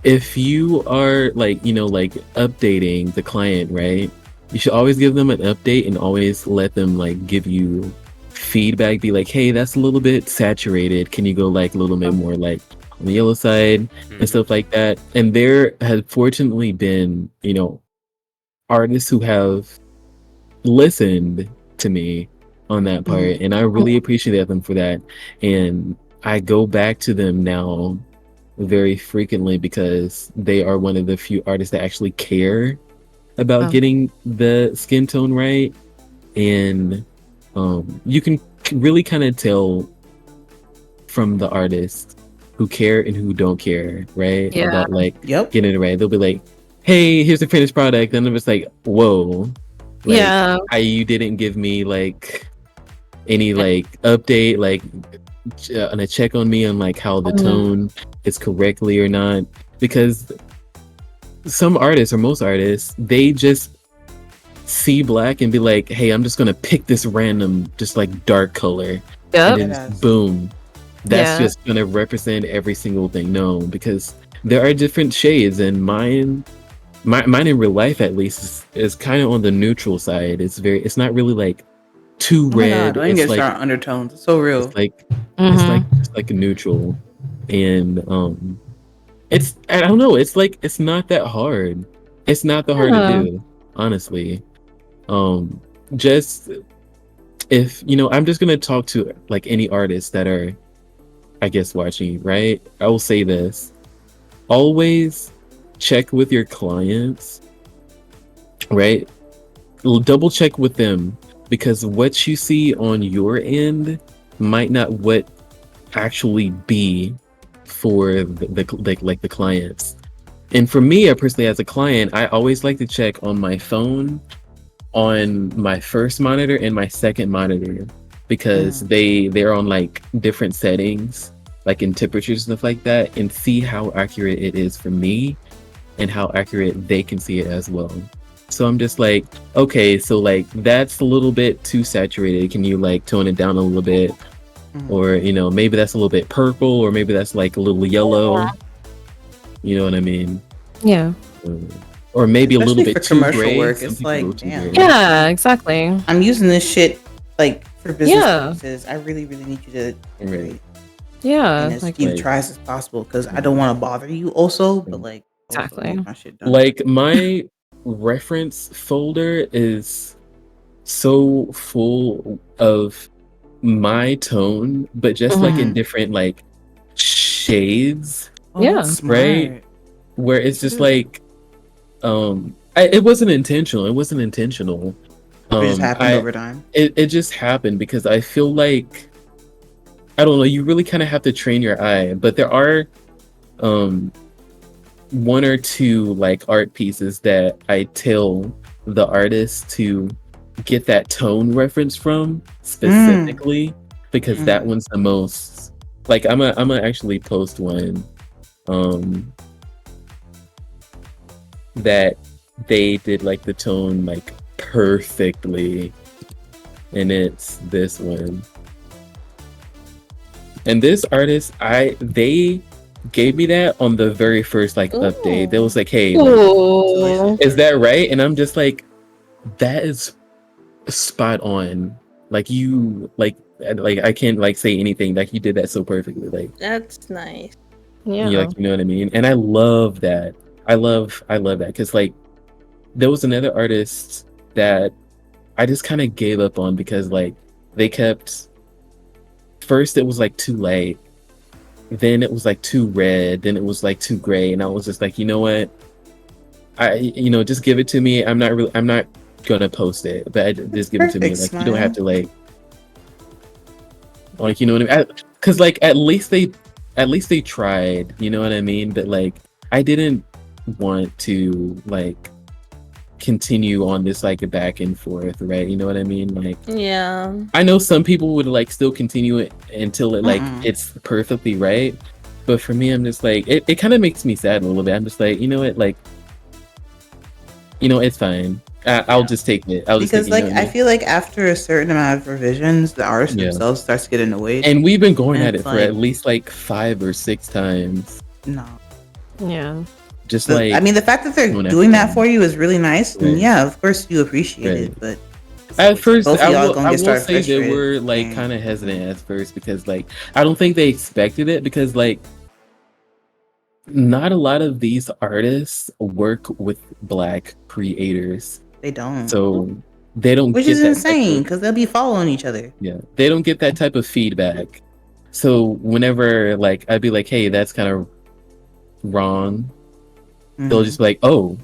if you are like, like updating the client, right? You should always give them an update and always let them like give you feedback. Be like, hey, that's a little bit saturated. Can you go like a little bit more like on the yellow side and stuff like that? And there has fortunately been, artists who have listened to me on that part, and I really appreciate them for that. And I go back to them now very frequently because they are one of the few artists that actually care about getting the skin tone right. And you can really kind of tell from the artists who care and who don't care, right? Yeah. About like getting it right. They'll be like, hey, here's the finished product, and I'm just like, whoa, like, Yeah. you didn't give me like any like update, like and a check on me on like how the tone is correctly or not. Because some artists, or most artists, they just see black and be like, hey, I'm just gonna pick this random just like dark color, and then boom, that's just gonna represent every single thing. No, because there are different shades, and mine in real life at least is kind of on the neutral side. It's not really like too red. Don't get started on undertones. It's so real. It's like it's like neutral, and I don't know. It's like it's not that hard. It's not that hard to do, honestly. Just if I'm just gonna talk to like any artists that are, I guess, watching, right? I will say this: always check with your clients, right? Double check with them, because what you see on your end might not what actually be for the clients. And for me, I personally, as a client, I always like to check on my phone, on my first monitor and my second monitor, because they're on like different settings, like in temperatures and stuff like that, and see how accurate it is for me and how accurate they can see it as well. So I'm just like, okay, so like that's a little bit too saturated. Can you like tone it down a little bit? Or maybe that's a little bit purple, or maybe that's like a little yellow. You know what I mean? Yeah. Or maybe especially a little bit for too commercial gray. work. Some It's people like, go too damn. gray. Yeah, exactly. I'm using this shit like for business purposes. I really, really need you to Right. Yeah, and as like, few tries as possible, because I don't want to bother you. Also, but like exactly. my shit done. Like my reference folder is so full of my tone, but just like in different like shades, That's right? smart. Where it's just like, it wasn't intentional. It wasn't intentional. It just happened over time. It just happened because I feel like, I don't know, you really kind of have to train your eye. But there are one or two like art pieces that I tell the artist to get that tone reference from specifically, because that one's the most like, I'm gonna actually post one that they did like the tone like perfectly, and it's this one. And this artist, they gave me that on the very first like update. They was like, hey, like, is that right? And I'm just like, that is spot on. Like, you like I can't like say anything. Like, you did that so perfectly. Like, That's nice. Yeah. like, you know what I mean? And I love that. I love that, because like there was another artist that I just kind of gave up on, because like they kept, first it was like too light, then it was like too red, then it was like too gray, and I was just like, you know what, just give it to me. I'm not gonna post it, but just give it to me. Like, you don't have to like you know what I mean? Because like at least they tried, you know what I mean? But like I didn't want to like continue on this like a back and forth, right? You know what I mean? Like, yeah, I know some people would like still continue it until it like it's perfectly right, but for me, I'm just like, it kind of makes me sad a little bit. I'm just like, you know what, like, it's fine. I'll just take it. Because like I feel like after a certain amount of revisions, the artist themselves starts to get annoyed. And we've been going at it it's for at least like 5 or 6 times. No. Yeah. Just like I mean, the fact that they're going doing after that for you is really nice. Right. And yeah, of course you appreciate Right. it, but at first, both of I y'all will, gonna I get will started say they frustrated. were like kind of hesitant at first because like I don't think they expected it because like not a lot of these artists work with Black creators, They don't. so they don't Which get is that insane because they'll be following each other. Yeah, they don't get that type of feedback. So whenever like I'd be like, "Hey, that's kind of wrong," they'll just be like, "Oh,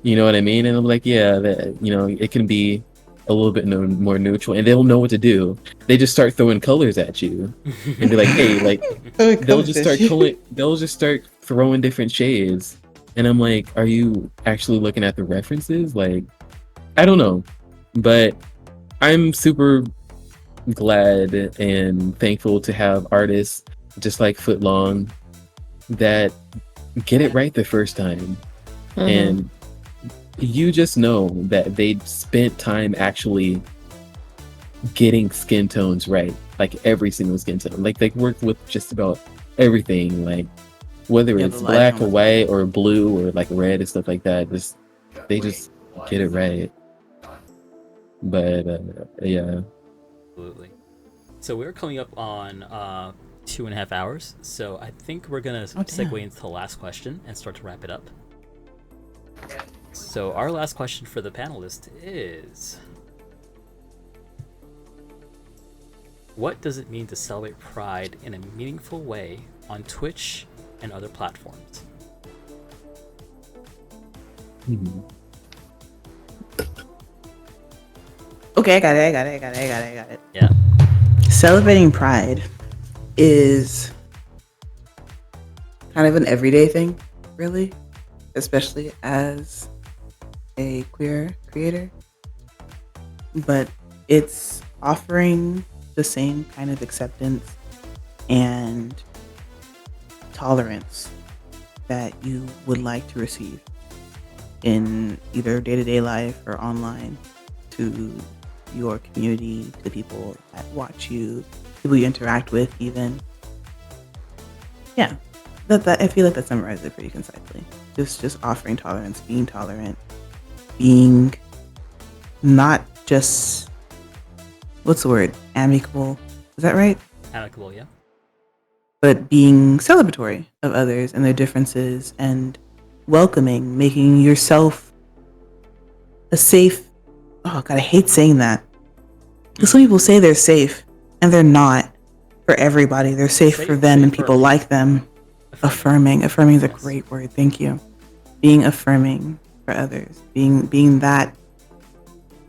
you know what I mean?" And I'm like, "Yeah, that it can be a little bit more neutral," and they'll know what to do. They just start throwing colors at you and be like, "Hey, like." They'll just start throwing different shades, and I'm like, "Are you actually looking at the references?" Like, I don't know, but I'm super glad and thankful to have artists just like Footlong that get it right the first time. And you just know that they spent time actually getting skin tones right, like every single skin tone. Like they worked with just about everything, like whether it's black or white or blue or like red and stuff like that. They just get it right. But yeah. Absolutely. So we're coming up on 2.5 hours. So I think we're gonna segue into the last question and start to wrap it up. So our last question for the panelist is: what does it mean to celebrate Pride in a meaningful way on Twitch and other platforms? Okay, I got it. Yeah. Celebrating Pride is kind of an everyday thing, really, especially as a queer creator. But it's offering the same kind of acceptance and tolerance that you would like to receive in either day-to-day life or online to your community, to people that watch you, people you interact with even. Yeah, that I feel like that summarizes it pretty concisely. Just offering tolerance, being tolerant, being not just, what's the word, amicable, is that right? Amicable, yeah. But being celebratory of others and their differences and welcoming, making yourself a safe, oh God, I hate saying that. Because some people say they're safe and they're not for everybody. They're safe for them and people like them. Affirming is a great word. Thank you. Being affirming for others, being that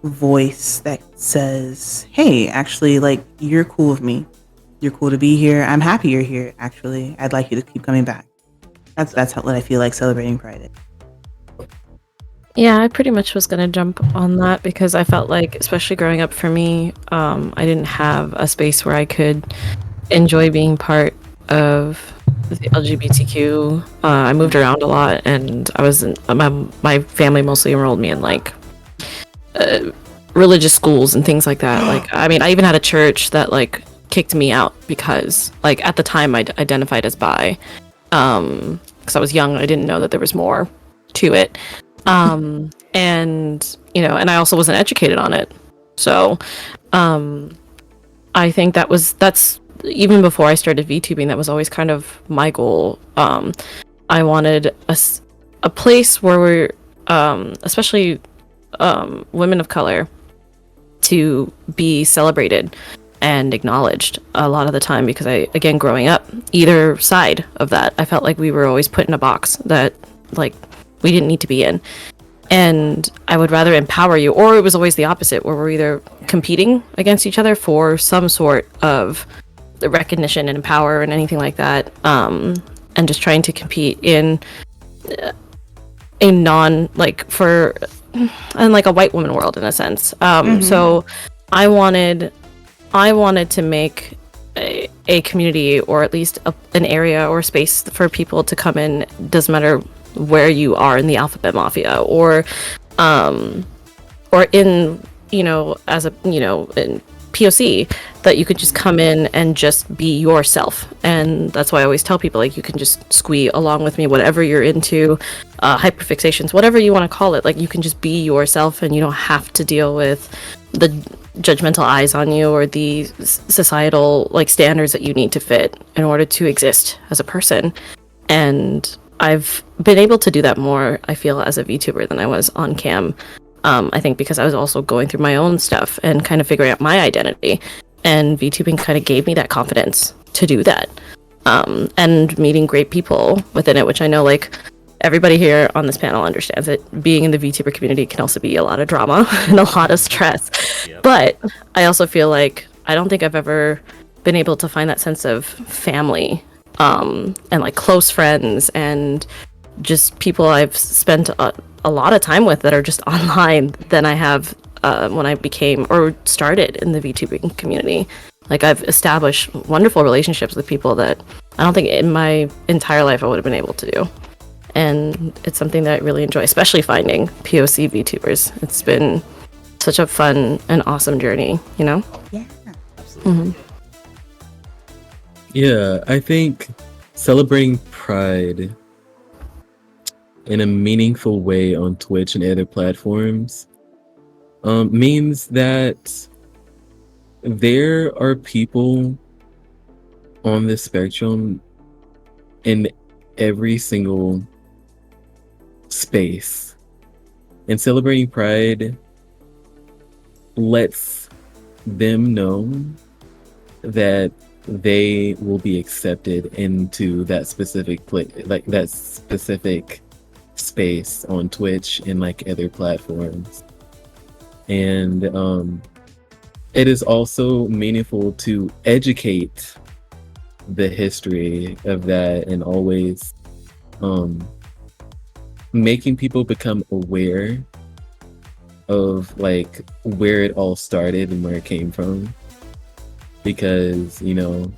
voice that says, hey, actually, like, you're cool with me. You're cool to be here. I'm happy you're here. Actually, I'd like you to keep coming back. That's what I feel like celebrating Pride is. Yeah, I pretty much was going to jump on that because I felt like, especially growing up for me, I didn't have a space where I could enjoy being part of the LGBTQ. I moved around a lot, and I was my family mostly enrolled me in like religious schools and things like that. Like, I mean, I even had a church that like kicked me out because, like, at the time I identified as bi, because I was young. I didn't know that there was more to it. And and I also wasn't educated on it, so I think that's even before I started vtubing, that was always kind of my goal. I wanted a place where we're especially women of color to be celebrated and acknowledged a lot of the time, because again, growing up either side of that, I felt like we were always put in a box that like we didn't need to be in. And I would rather empower you, or it was always the opposite, where we're either competing against each other for some sort of recognition and power and anything like that, and just trying to compete in a non, like, for, and like a white woman world in a sense. So I wanted to make a community, or at least an area or space for people to come in. Doesn't matter where you are in the alphabet mafia, or in, as a, POC, that you could just come in and just be yourself. And that's why I always tell people, like, you can just squee along with me, whatever you're into, hyperfixations, whatever you want to call it. Like, you can just be yourself, and you don't have to deal with the judgmental eyes on you or the societal like standards that you need to fit in order to exist as a person. And I've been able to do that more, I feel, as a VTuber than I was on cam. I think because I was also going through my own stuff and kind of figuring out my identity. And VTubing kind of gave me that confidence to do that. And meeting great people within it, which I know, like, everybody here on this panel understands it. Being in the VTuber community can also be a lot of drama and a lot of stress. Yep. But I also feel like I don't think I've ever been able to find that sense of family, and like close friends and just people I've spent a lot of time with that are just online than I have when I became or started in the VTubing community. Like, I've established wonderful relationships with people that I don't think in my entire life I would have been able to do. And it's something that I really enjoy, especially finding POC VTubers. It's been such a fun and awesome journey, you know? Yeah. Absolutely. Yeah, I think celebrating Pride in a meaningful way on Twitch and other platforms means that there are people on the spectrum in every single space. And celebrating Pride lets them know that they will be accepted into that specific like that specific space on Twitch and like other platforms. And it is also meaningful to educate the history of that and always making people become aware of like where it all started and where it came from. Because, you know,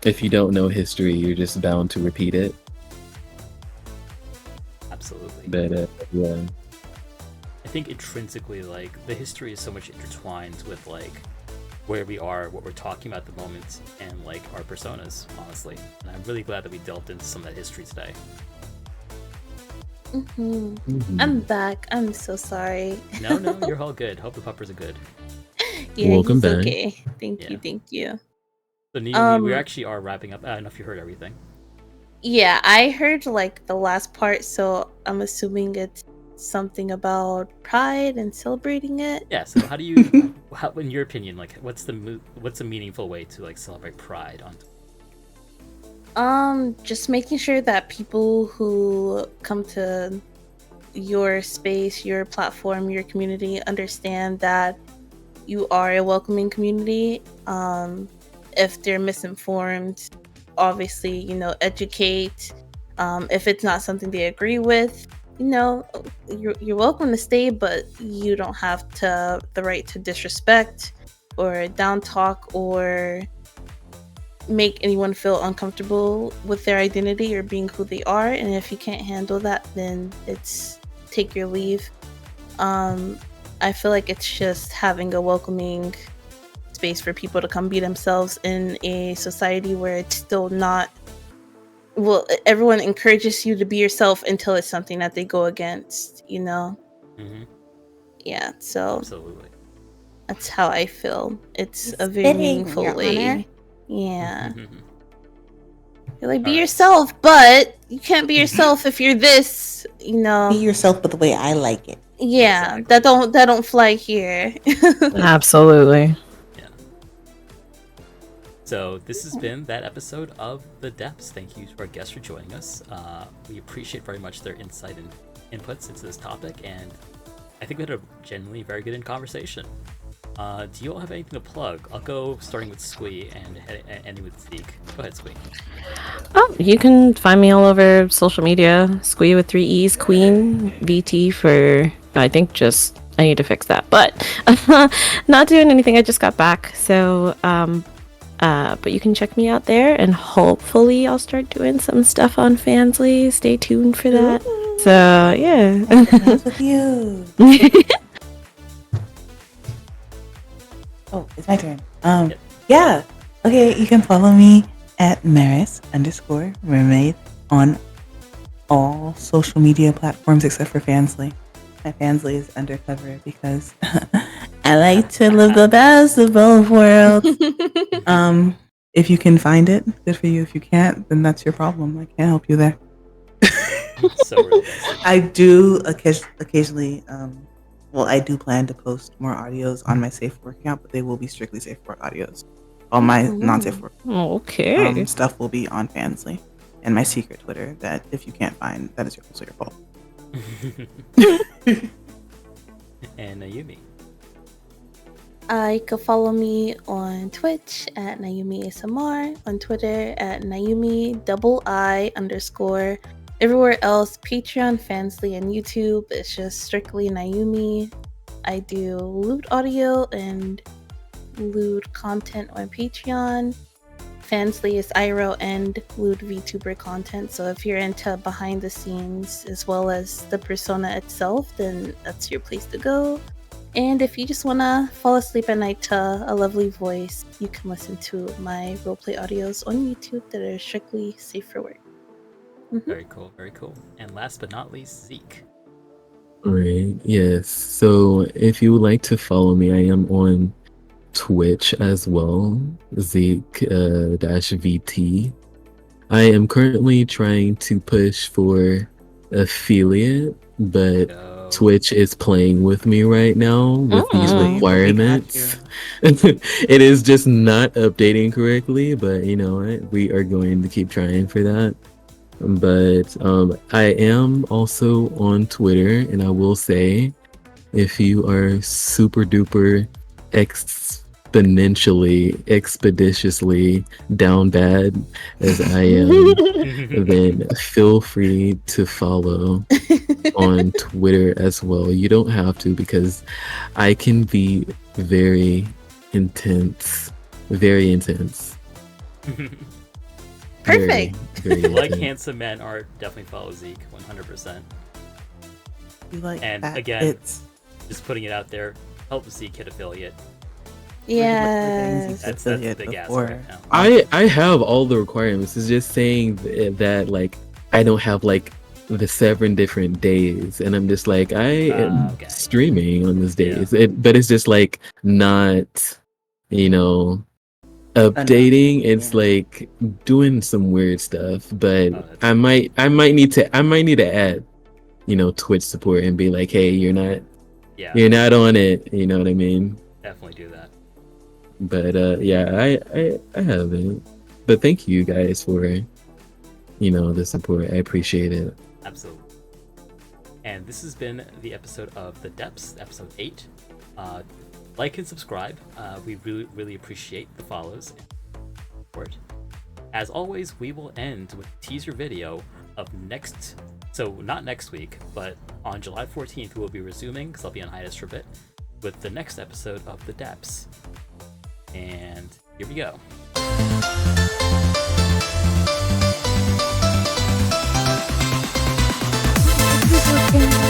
if you don't know history, you're just bound to repeat it. Absolutely. But yeah. I think intrinsically, like, the history is so much intertwined with like where we are, what we're talking about at the moment, and like our personas, honestly. And I'm really glad that we delved into some of that history today. I'm back. I'm so sorry. No, you're all good. Hope the puppers are good. Yeah, Welcome he's back. okay. Thank Yeah. you. So Naomi, we actually are wrapping up. I don't know if you heard everything. Yeah, I heard like the last part, so I'm assuming it's something about pride and celebrating it. Yeah. So how do you, in your opinion, like, what's a meaningful way to like celebrate Pride on? Just making sure that people who come to your space, your platform, your community understand that you are a welcoming community. If they're misinformed, obviously, you know, educate. If it's not something they agree with, you know, you're welcome to stay, but you don't have the right to disrespect or down talk or make anyone feel uncomfortable with their identity or being who they are. And if you can't handle that, then it's take your leave. I feel like it's just having a welcoming space for people to come be themselves in a society where it's still not, well, everyone encourages you to be yourself until it's something that they go against, you know? Mm-hmm. Yeah, so Absolutely. that's how I feel. It's a very Spitting, meaningful Your way. Honor. Yeah. Mm-hmm. You're like, be Alright. yourself, but you can't be yourself if you're this, you know? Be yourself, but the way I like it. Yeah, Exactly. that don't fly here. Absolutely. So this has been that episode of The Depths. Thank you to our guests for joining us. We appreciate very much their insight and inputs into this topic, and I think we had a genuinely very good conversation. Do you all have anything to plug? I'll go starting with Squee and ending with Zeke. Go ahead, Squee. Oh, you can find me all over social media. Squee with 3 E's, Queen, VT for, I think just, I need to fix that. But not doing anything, I just got back. So, but you can check me out there, and hopefully I'll start doing some stuff on Fansly. Stay tuned for that. So, yeah. Nice with you. Oh, is It's my turn. Yep. Yeah. Okay, you can follow me at Maris_mermaid on all social media platforms except for Fansly. My Fansly is undercover because I like to live the best of both worlds. If you can find it, good for you. If you can't, then that's your problem. I can't help you there. So real basic. I do occasionally. Well, I do plan to post more audios on my safe work account, but they will be strictly safe work audios. All my non-safe work Okay. stuff will be on Fansly and my secret Twitter. That if you can't find, that is also your fault. And Naomi. You can follow me on Twitch at Naomi ASMR, on Twitter at Naomi_I_. Everywhere else, Patreon, Fansly, and YouTube, it's just strictly Naomi. I do lewd audio and lewd content on Patreon. Fansly is IRO and lewd VTuber content, so if you're into behind the scenes as well as the persona itself, then that's your place to go. And if you just want to fall asleep at night to a lovely voice, you can listen to my roleplay audios on YouTube that are strictly safe for work. Very cool, very cool. And last but not least, Zeke. Right. Yes. So if you would like to follow me, I am on Twitch as well, Zeke-VT. I am currently trying to push for affiliate, but Twitch is playing with me right now with these requirements. It is just not updating correctly, but you know what? We are going to keep trying for that. But I am also on Twitter, and I will say, if you are super duper expeditiously down bad as I am, then feel free to follow on Twitter as well. You don't have to, because I can be very intense. Perfect. Very Like intense. handsome men art, definitely follow Zeke 100%. You like And fat again, bits. just putting it out there, help Zeke hit affiliate. Yes. That's a big ask before. right now. I have all the requirements. It's just saying that like I don't have like the 7 different days, and I'm just like I am Okay. streaming on these Yeah. days. But it's just like not, you know, updating. It's like doing some weird stuff. But I might need to add, you know, Twitch support and be like, hey, you're not on it. You know what I mean? Definitely do that. But yeah, I haven't. But thank you guys for, you know, the support. I appreciate it. Absolutely. And this has been the episode of The Depths, episode 8. Like and subscribe. We really appreciate the follows and support. As always, we will end with a teaser video of not next week, but on July 14th, we'll be resuming, because I'll be on hiatus for a bit, with the next episode of The Depths. And here we go. Okay.